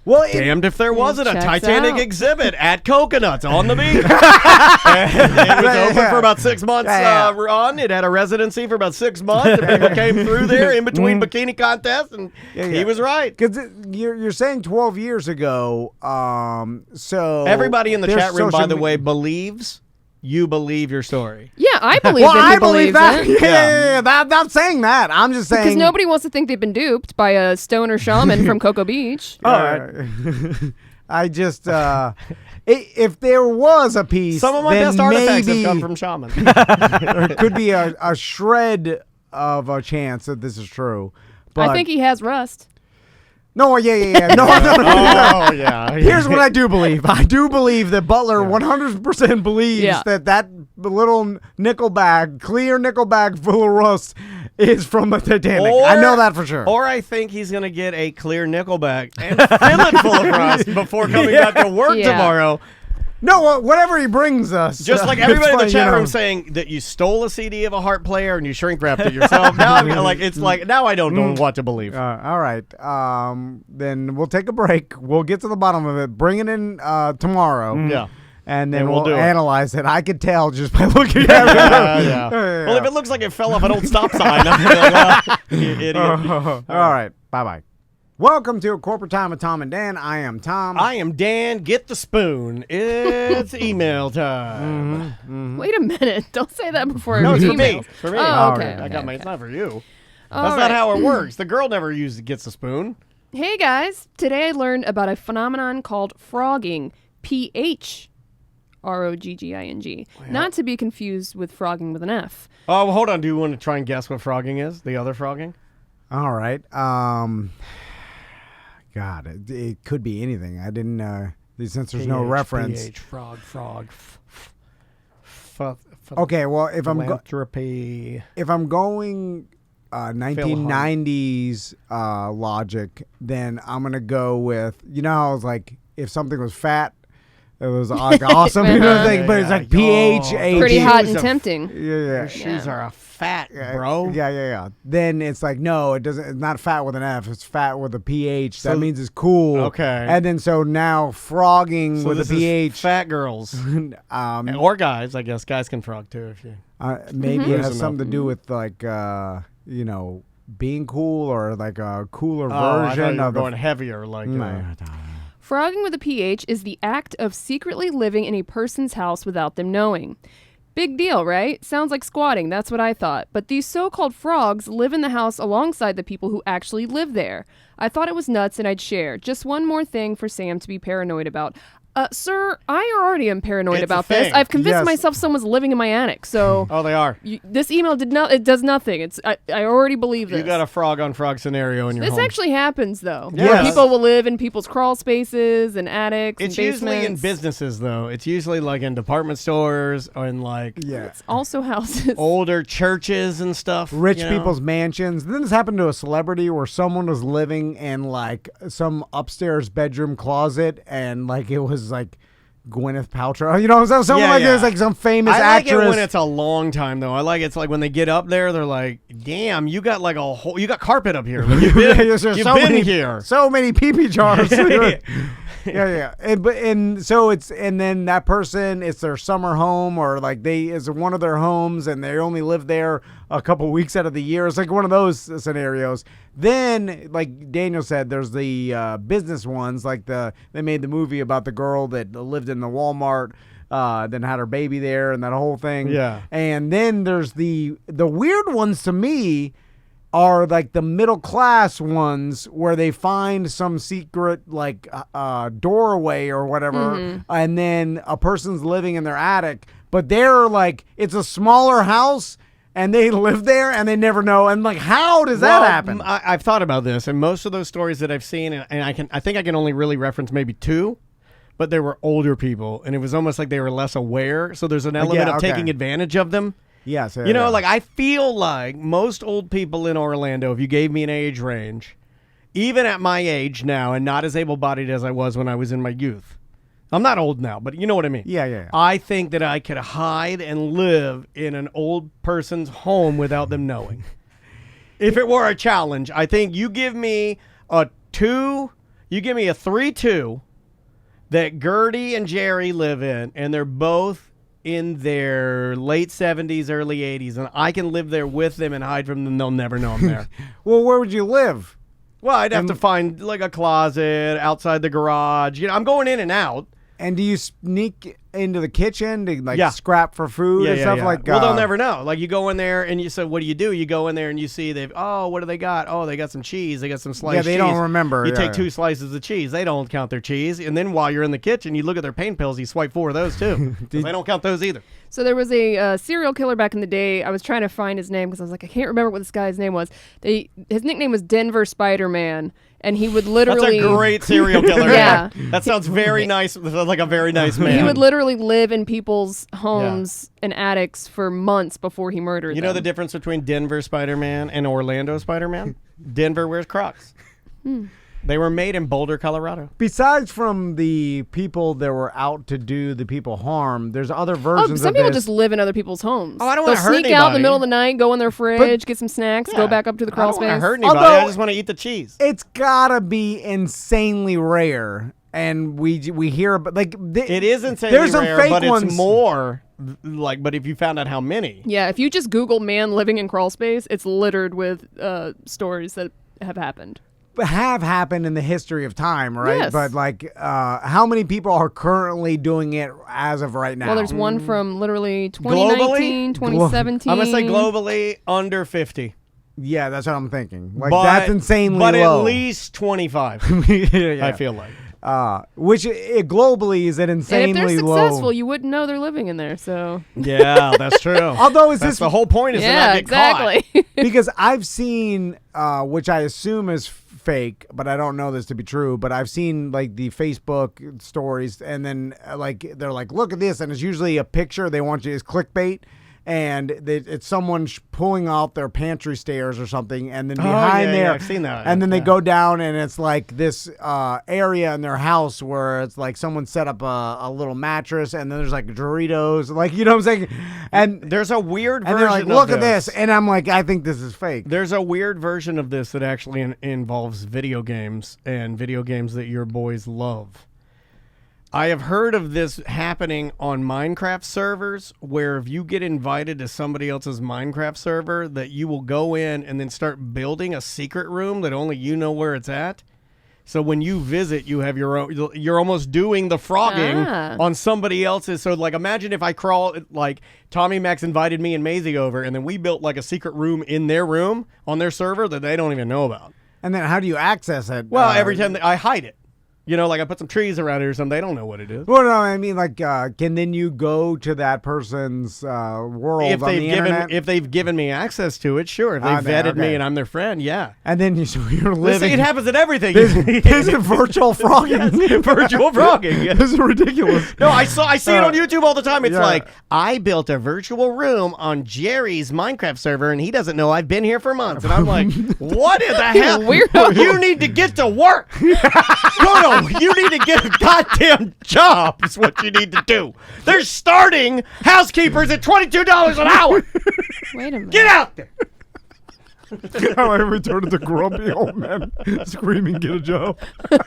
well, damned if there wasn't a Checks Titanic out. exhibit at Coconuts on the beach. It was open for about 6 months run. It had a residency for about 6 months. And people came through there in between bikini contests, and he was right. Because you're saying 12 years ago, so Everybody in the there's chat room, by social the me- way, believes you believe your story. Yeah, I believe Well, that I he believe believes that. it. Yeah. I'm not saying that. I'm just saying Because nobody wants to think they've been duped by a stoner shaman from Cocoa Beach. All right. I just if there was a piece, Some of my then best artifacts maybe have come from shamans. there could be a shred of a chance that this is true. But I think he has rust. no, yeah. No. Oh, yeah. Here's what I do believe. I do believe that Butler 100% believes Yeah. that little nickel bag, clear nickel bag full of rust is from the Titanic. I know that for sure. Or I think he's going to get a clear nickelback and fill it full of rust before coming back to work Yeah. tomorrow. No, whatever he brings us. Just like it's everybody in the fine, chat you know. room saying that you stole a CD of a Heart player and you shrink wrapped it yourself. Now I don't know what to believe. All right. Then we'll take a break. We'll get to the bottom of it. Bring it in tomorrow. Yeah. And then And we'll we'll do it. analyze it. I could tell just by looking at it. Yeah. Well, if it looks like it fell off an old stop sign, I'm like, you idiot. All right. Bye-bye. Welcome to Corporate Time with Tom and Dan. I am Tom. I am Dan. Get the spoon. It's email time. Wait a minute. Don't say that before No, it's for emails. me. It's for me. Oh, okay. I got my. It's okay. not for you. All That's right. not how it works. The girl never gets a spoon. Hey guys, today I learned about a phenomenon called frogging. PHROGGING. Not to be confused with frogging with an F. Oh, well, hold on. Do you want to try and guess what frogging is? The other frogging? All right. God, it could be anything. I didn't, since there's no reference. PH, frog. Okay, well, if I'm Philanthropy. going 1990s logic, then I'm gonna go with how I was like, if something was fat, it was like awesome, thing, but it's like PHAG. Pretty hot shoes and are- tempting. Yeah. Shoes are a fat, Yeah, bro. Yeah. Then it's like, no, it doesn't. It's not fat with an F. It's fat with a PH. So- that means it's cool. Okay. And then so now frogging So with a this is PH. fat girls. Or guys, I guess. Guys can frog too if you. Maybe it Loosen has up. something to do with like being cool or like a cooler Oh, I thought version you were of the going heavier, like. Frogging with a PH is the act of secretly living in a person's house without them knowing. Big deal, right? Sounds like squatting, that's what I thought. But these so-called frogs live in the house alongside the people who actually live there. I thought it was nuts and I'd share. Just one more thing for Sam to be paranoid about. Sir, I already am paranoid It's a about this. thing. I've convinced Yes. myself someone's living in my attic, so Oh, they are. this email it does nothing. I already believe this. You got a frog on frog scenario in your This home. actually happens, though. Yes. Where people will live in people's crawl spaces and attics It's and usually in basements. businesses, though. It's usually like in department stores or in like Yeah. Also houses. older churches and stuff. Rich you know? people's mansions. Then this happened to a celebrity where someone was living in like some upstairs bedroom closet and like it was like Gwyneth Paltrow. You know, someone Yeah, like yeah. this, like some famous I like actress. it when it's a long time though. I like it's like when they get up there, they're like, "Damn, you got like a whole, you got carpet up here. Like, you've been, There's you've so been many, here." So many pee-pee jars. Yeah. And so it's, and then that person, it's their summer home, or like it's one of their homes, and they only live there a couple weeks out of the year. It's like one of those scenarios. Then, like Daniel said, there's the business ones, like they made the movie about the girl that lived in the Walmart, then had her baby there, and that whole thing. Yeah. And then there's the weird ones to me are like the middle class ones where they find some secret like doorway or whatever, and then a person's living in their attic, but they're like, it's a smaller house and they live there and they never know. And like, how does that happen? I've thought about this, and most of those stories that I've seen, and I think I can only really reference maybe two, but they were older people, and it was almost like they were less aware. So there's an element of taking advantage of them. Yes. You know, like I feel like most old people in Orlando, if you gave me an age range, even at my age now and not as able-bodied as I was when I was in my youth. I'm not old now, but you know what I mean. Yeah. I think that I could hide and live in an old person's home without them knowing. If it were a challenge, I think you give me a 3-2 that Gertie and Jerry live in, and they're both in their late 70s, early 80s, and I can live there with them and hide from them. They'll never know I'm there. Well, where would you live? Well, I'd have to find like a closet outside the garage. You know, I'm going in and out. And do you sneak into the kitchen to like scrap for food and stuff like that? Well, they'll never know. Like you go in there and you say, what do? You go in there and you see what do they got? Oh, they got some cheese. They got some sliced cheese. Yeah, they don't remember. You take 2 slices of cheese. They don't count their cheese. And then while you're in the kitchen, you look at their pain pills. You swipe 4 of those too. They don't count those either. So there was a serial killer back in the day. I was trying to find his name because I was like, I can't remember what this guy's name was. His nickname was Denver Spider-Man. And he would literally... That's a great serial killer. Yeah. That sounds very nice. Like a very nice man. He would literally live in people's homes and attics for months before he murdered them. You know the difference between Denver Spider-Man and Orlando Spider-Man? Denver wears Crocs. They were made in Boulder, Colorado. Besides from the people that were out to do the people harm, there's other versions of this. Some people just live in other people's homes. Oh, I don't want to hurt They'll sneak out in the anybody. middle of the night, go in their fridge, get some snacks, go back up to the crawl I don't space. want to hurt anybody. Although- I just want to eat the cheese. It's gotta be insanely rare, and we hear about like It is insanely there's some rare, fake but ones. it's more like. But if you found out how many, Yeah, if you just Google man living in crawl space, it's littered with stories that have happened. have happened in the history of time, right? Yes. But like, how many people are currently doing it as of right now? Well, there's one from literally 2019, 2017. I'm gonna say globally under 50. Yeah, that's what I'm thinking. Like But, that's insanely but low. at least 25. Yeah. I feel like. Which globally is an and insanely if they're low. successful, you wouldn't know they're living in there. So Yeah, that's true. Although is That's this the whole point is to yeah, not get exactly. because I've seen, which I assume is fake, but I don't know this to be true. But I've seen like the Facebook stories, and then like they're like, "Look at this," and it's usually a picture. They want you as clickbait, and it's someone pulling out their pantry stairs or something, and then behind there, I've seen that. and then they go down, and it's like this area in their house where it's like someone set up a little mattress, and then there's like Doritos, like you know what I'm saying, and There's a weird version and they're like, of "Look at this," and I'm like, "I think this is fake." There's a weird version of this that actually involves video games and video games that your boys love. I have heard of this happening on Minecraft servers where if you get invited to somebody else's Minecraft server that you will go in and then start building a secret room that only you know where it's at. So when you visit, you have your own, you're almost doing the frogging on somebody else's. So like imagine if I like Tommy Max invited me and Maisie over and then we built like a secret room in their room on their server that they don't even know about. And then how do you access it? Well, every time I hide it. You know, like I put some trees around it or something. They don't know what it is. Well, no, I mean, like, can then you go to that person's world If on they've the given internet? if they've given me access to it, sure. If they vetted me and I'm their friend, yeah. And then you're Listen, living. it happens at everything. This is virtual frogging. Virtual frogging. Yeah. This is ridiculous. No, I see it on YouTube all the time. It's yeah. like, I built a virtual room on Jerry's Minecraft server, and he doesn't know I've been here for months. And I'm like, what in the hell? Weirdo. You need to get to work. Go to you need to get a goddamn job is what you need to do. They're starting housekeepers at $22 an hour. Wait a minute. Get out there. How I returned to grumpy old man screaming, "Get a job!" But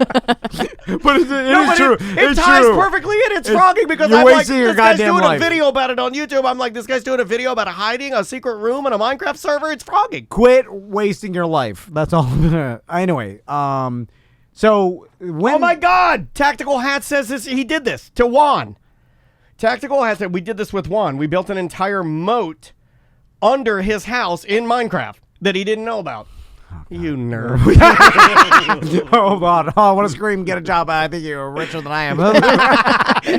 it is true. It ties perfectly in. It's frogging because you're I'm like, wasting your this guy's goddamn doing life. a video about it on YouTube. I'm like, this guy's doing a video about hiding a secret room in a Minecraft server. It's frogging. Quit wasting your life. That's all. Anyway, so when Oh my God! Tactical Hat says this. He did this to Juan. Tactical Hat said we did this with Juan. We built an entire moat under his house in Minecraft that he didn't know about. You nerd. hold on, oh, I want to scream, "Get a job!" I think you're richer than I am.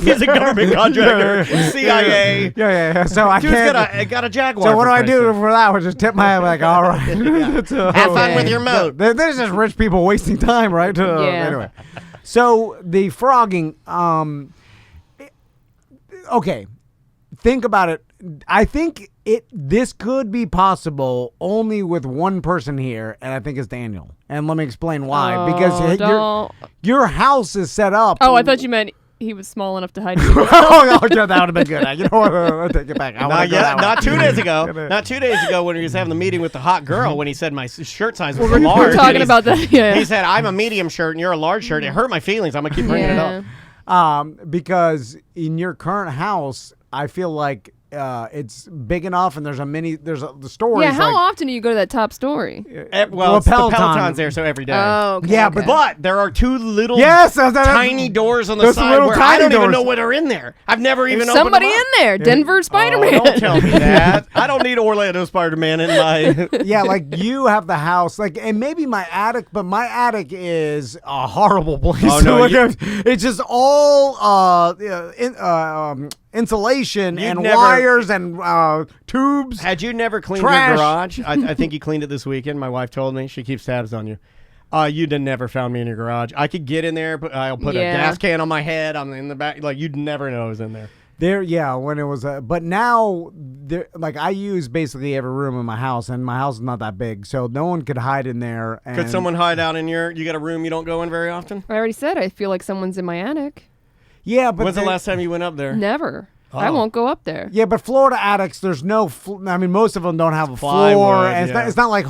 He's a government contractor, CIA. Yeah. So I Dude's can't. got a Jaguar. So what for do I Christ's do sake. for that? I would just tip my head like, all right. Have fun with your moat. There's just rich people wasting time, right? Yeah. Anyway, so the frogging. Okay, think about it. I think this could be possible only with one person here, and I think it's Daniel. And let me explain why. Oh, Because your house is set up. Oh, I thought you meant he was small enough to hide. Oh, yeah, that would have been good. You know what? I'll take it back. Not yet. Not 2 days ago. Not 2 days ago when he was having the meeting with the hot girl when he said my shirt size was a large. We're talking about that. Yeah. He said, I'm a medium shirt and you're a large shirt. It hurt my feelings. I'm going to keep bringing it up. Because in your current house, I feel like it's big enough, and the stories. Yeah, how like, often do you go to that top story? Well, it's the Peloton. Peloton's there, so every day. Oh, okay, Yeah, okay. But there are two little tiny doors on the those side little where I tiny don't even doors. know what are in there. I've never even There's opened somebody them in up. there. Denver Spider-Man. Oh, don't tell me that. I don't need Orlando Spider-Man in my... Yeah, like you have the house, like, and maybe my attic, but my attic is a horrible place. Oh, no, Like, it's just all insulation You'd and never- wires and tubes. Had you never cleaned Trash. your garage? I think you cleaned it this weekend. My wife told me. She keeps tabs on you. You'd have never found me in your garage. I could get in there, but I'll put a Yeah. gas can on my head. I'm in the back. Like, you'd never know I was in there. When it was, but now, like, I use basically every room in my house, and my house is not that big, so no one could hide in there. And Could someone hide out in you got a room you don't go in very often? I already said I feel like someone's in my attic. Yeah, but When's the last time you went up there? Never. I Oh. won't go up there. Yeah, but Florida attics, there's no. I mean, most of them don't have a floor, Plywood, and yeah. it's not like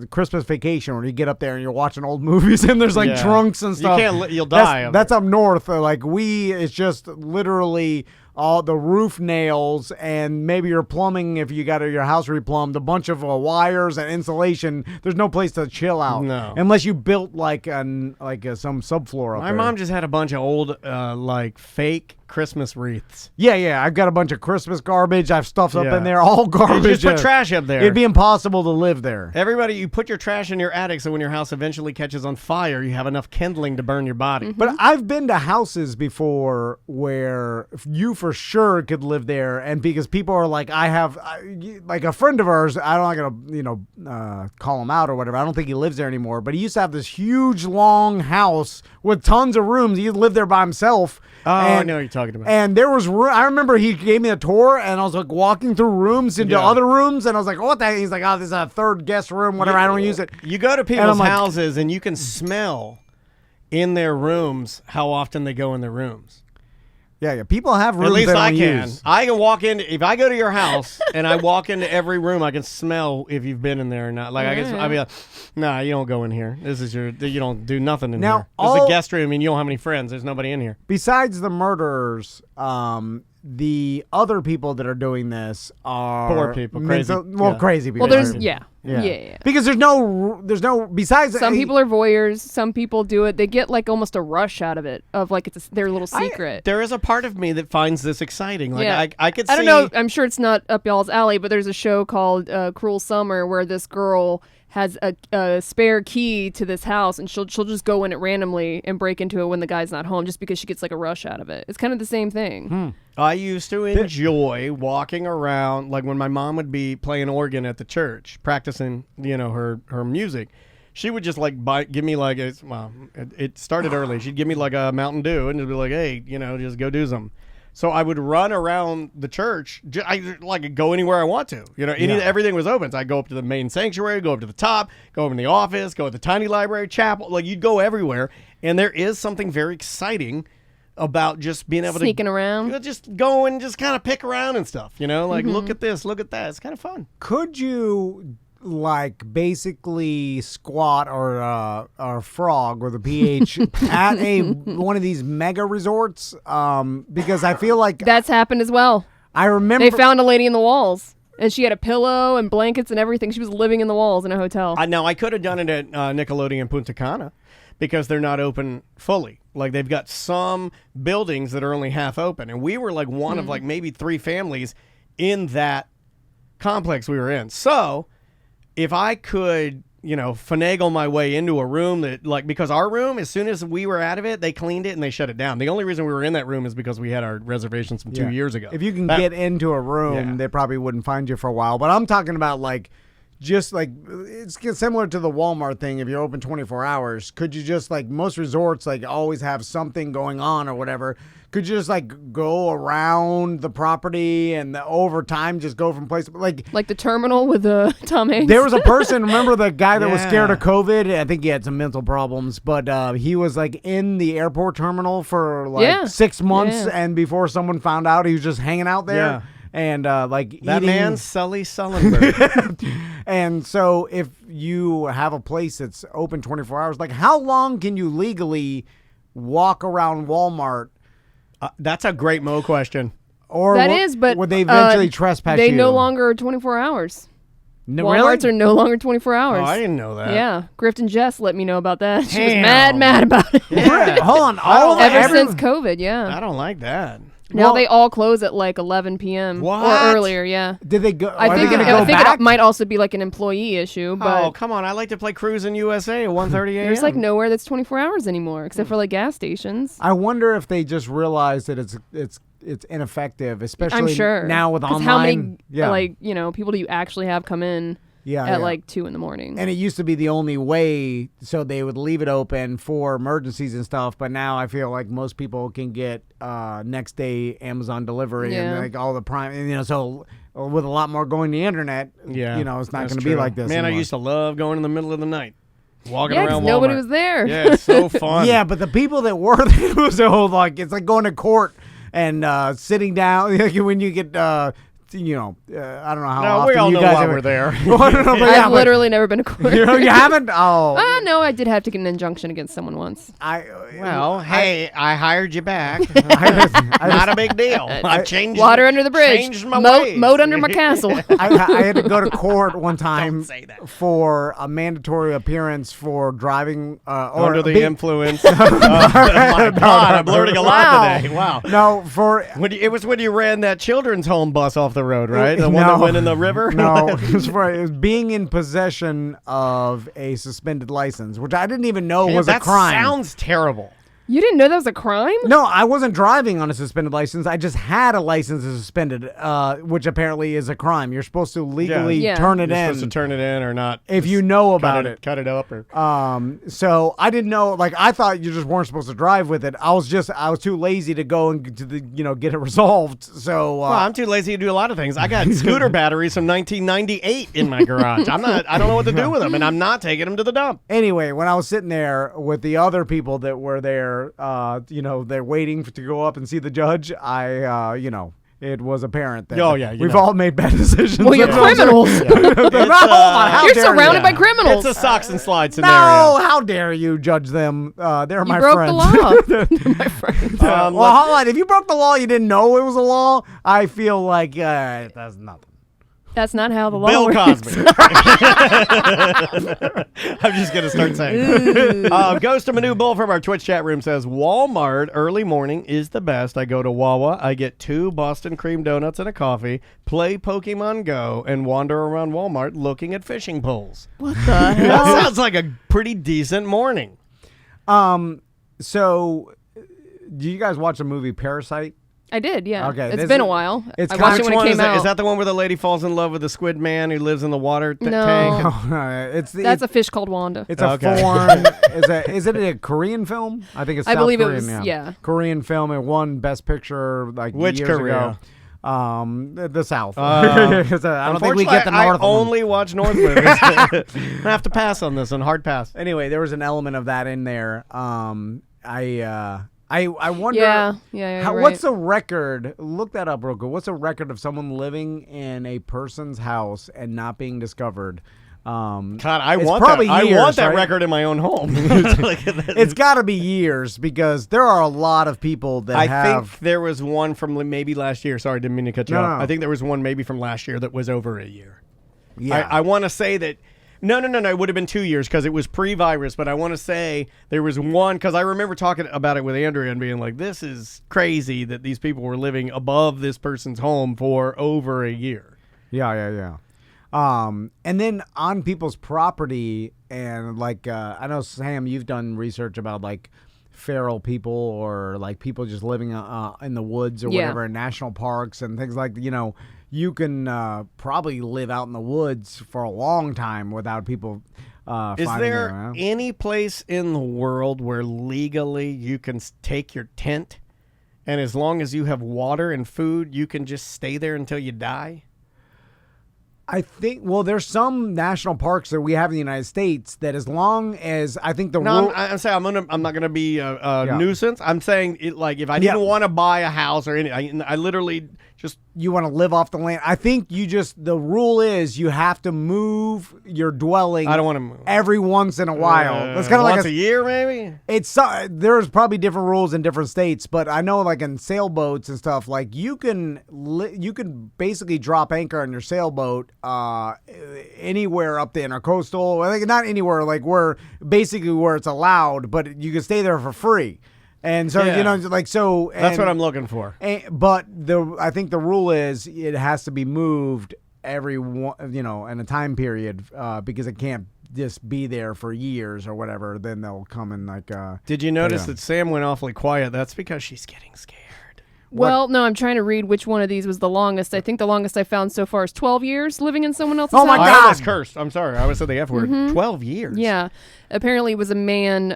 Christmas Vacation where you get up there and you're watching old movies and there's like Yeah. trunks and You stuff. can't you'll die. That's up north. It's just literally all the roof nails and maybe your plumbing if you got your house replumbed, a bunch of wires and insulation. There's no place to chill out, No. unless you built like some subfloor up My there. mom just had a bunch of old, like, fake Christmas wreaths. Yeah, I've got a bunch of Christmas garbage. I've stuffed up Yeah. in there, all You garbage. just put trash up there. It'd be impossible to live there. Everybody, you put your trash in your attic so when your house eventually catches on fire, you have enough kindling to burn your body. But I've been to houses before where you for sure could live there, and because people are like, like a friend of ours, I'm not gonna call him out or whatever. I don't think he lives there anymore, but he used to have this huge long house with tons of rooms. He lived there by himself. Oh, I know what you're talking about. And there was I remember he gave me a tour, and I was like walking through rooms into Yeah. other rooms, and I was like, what the heck? He's like, oh, this is a third guest room, whatever. I don't use it. You go to And people's I'm like- houses and you can smell in their rooms how often they go in their rooms. Yeah. People have rooms At least they I don't can. use. I can walk in if I go to your house and I walk into every room. I can smell if you've been in there or not. Like I'd be like, nah, you don't go in here. This is you don't do nothing in Now, here. This is all- a guest room and you don't have any friends. There's nobody in here. Besides the murderers, the other people that are doing this are Poor people, crazy. Yeah. crazy people. Well, there's right? yeah. Because there's no besides Some people are voyeurs. Some people do it. They get like almost a rush out of it, of like it's their little secret. There is a part of me that finds this exciting. Like Yeah. I could see. I don't know. I'm sure it's not up y'all's alley, but there's a show called Cruel Summer where this girl has a spare key to this house, and she'll just go in it randomly and break into it when the guy's not home, just because she gets like a rush out of it. It's kind of the same thing. I used to enjoy walking around, like when my mom would be playing organ at the church, practicing, her music. She would just like give me like it started early. She'd give me like a Mountain Dew and just be like, hey, just go do something. So I would run around the church. I like go anywhere I want to. You know, everything was open. So I go up to the main sanctuary, go up to the top, go up in the office, go to the tiny library, chapel. Like you'd go everywhere, and there is something very exciting about just being able Sneaking to around. You know, just go and just kind of pick around and stuff. You know, like look at this, look at that. It's kind of fun. Could you like basically squat or frog with a ph at one of these mega resorts? Because I feel like That's happened as well. I remember They found a lady in the walls, and she had a pillow and blankets and everything. She was living in the walls in a hotel. Now I could have done it at Nickelodeon Punta Cana because they're not open fully. Like they've got some buildings that are only half open, and we were like one of like maybe 3 families in that complex we were in. So if I could, you know, finagle my way into a room that, like, because our room, as soon as we were out of it, they cleaned it and they shut it down. The only reason we were in that room is because we had our reservations from 2 years ago. If you can get into a room, Yeah. they probably wouldn't find you for a while. But I'm talking about like, just like it's similar to the Walmart thing. If you're open 24 hours, could you just like most resorts like always have something going on or whatever? Could you just like go around the property and over time just go from place like the terminal with Tom Hanks. there was a person, remember the guy that was scared of Yeah. COVID? I think he had some mental problems, but he was like in the airport terminal for like 6 months, Yeah. and before someone found out, he was just hanging out there. Yeah. And like that eating. man, Sully Sullenberg. And so if you have a place that's open 24 hours, like how long can you legally walk around Walmart? That's a great Mo question. Or That is, but would they eventually trespass They you? no longer are 24 hours. No, Walmarts really? are no longer 24 hours. Oh, I didn't know that. Yeah, Grift and Jess let me know about that. She was Damn. mad about it. Yeah. Hold on. Ever since COVID, yeah. I don't like that. Now Well- they all close at like 11 p.m. What? or earlier. Yeah, Did they go? I are think they going to go I think back? it might also be like an employee issue, but Oh, come on. I like to play Cruising USA at 1:30 a.m. there's like nowhere that's 24 hours anymore except for like gas stations. I wonder if they just realized that it's ineffective, especially I'm sure now with 'Cause online. how many yeah. like people do you actually have come in at like 2 a.m? And it used to be the only way, so they would leave it open for emergencies and stuff. But now I feel like most people can get next day Amazon delivery Yeah. and like all the Prime. And, so with a lot more going to the internet, Yeah, it's not that's going to be true. like this. Man, I anymore. used to love going in the middle of the night, walking Yeah, 'cause around Walmart. nobody was there. Yeah, it's so fun. Yeah, but the people that were there it was like it's like going to court and sitting down when you get. I don't know how No, often we all you know guys why ever- we're there. Well, I don't know, but yeah, I've but- literally never been to court. you haven't? Oh, No, I did have to get an injunction against someone once. Well, hey, I hired you back. I Not a big deal. I've changed Water under the bridge. Changed my ways. Moat under my castle. I had to go to court one time say that. for a mandatory appearance for driving or Under the being- influence. Oh, my God, I'm learning a lot Wow. today. Wow. No, for It was when you ran that children's home bus off the road, right? The one No. that went in the river? no, it was being in possession of a suspended license, which I didn't even know Man, was a that crime. sounds terrible. You didn't know that was a crime? No, I wasn't driving on a suspended license. I just had a license that's suspended, which apparently is a crime. You're supposed to legally Yeah. turn it You're in supposed to turn it in or not. if you know about it. Cut it up or... So I didn't know. Like I thought you just weren't supposed to drive with it. I was too lazy to go and get it resolved. So Well, I'm too lazy to do a lot of things. I got scooter batteries from 1998 in my garage. I don't know what to do with them, and I'm not taking them to the dump. anyway, when I was sitting there with the other people that were there, they're waiting to go up and see the judge. It was apparent that Oh, yeah, we've all made bad decisions. Well, you're criminals. Hold on, how You're dare surrounded you? by criminals. It's a socks and slides No, scenario. how dare you judge them? They're You my broke friends. the law. My friends. Well, hold on. If you broke the law, you didn't know it was a law. I feel like that's nothing. That's not how the law Bill works. Cosby. I'm just going to start saying that. Ghost of Manu Bull from our Twitch chat room says, Walmart early morning is the best. I go to Wawa, I get 2 Boston cream donuts and a coffee, play Pokemon Go, and wander around Walmart looking at fishing poles. What the hell? That sounds like a pretty decent morning. So, do you guys watch the movie Parasite? I did, yeah. Okay, It's this been a is- while. it's I kind watched of- it when it came out. Is that the one where the lady falls in love with the squid man who lives in the water No. tank? it's the, That's a fish called Wanda. It's a Okay. foreign. Is it a Korean film? I think it's. I South believe it Korean, was- yeah. Korean film. It won Best Picture like Which years Korea? ago. The South. I don't think we get the North. I one. only watch North movies. I have to pass on this one. Hard pass. Anyway, there was an element of that in there. I wonder. Yeah, How, you're what's right. the record? Look that up real quick. What's the record of someone living in a person's house and not being discovered? God, I it's want probably that. years, I want that right? record in my own home. It's It's got to be years because there are a lot of people that I have. think there was one from maybe last year. Sorry, didn't mean to cut you No, off. no. I think there was one maybe from last year that was over a year. Yeah. I want to say that. No. It would have been 2 years because it was pre-virus. But I want to say there was one because I remember talking about it with Andrea and being like, "This is crazy that these people were living above this person's home for over a year." Yeah. And then on people's property, and like I know Sam, you've done research about like feral people or like people just living in the woods or Yeah. whatever in national parks and things like you can probably live out in the woods for a long time without people. Is finding there you, huh? any place in the world where legally you can take your tent, and as long as you have water and food, you can just stay there until you die? I think. Well, there's some national parks that we have in the United States that, as long as I think the No, rule. I'm saying I'm not gonna be a nuisance. I'm saying like if I Yeah. didn't want to buy a house or anything, I literally just You want to live off the land. I think the rule is you have to move your dwelling. I don't want to move. every once in a while. It's kind of like once a year, maybe. It's there's probably different rules in different states, but I know like in sailboats and stuff, like you can basically drop anchor on your sailboat anywhere up the intercoastal. I think not anywhere, like where it's allowed, but you can stay there for free. And so Yeah. like so. That's what I'm looking for. But I think the rule is it has to be moved every one, in a time period because it can't just be there for years or whatever. Then they'll come and like. Did you notice Yeah. that Sam went awfully quiet? That's because she's getting scared. Well, no, I'm trying to read which one of these was the longest. I think the longest I found so far is 12 years living in someone else's Oh my house. I God. almost cursed. I'm sorry. I almost said the F word. 12 years. Yeah. Apparently it was a man.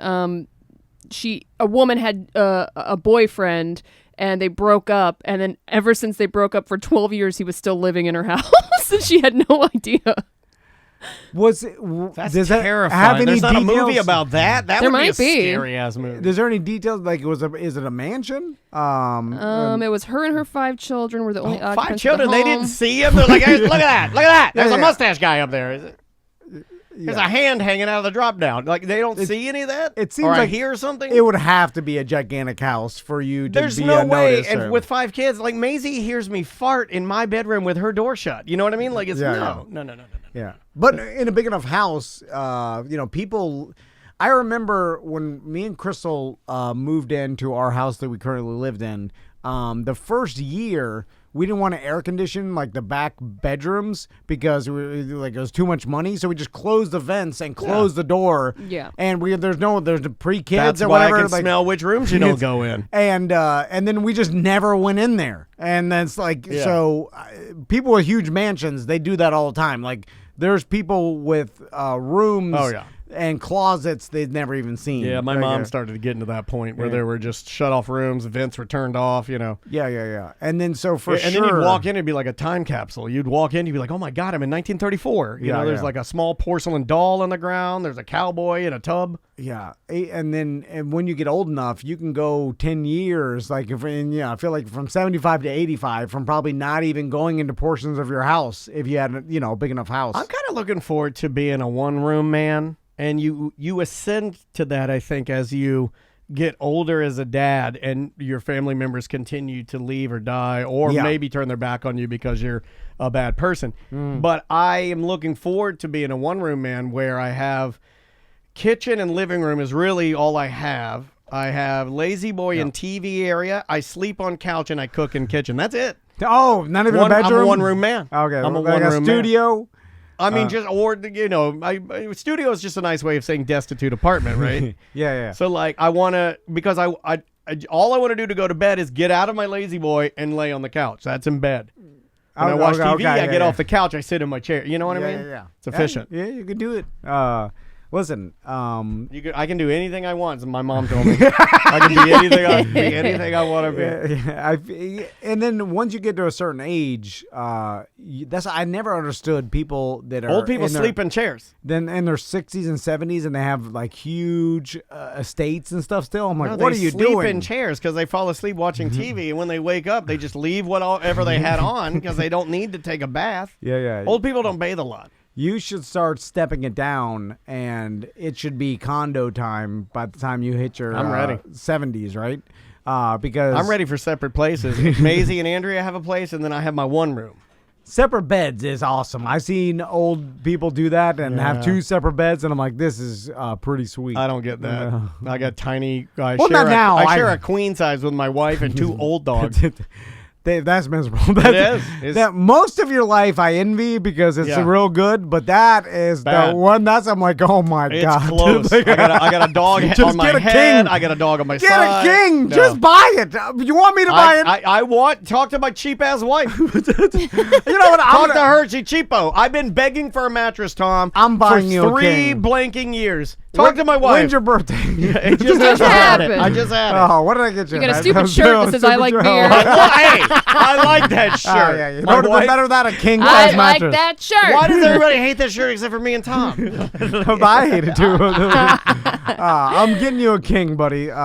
A woman had a boyfriend and they broke up. And then ever since they broke up for 12 years, he was still living in her house and she had no idea. Was it? That's does that terrifying. have any There's not details? a movie about that. That There would might be a be. scary ass movie. Is there any details? Like, is it a mansion? It was her and her 5 children were the only occupants 5 of the children. They home. didn't see him. They're like, hey, look at that. Look at that. There's Yeah, a yeah. mustache guy up there. Is it? There's Yeah. a hand hanging out of the drop down. Like they don't see any of that. It seems or I like hear something. It would have to be a gigantic house for you to There's be no way. unnoticed, And or- with 5 kids, like Maisie hears me fart in my bedroom with her door shut. You know what I mean? Like it's Yeah, no. Yeah, but in a big enough house, people. I remember when me and Crystal moved into our house that we currently lived in. The first year, we didn't want to air condition like the back bedrooms because it was too much money. So we just closed the vents and closed the door. Yeah. and there's the pre-kids That's or why whatever. I can smell which rooms you don't go in. And then we just never went in there. And that's like, so people with huge mansions, they do that all the time. Like there's people with rooms and closets they've never even seen. Yeah, my mom started to get into that point where there were just shut off rooms, vents were turned off, Yeah. And then so for and sure. then you'd walk in, it'd be like a time capsule. You'd walk in, you'd be like, oh my God, I'm in 1934. There's like a small porcelain doll on the ground. There's a cowboy in a tub. Yeah. And when you get old enough, you can go 10 years. Like, I feel like from 75 to 85 from probably not even going into portions of your house if you had, a big enough house. I'm kind of looking forward to being a one-room man. And you ascend to that, I think, as you get older as a dad and your family members continue to leave or die or maybe turn their back on you because you're a bad person. But I am looking forward to being a one-room man where I have kitchen and living room is really all I have. I have lazy boy and TV area. I sleep on couch and I cook in kitchen. That's it. Oh, not even a bedroom? I'm a one-room man. Okay. I'm a like one-room a man. studio? I mean, studio is just a nice way of saying destitute apartment, right? Yeah. So like, I want to, because I all I want to do to go to bed is get out of my lazy boy and lay on the couch. That's in bed. When I watch TV, I get off the couch, I sit in my chair. You know what I mean? Yeah. It's efficient. Yeah, you can do it. Listen, I can do anything I want. My mom told me I can be anything I want to be. and then once you get to a certain age, I never understood people that are Old people sleep in chairs. Then in their 60s and 70s, and they have like huge estates and stuff. Still, I'm like, No, what are they you sleep doing? in chairs because they fall asleep watching TV, and when they wake up, they just leave whatever they had on because they don't need to take a bath. Yeah. Old people don't bathe a lot. You should start stepping it down, and it should be condo time by the time you hit your I'm ready. 70s, right? Because I'm ready for separate places. Maisie and Andrea have a place, and then I have my one room. separate beds is awesome. I've seen old people do that and have 2 separate beds, and I'm like, this is pretty sweet. I don't get that. I got tiny. I share a queen size with my wife and 2 old dogs. That's miserable. That most of your life I envy because it's real good, but that is bad. the one I'm like, oh my god, It's close. I got a dog on my head. I got a dog on my side. Get a king. No. Just buy it. You want me to buy it? I talk to my cheap ass wife. You know what? Talk to her. She cheapo. I've been begging for a mattress, Tom. I'm buying you a for 3 king. blanking years. Talk to my wife. When's your birthday? It just happened. I just had it. Oh, what did I get you? You got a stupid shirt that says I like beer. Hey, I like that shirt. Oh, yeah, you know what would have been better than a king size I mattress. like that shirt. Why does everybody hate that shirt except for me and Tom? I hate it too. I'm getting you a king, buddy. What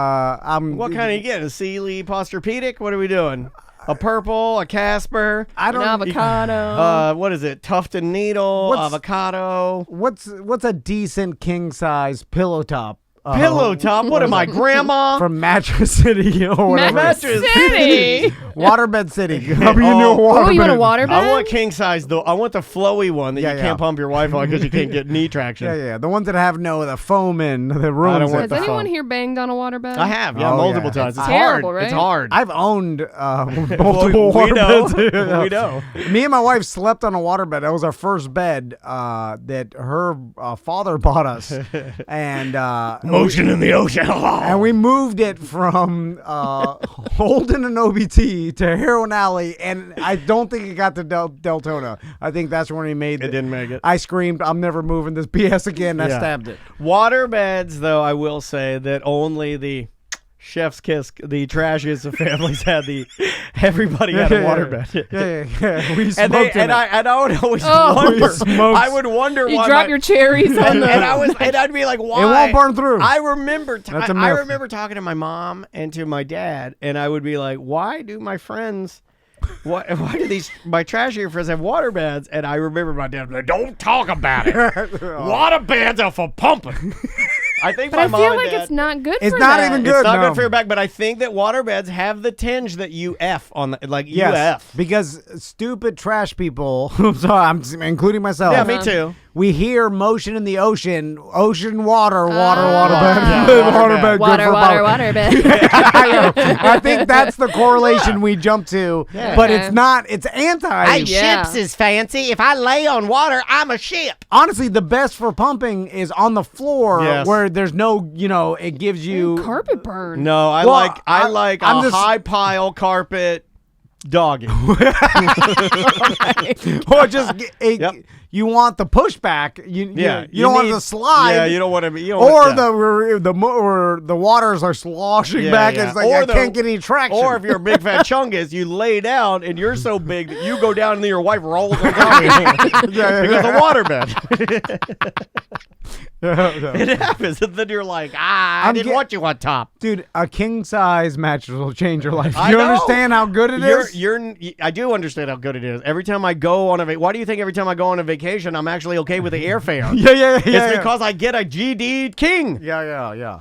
kind are you getting? A Sealy Posturepedic? What are we doing? A purple, a Casper, An avocado. what is it? Tuft and Needle, avocado. What's a decent king size pillow top? Pillow top? What am I, grandma? From Mattress City or whatever. Mattress City. Waterbed City. You Oh, you want a waterbed? I want king size though. I want the flowy one that you Yeah. can't pump your wife on because you can't get knee traction. Yeah. The ones that have the foam in the rooms. don't want Has the anyone phone. here banged on a waterbed? I have, Oh, multiple yeah. times. It's terrible, hard. right? It's hard. I've owned multiple we know. waterbeds. We know. Me and my wife slept on a waterbed. That was our first bed that her father bought us, and Motion in the ocean. and we moved it from Holden and OBT to Heroin Alley, and I don't think it got to Deltona. I think that's when he made It didn't make it. I screamed, "I'm never moving this BS again!" I stabbed it. Water beds, though, I will say that only the chef's kiss, the trashiest of families had everybody had a waterbed. Yeah. We smoked And in it. I would always Oh. wonder. Smokes. I would wonder You why. drop your cherries on the. and I'd be like, why? It won't burn through. I remember. That's a I myth. remember talking to my mom and to my dad, and I would be like, why do my friends? Why do my trashier friends have water beds? And I remember my dad like, don't talk about it. Water beds are for pumping. I think But my I mom feel and like dad, it's not good It's for not that. even it's good. not no. good for your back, but I think that water beds have the tinge that you F on the you Yes, F. because stupid trash people. I'm sorry, I'm including myself. Yeah, me too. We hear motion in the ocean, ocean water, water Yeah, bed, water bed, Water, good for water, power. water bed. I think that's the correlation we jump to, but Okay. it's not. It's anti. Hey, Yeah. ships is fancy. If I lay on water, I'm a ship. Honestly, the best for pumping is on the floor Yes. where there's no, it gives you. Carpet burn. No, I Well, like I'm a just- high pile carpet doggy. Or just you want the pushback. You don't want the slide. Yeah, you don't want to be. Or the waters are sloshing back. And it's like I can't get any traction. Or if you're a big fat chungus, you lay down and you're so big that you go down and your wife rolls on top of you because of waterbed. It happens, and then you're like, I didn't want you on top. Dude, a king size mattress will change your life. I You know. understand how good it is? I do understand how good it is. Every time I go on why do you think every time I go on a vacation, I'm actually okay with the airfare? Yeah. It's because I get a GD King. Yeah.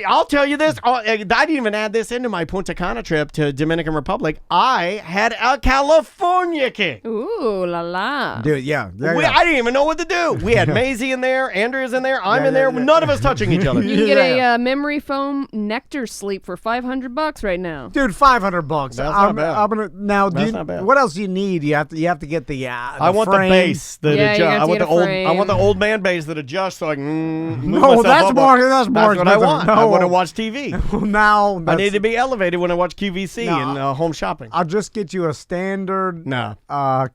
I'll tell you this. I didn't even add this into my Punta Cana trip to Dominican Republic. I had a California King. Ooh la la. Dude, yeah. I didn't even know what to do. We had Maisie in there, Andrea's in there, I'm in there. None of us touching each other. You can get a memory foam nectar sleep for $500 right now. Dude, $500. That's not bad. I'm gonna now. That's not bad. What else do you need? You have to get the. I want frame. the base that Yeah, you adjusts. have to get a I want the frame. old man base that adjusts so I can move No, myself that's up. more. That's That's more what I expensive. want. not. No. I want to watch TV. Now I that's- need to be elevated when I watch QVC No. and home shopping. I'll just get you a standard No.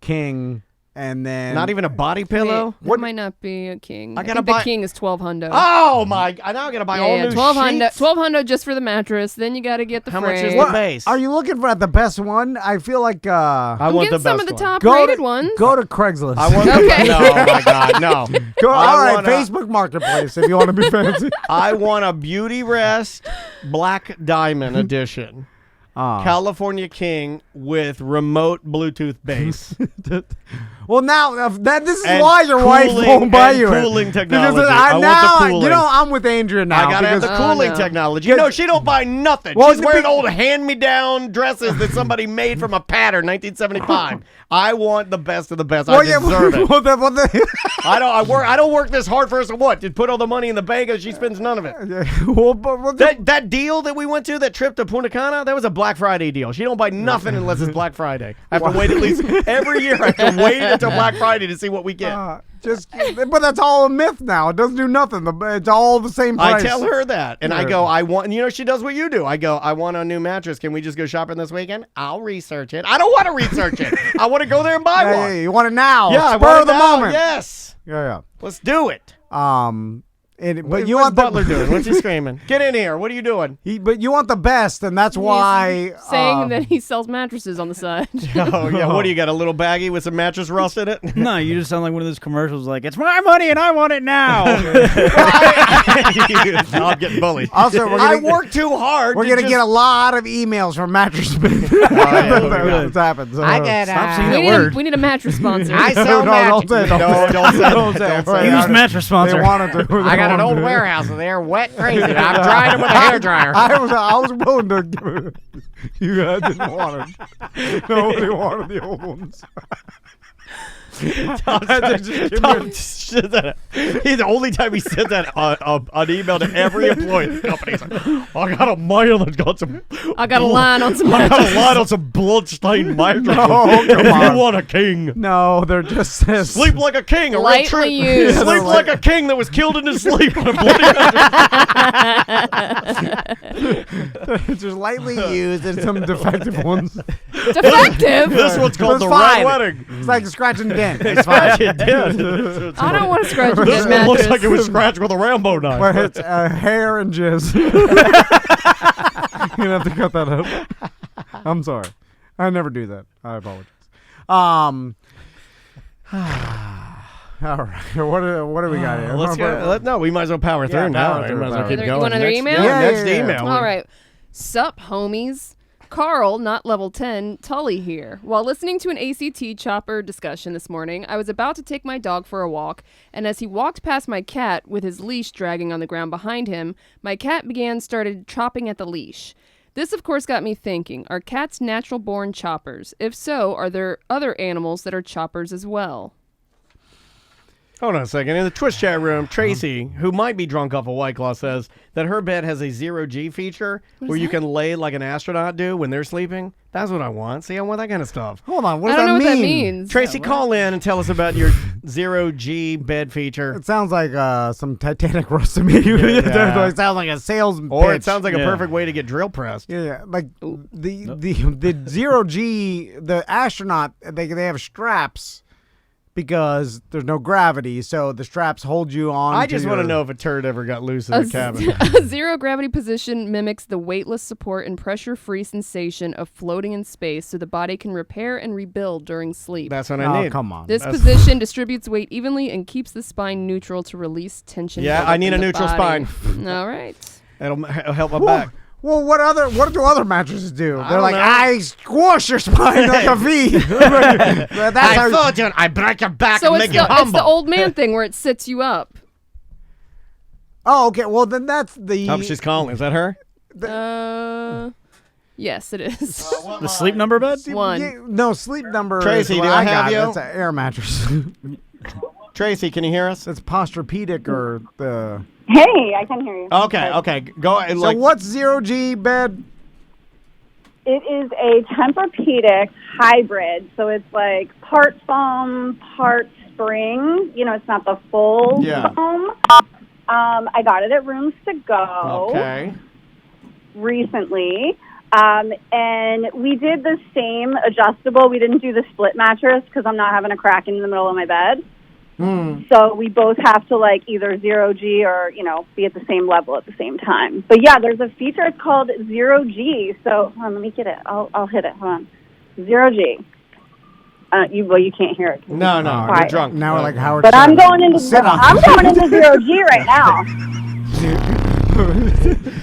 king, and then Not even a body pillow? That might not be a king. I I gotta think buy- the king is 1200. Oh, my. I now got to buy all new 1200 sheets. 1200 just for the mattress. Then you got to get the How frame. much is the What? base? Are you looking for the best one? I feel like I I'm want getting the some best of the one. top go rated to, ones. Go to Craigslist. I want Okay. No, oh my God, no. Go, I all right, wanna- Facebook Marketplace if you want to be fancy. I want a Beauty Rest Black Diamond Edition. California King with remote Bluetooth bass. Well, now this is And why your wife cooling- won't buy and you it. cooling Because technology. I I want the now, cooling. you know, I'm with Andrea now. I gotta have the because- cooling no. technology. You know, she don't buy nothing. Well, She's it's wearing be- old hand-me-down dresses that somebody made from a pattern, 1975. I want the best of the best. I deserve it. well, the- I don't work this hard for us. To what? To put all the money in the bank and she spends none of it. well, That deal that we went to, that trip to Punta Cana, that was a Black Friday deal. She don't buy nothing unless it's Black Friday. I have to wait at least every year. I have to wait until Black Friday to see what we get. but that's all a myth now. It doesn't do nothing. It's all the same price. I tell her that, and I Yeah. go, I want. You know, she does what you do. I go, I want a new mattress. Can we just go shopping this weekend? I'll research it. I don't want to research it. I want to go there and buy Yeah, one. yeah, you want it now. Yeah, I Spur want of the it now. moment. Yes, Yeah, let's do it. yeah. But you What's want Butler doing? What's he screaming? Get in here. What are you doing? But you want the best, and that's why. saying that he sells mattresses on the side. Oh yeah. What do you got? A little baggie with some mattress rust in it? No, you just sound like one of those commercials like, it's my money and I want it now. I'm getting bullied. Also, we're I gonna, work too hard. we're to gonna just- get a lot of emails from Mattress Baby. good. That's happened. So. I get Stop saying we, that need word. we need a mattress sponsor. I sell No, mattress. don't say it. No, don't say it. Don't say it. Don't say it. Use mattress They sponsor. wanted to. I got an old warehouse and they're wet crazy. And I've dried them with a hairdryer. I was willing to give it. You guys didn't want it. Nobody wanted the old ones. He's the only time he said that on email to every employee in the company. He's like, I got a mail that's got some. I got a line on some I got a mattresses. line on some bloodstained mattresses. No, come If on. you want a king, No, they're just says. sleep like a king. A real Lightly true. used. Sleep like a king that was killed in his sleep on a bloody mattress. just lightly used and some defective ones. Defective? This one's called It's the fine. Red Wedding. It's like a scratch and dent. It's fine. It did. I don't want to scratch a This dead one looks mattress. like it was scratched with a Rambo knife. But it's hair and jizz. You're gonna have to cut that out. I'm sorry. I never do that. I apologize. All right. What do we got here? Let's go. No, we might as well power through now. power through, We might as well power keep through. going. You want another Next- email? Yeah, Yeah, next yeah, yeah. email. All right. Sup, homies. Carl, not level 10, Tully here. While listening to an ACT chopper discussion this morning, I was about to take my dog for a walk, and as he walked past my cat with his leash dragging on the ground behind him, my cat started chopping at the leash. This, of course, got me thinking, are cats natural-born choppers? If so, are there other animals that are choppers as well? Hold on a second. In the Twitch chat room, Tracy, who might be drunk off a White Claw, says that her bed has a 0G feature where you can lay like an astronaut do when they're sleeping. That's what I want. See, I want that kind of stuff. Hold on. What I does don't know that what that mean? means. Tracy, call in and tell us about your 0G bed feature. It sounds like some Titanic rust to me. Yeah. It sounds like a sales Or pitch. it sounds like a Yeah. perfect way to get drill pressed. Yeah, like the 0G, the astronaut, they have straps because there's no gravity, so the straps hold you on. I just want to your- know if a turd ever got loose in A the cabin. a zero gravity position mimics the weightless support and pressure-free sensation of floating in space so the body can repair and rebuild during sleep. That's what I Oh, need. come on. This position distributes weight evenly and keeps the spine neutral to release tension. Yeah, buildup I need in a the neutral body. spine. All right. It'll help my back. Well, what do other mattresses do? They're don't like, know. I squash your spine like a V. That's I how. told you, I break your back So and it's make you the humble. old man thing where it sits you up. Oh, okay. Well, then that's the. Oh, she's calling. Is that her? Yes, it is. The sleep number bed? One. Yeah, no, sleep number. Tracy, is do what I got. have you? That's an air mattress. Tracy, can you hear us? That's Posturepedic or the. Hey, I can hear you. Okay. Go. So Like, what's 0G bed? It is a Tempur-Pedic hybrid, so it's like part foam, part spring. You know, it's not the full Yeah. foam. I got it at Rooms to Go. Okay. Recently. And we did the same adjustable. We didn't do the split mattress because I'm not having a crack in the middle of my bed. So we both have to like either 0G or, be at the same level at the same time. But yeah, there's a feature. It's called 0G. So hold on, let me get it. I'll hit it. Hold on. 0G. You can't hear it. No, Quiet. you're drunk. Now we're like Howard. But I'm Stern. going into Sit on. 0G right now.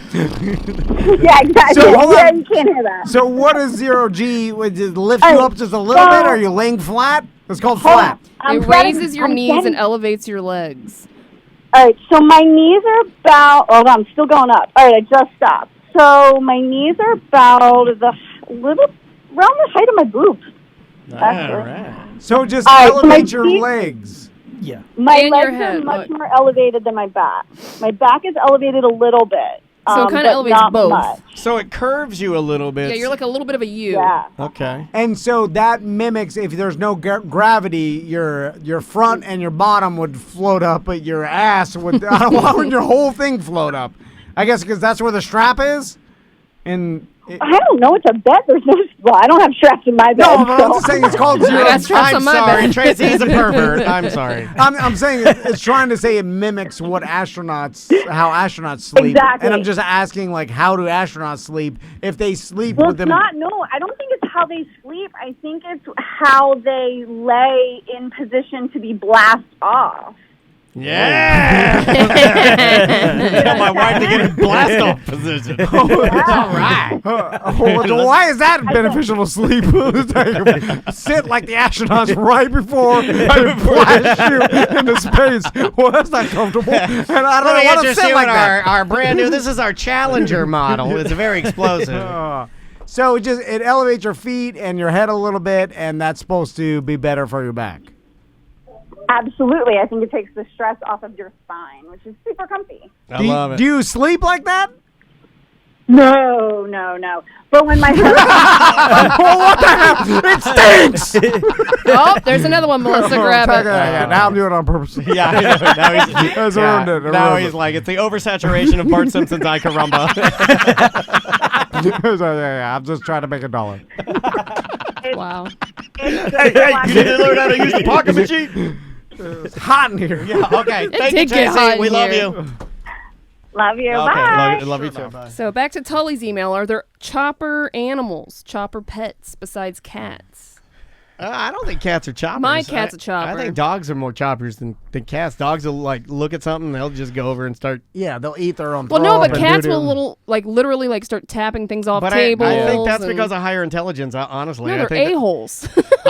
Yeah, exactly. So, hold on. You can't hear that. So what is 0G? Would it lift you up just a little bit, or are you laying flat? It's called flat. It raises your knees and elevates your legs. All right, so my knees are about. Oh, I'm still going up. All right, I just stopped. So my knees are about around the height of my boobs. Actually. So just All right, so elevate my your feet- legs. Yeah. My And your legs head. are much more elevated than my back. My back is elevated a little bit. So it kind but of elevates not both. much. So it curves you a little bit. Yeah, you're like a little bit of a U. Yeah. Okay. And so that mimics if there's no gravity, your front and your bottom would float up, but your ass would. Why would your whole thing float up? I guess because that's where the strap is. And I don't know. It's a bet. There's no. Well, I don't have straps in my bed. no, but I'm so- just saying it's called I zero. got straps I'm on my sorry, bed. Tracy's a pervert. I'm sorry. I'm saying it's trying to say it mimics how astronauts sleep. Exactly. And I'm just asking, like, how do astronauts sleep? If they sleep Well, with it's them. not. No, I don't think it's how they sleep. I think it's how they lay in position to be blast off. Yeah. Tell my wife to get in blast off position. All right. Why is that beneficial to sleep? Sit like the astronauts right before I blast you into space. Well, that's not comfortable. And I don't Let me want to interest sit you like in that. our brand new. This is our Challenger model. It's very explosive. So it elevates your feet and your head a little bit, and that's supposed to be better for your back. Absolutely. I think it takes the stress off of your spine, which is super comfy. I love it. Do you sleep like that? No. But when my husband, Well, what the hell? It stinks. Oh, there's another one, Melissa. Grab it. Yeah, now I'm doing it on purpose. Yeah, I know. Now he's, That's ruined it. now he's like, it's the oversaturation of Bart Simpson's I Caramba. Yeah, I'm just trying to make $1. Wow. You need to learn how to use the pocket machine. It's hot in here. Yeah, okay. Thank you, did get hot Tracy. in We love here. you. love you. Okay, Bye. love you too. Bye. So back to Tully's email. Are there chopper animals, chopper pets besides cats? I don't think cats are choppers. My cat's a chopper. I think dogs are more choppers than cats. Dogs will like look at something, they'll just go over and start. Yeah, they'll eat their own. Well, no, throw but up and cats doo-doo. will literally start tapping things off But tables. I think that's and- because of higher intelligence. Honestly, No, I they're think a-holes. But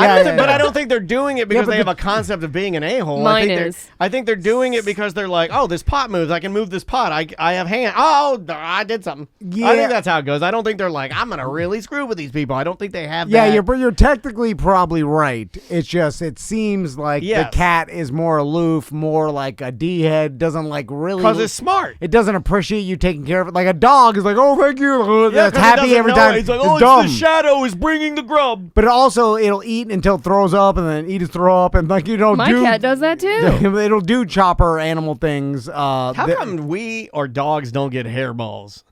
I don't think they're doing it because but they have a concept of being an a-hole. Mine I think is. I think they're doing it because they're like, oh, this pot moves. I can move this pot. I have hand. Oh, I did something. Yeah. I think that's how it goes. I don't think they're like, I'm gonna really screw with these people. I don't think they have. Yeah, that. you're technically probably right. It's just it seems like Yes. the cat is more aloof, more like a D-head. Doesn't like really. Because it's smart. It doesn't appreciate you taking care of it. Like a dog is like, oh, thank you. Yeah, It's 'cause it happy doesn't every know. time. It's like, it's oh, dumb. it's the shadow is bringing the grub. But also, it'll eat until it throws up, and then eat and throw up, and like My cat does that too. It'll do chopper animal things. How come we or dogs don't get hairballs?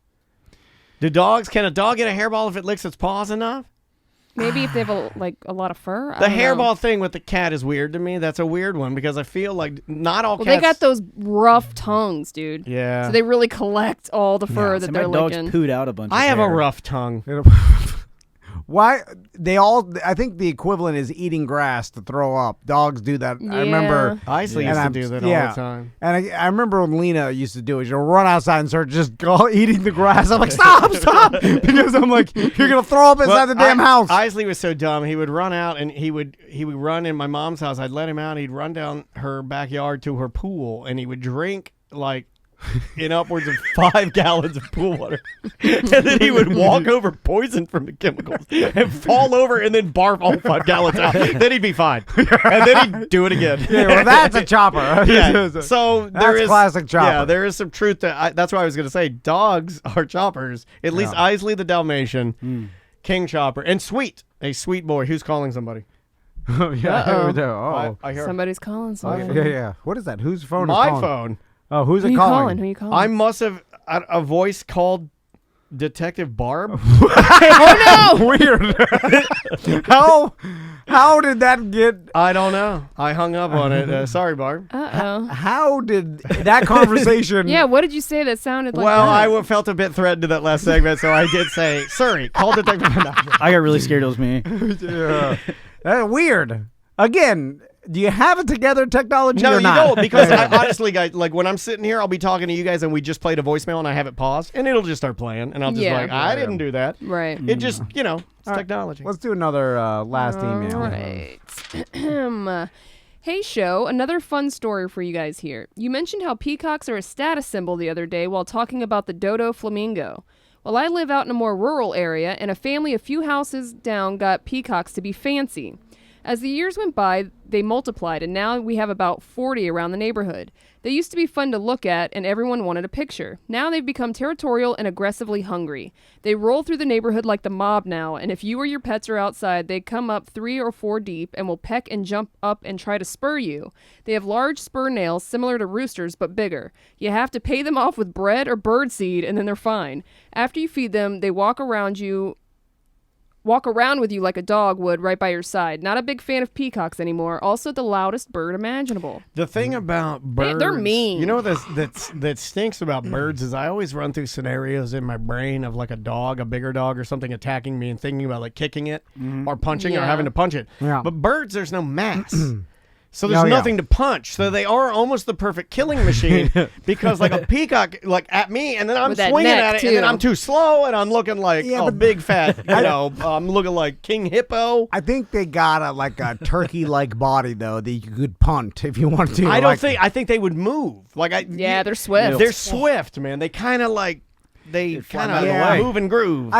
Can a dog get a hairball if it licks its paws enough? Maybe if they have a lot of fur. I The don't know. hairball thing with the cat is weird to me. That's a weird one because I feel like not all Well, cats. they got those rough tongues, dude. Yeah. So they really collect all the fur that See, they're my dog's licking. pooed out a bunch. I of have a hair. rough tongue. Why they all? I think the equivalent is eating grass to throw up. Dogs do that. I remember. Isley used to do that all the time. And I remember when Lena used to do it. She'll run outside and start just eating the grass. I'm like, stop, because I'm like, you're gonna throw up inside the damn house. Isley was so dumb. He would run out and he would run in my mom's house. I'd let him out. He'd run down her backyard to her pool and he would drink like in upwards of 5 gallons of pool water. And then he would walk over poisoned from the chemicals and fall over and then barf all 5 gallons out. Then he'd be fine. And then he'd do it again. Yeah, well, that's a chopper. Yeah. So That's there is classic chopper. Yeah, there is some truth to that's why I was going to say dogs are choppers. At least Isley the Dalmatian, King Chopper, and Sweet, a sweet boy. Who's calling somebody? Yeah. Uh-oh. Oh. I heard Somebody's calling somebody. Yeah. What is that? Whose phone is my calling? phone. Oh, who's Who it you calling? Who you calling? I must have a voice called Detective Barb. Oh no! Weird. How did that get? I don't know. I hung up on it. Sorry, Barb. Uh-oh. How did that conversation? Yeah, what did you say that sounded like Well, that? I felt a bit threatened to that last segment, so I did say, "Sorry, call Detective Barb." I got really scared it was me. Yeah. That's weird. Again, do you have it together technology No, or you not? don't, because I, honestly, guys, like when I'm sitting here, I'll be talking to you guys, and we just played a voicemail, and I have it paused, and it'll just start playing, and I'll just Yeah. like, I didn't do that. Right. It just, it's technology. Let's do another last email. All right. Hey, show, another fun story for you guys here. You mentioned how peacocks are a status symbol the other day while talking about the dodo flamingo. Well, I live out in a more rural area, and a family a few houses down got peacocks to be fancy. As the years went by, they multiplied, and now we have about 40 around the neighborhood. They used to be fun to look at, and everyone wanted a picture. Now they've become territorial and aggressively hungry. They roll through the neighborhood like the mob now, and if you or your pets are outside, they come up 3 or 4 deep and will peck and jump up and try to spur you. They have large spur nails similar to roosters, but bigger. You have to pay them off with bread or birdseed, and then they're fine. After you feed them, they walk around with you like a dog would right by your side. Not a big fan of peacocks anymore. Also the loudest bird imaginable. The thing about birds, They're mean. You know that stinks about birds is I always run through scenarios in my brain of like a dog, a bigger dog or something attacking me and thinking about like kicking it or punching or Yeah. having to punch it. Yeah. But birds, there's no mass. So there's Oh, yeah. nothing to punch. So they are almost the perfect killing machine because like a peacock like at me and then I'm With that swinging neck, at it and then too. I'm too slow and I'm looking like but- big fat, I'm looking like King Hippo. I think they got a turkey-like body though that you could punt if you wanted to. I think they would move. Yeah, they're swift. They're swift, man. They kind of Yeah. move and groove.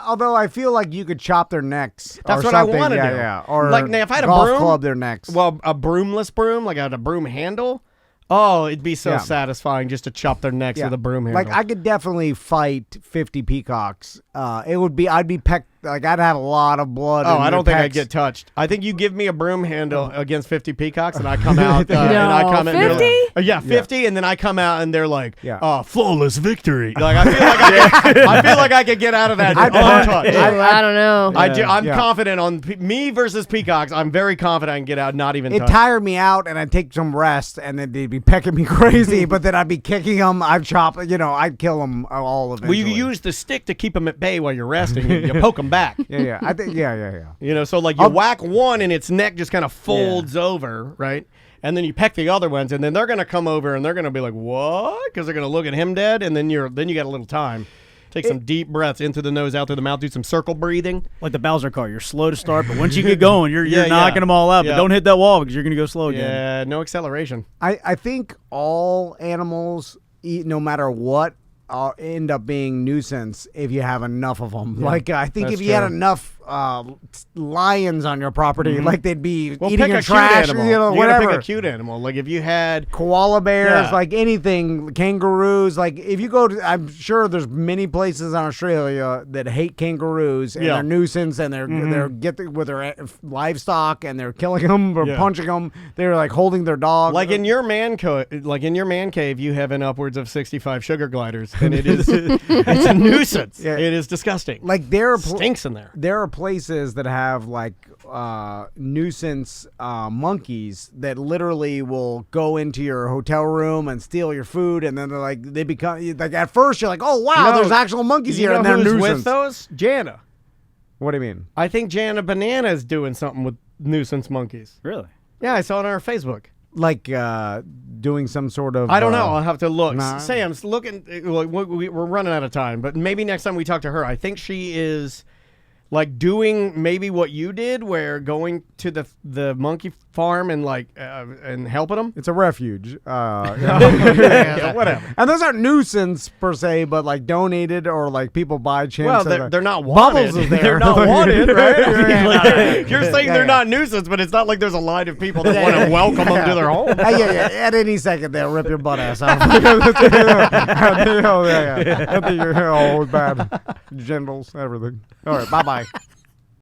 Although I feel like you could chop their necks. That's or what I something. wanna yeah, do. Yeah. Or Like, now, if I had a golf broom- club their necks. Well, a broomless broom, like a broom handle. Oh, it'd be so Yeah. satisfying just to chop their necks Yeah. with a broom handle. Like I could definitely fight 50 peacocks. I'd be pecked. Like I'd have a lot of blood. Oh, in I their don't think I'd pecs. get touched. I think you give me a broom handle against 50 peacocks, and I come out. And I come in, they're 50? like- yeah, 50, and then I come out, and they're like, Yeah. flawless victory. Like I feel like I could get out of that I'd untouched. I don't know. I'm Yeah. confident on me versus peacocks. I'm very confident I can get out, not even It touched. tired me out, and I'd take some rest, and then they'd be pecking me crazy. But then I'd be kicking them. I'd chop. I'd kill them all Well, eventually. you use the stick to keep them at bay while you're resting. You poke them back. Yeah. I think. Yeah. So like you whack one and its neck just kind of folds over, right? And then you peck the other ones, and then they're gonna come over and they're gonna be like, "What?" Because they're gonna look at him dead, and then you got a little time. Take some deep breaths in through the nose, out through the mouth. Do some circle breathing. Like the Bowser car, you're slow to start, but once you get going, you're Yeah, knocking them all out. yeah. But don't hit that wall because you're gonna go slow again. Yeah, no acceleration. I think all animals, no matter what, end up being nuisance if you have enough of them. Like I think That's if you had true. enough lions on your property, like they'd be Well, eating pick your a trash, cute animal. you know, You gotta whatever. pick a cute animal. Like if you had Koala bears, Yeah. like anything, kangaroos. Like if you go to, I'm sure there's many places in Australia that hate kangaroos and Yeah. they're nuisance and they're with their livestock and they're killing them or Yeah. punching them. They're like holding their dog. like in your man cave, you have an upwards of 65 sugar gliders, and it is it's a nuisance. Yeah. It is disgusting. like there are Stinks in there. there are places that have like nuisance monkeys that literally will go into your hotel room and steal your food, and then they become like at first you're like, oh wow, No, there's actual monkeys You here, know and they're who's nuisance. with those? Jana. What do you mean? I think Jana Banana is doing something with nuisance monkeys. Really? Yeah, I saw it on our Facebook. Like doing some sort of I don't know. I'll have to look. nah. Sam's looking. We're running out of time, but maybe next time we talk to her, I think she is like doing maybe what you did, where going to the monkey farm and and helping them. It's a refuge. Yeah, whatever. And those aren't nuisance per se, but like donated or like people buy chimps. Well, and they're not wanted. Bubbles is there. They're not wanted, right? Yeah. You're saying Yeah, they're yeah. not nuisance, but it's not like there's a line of people that want to welcome them to their home. Yeah. At any second, they'll rip your butt ass off. I think you're all bad. Genitals, everything. All right. Bye bye.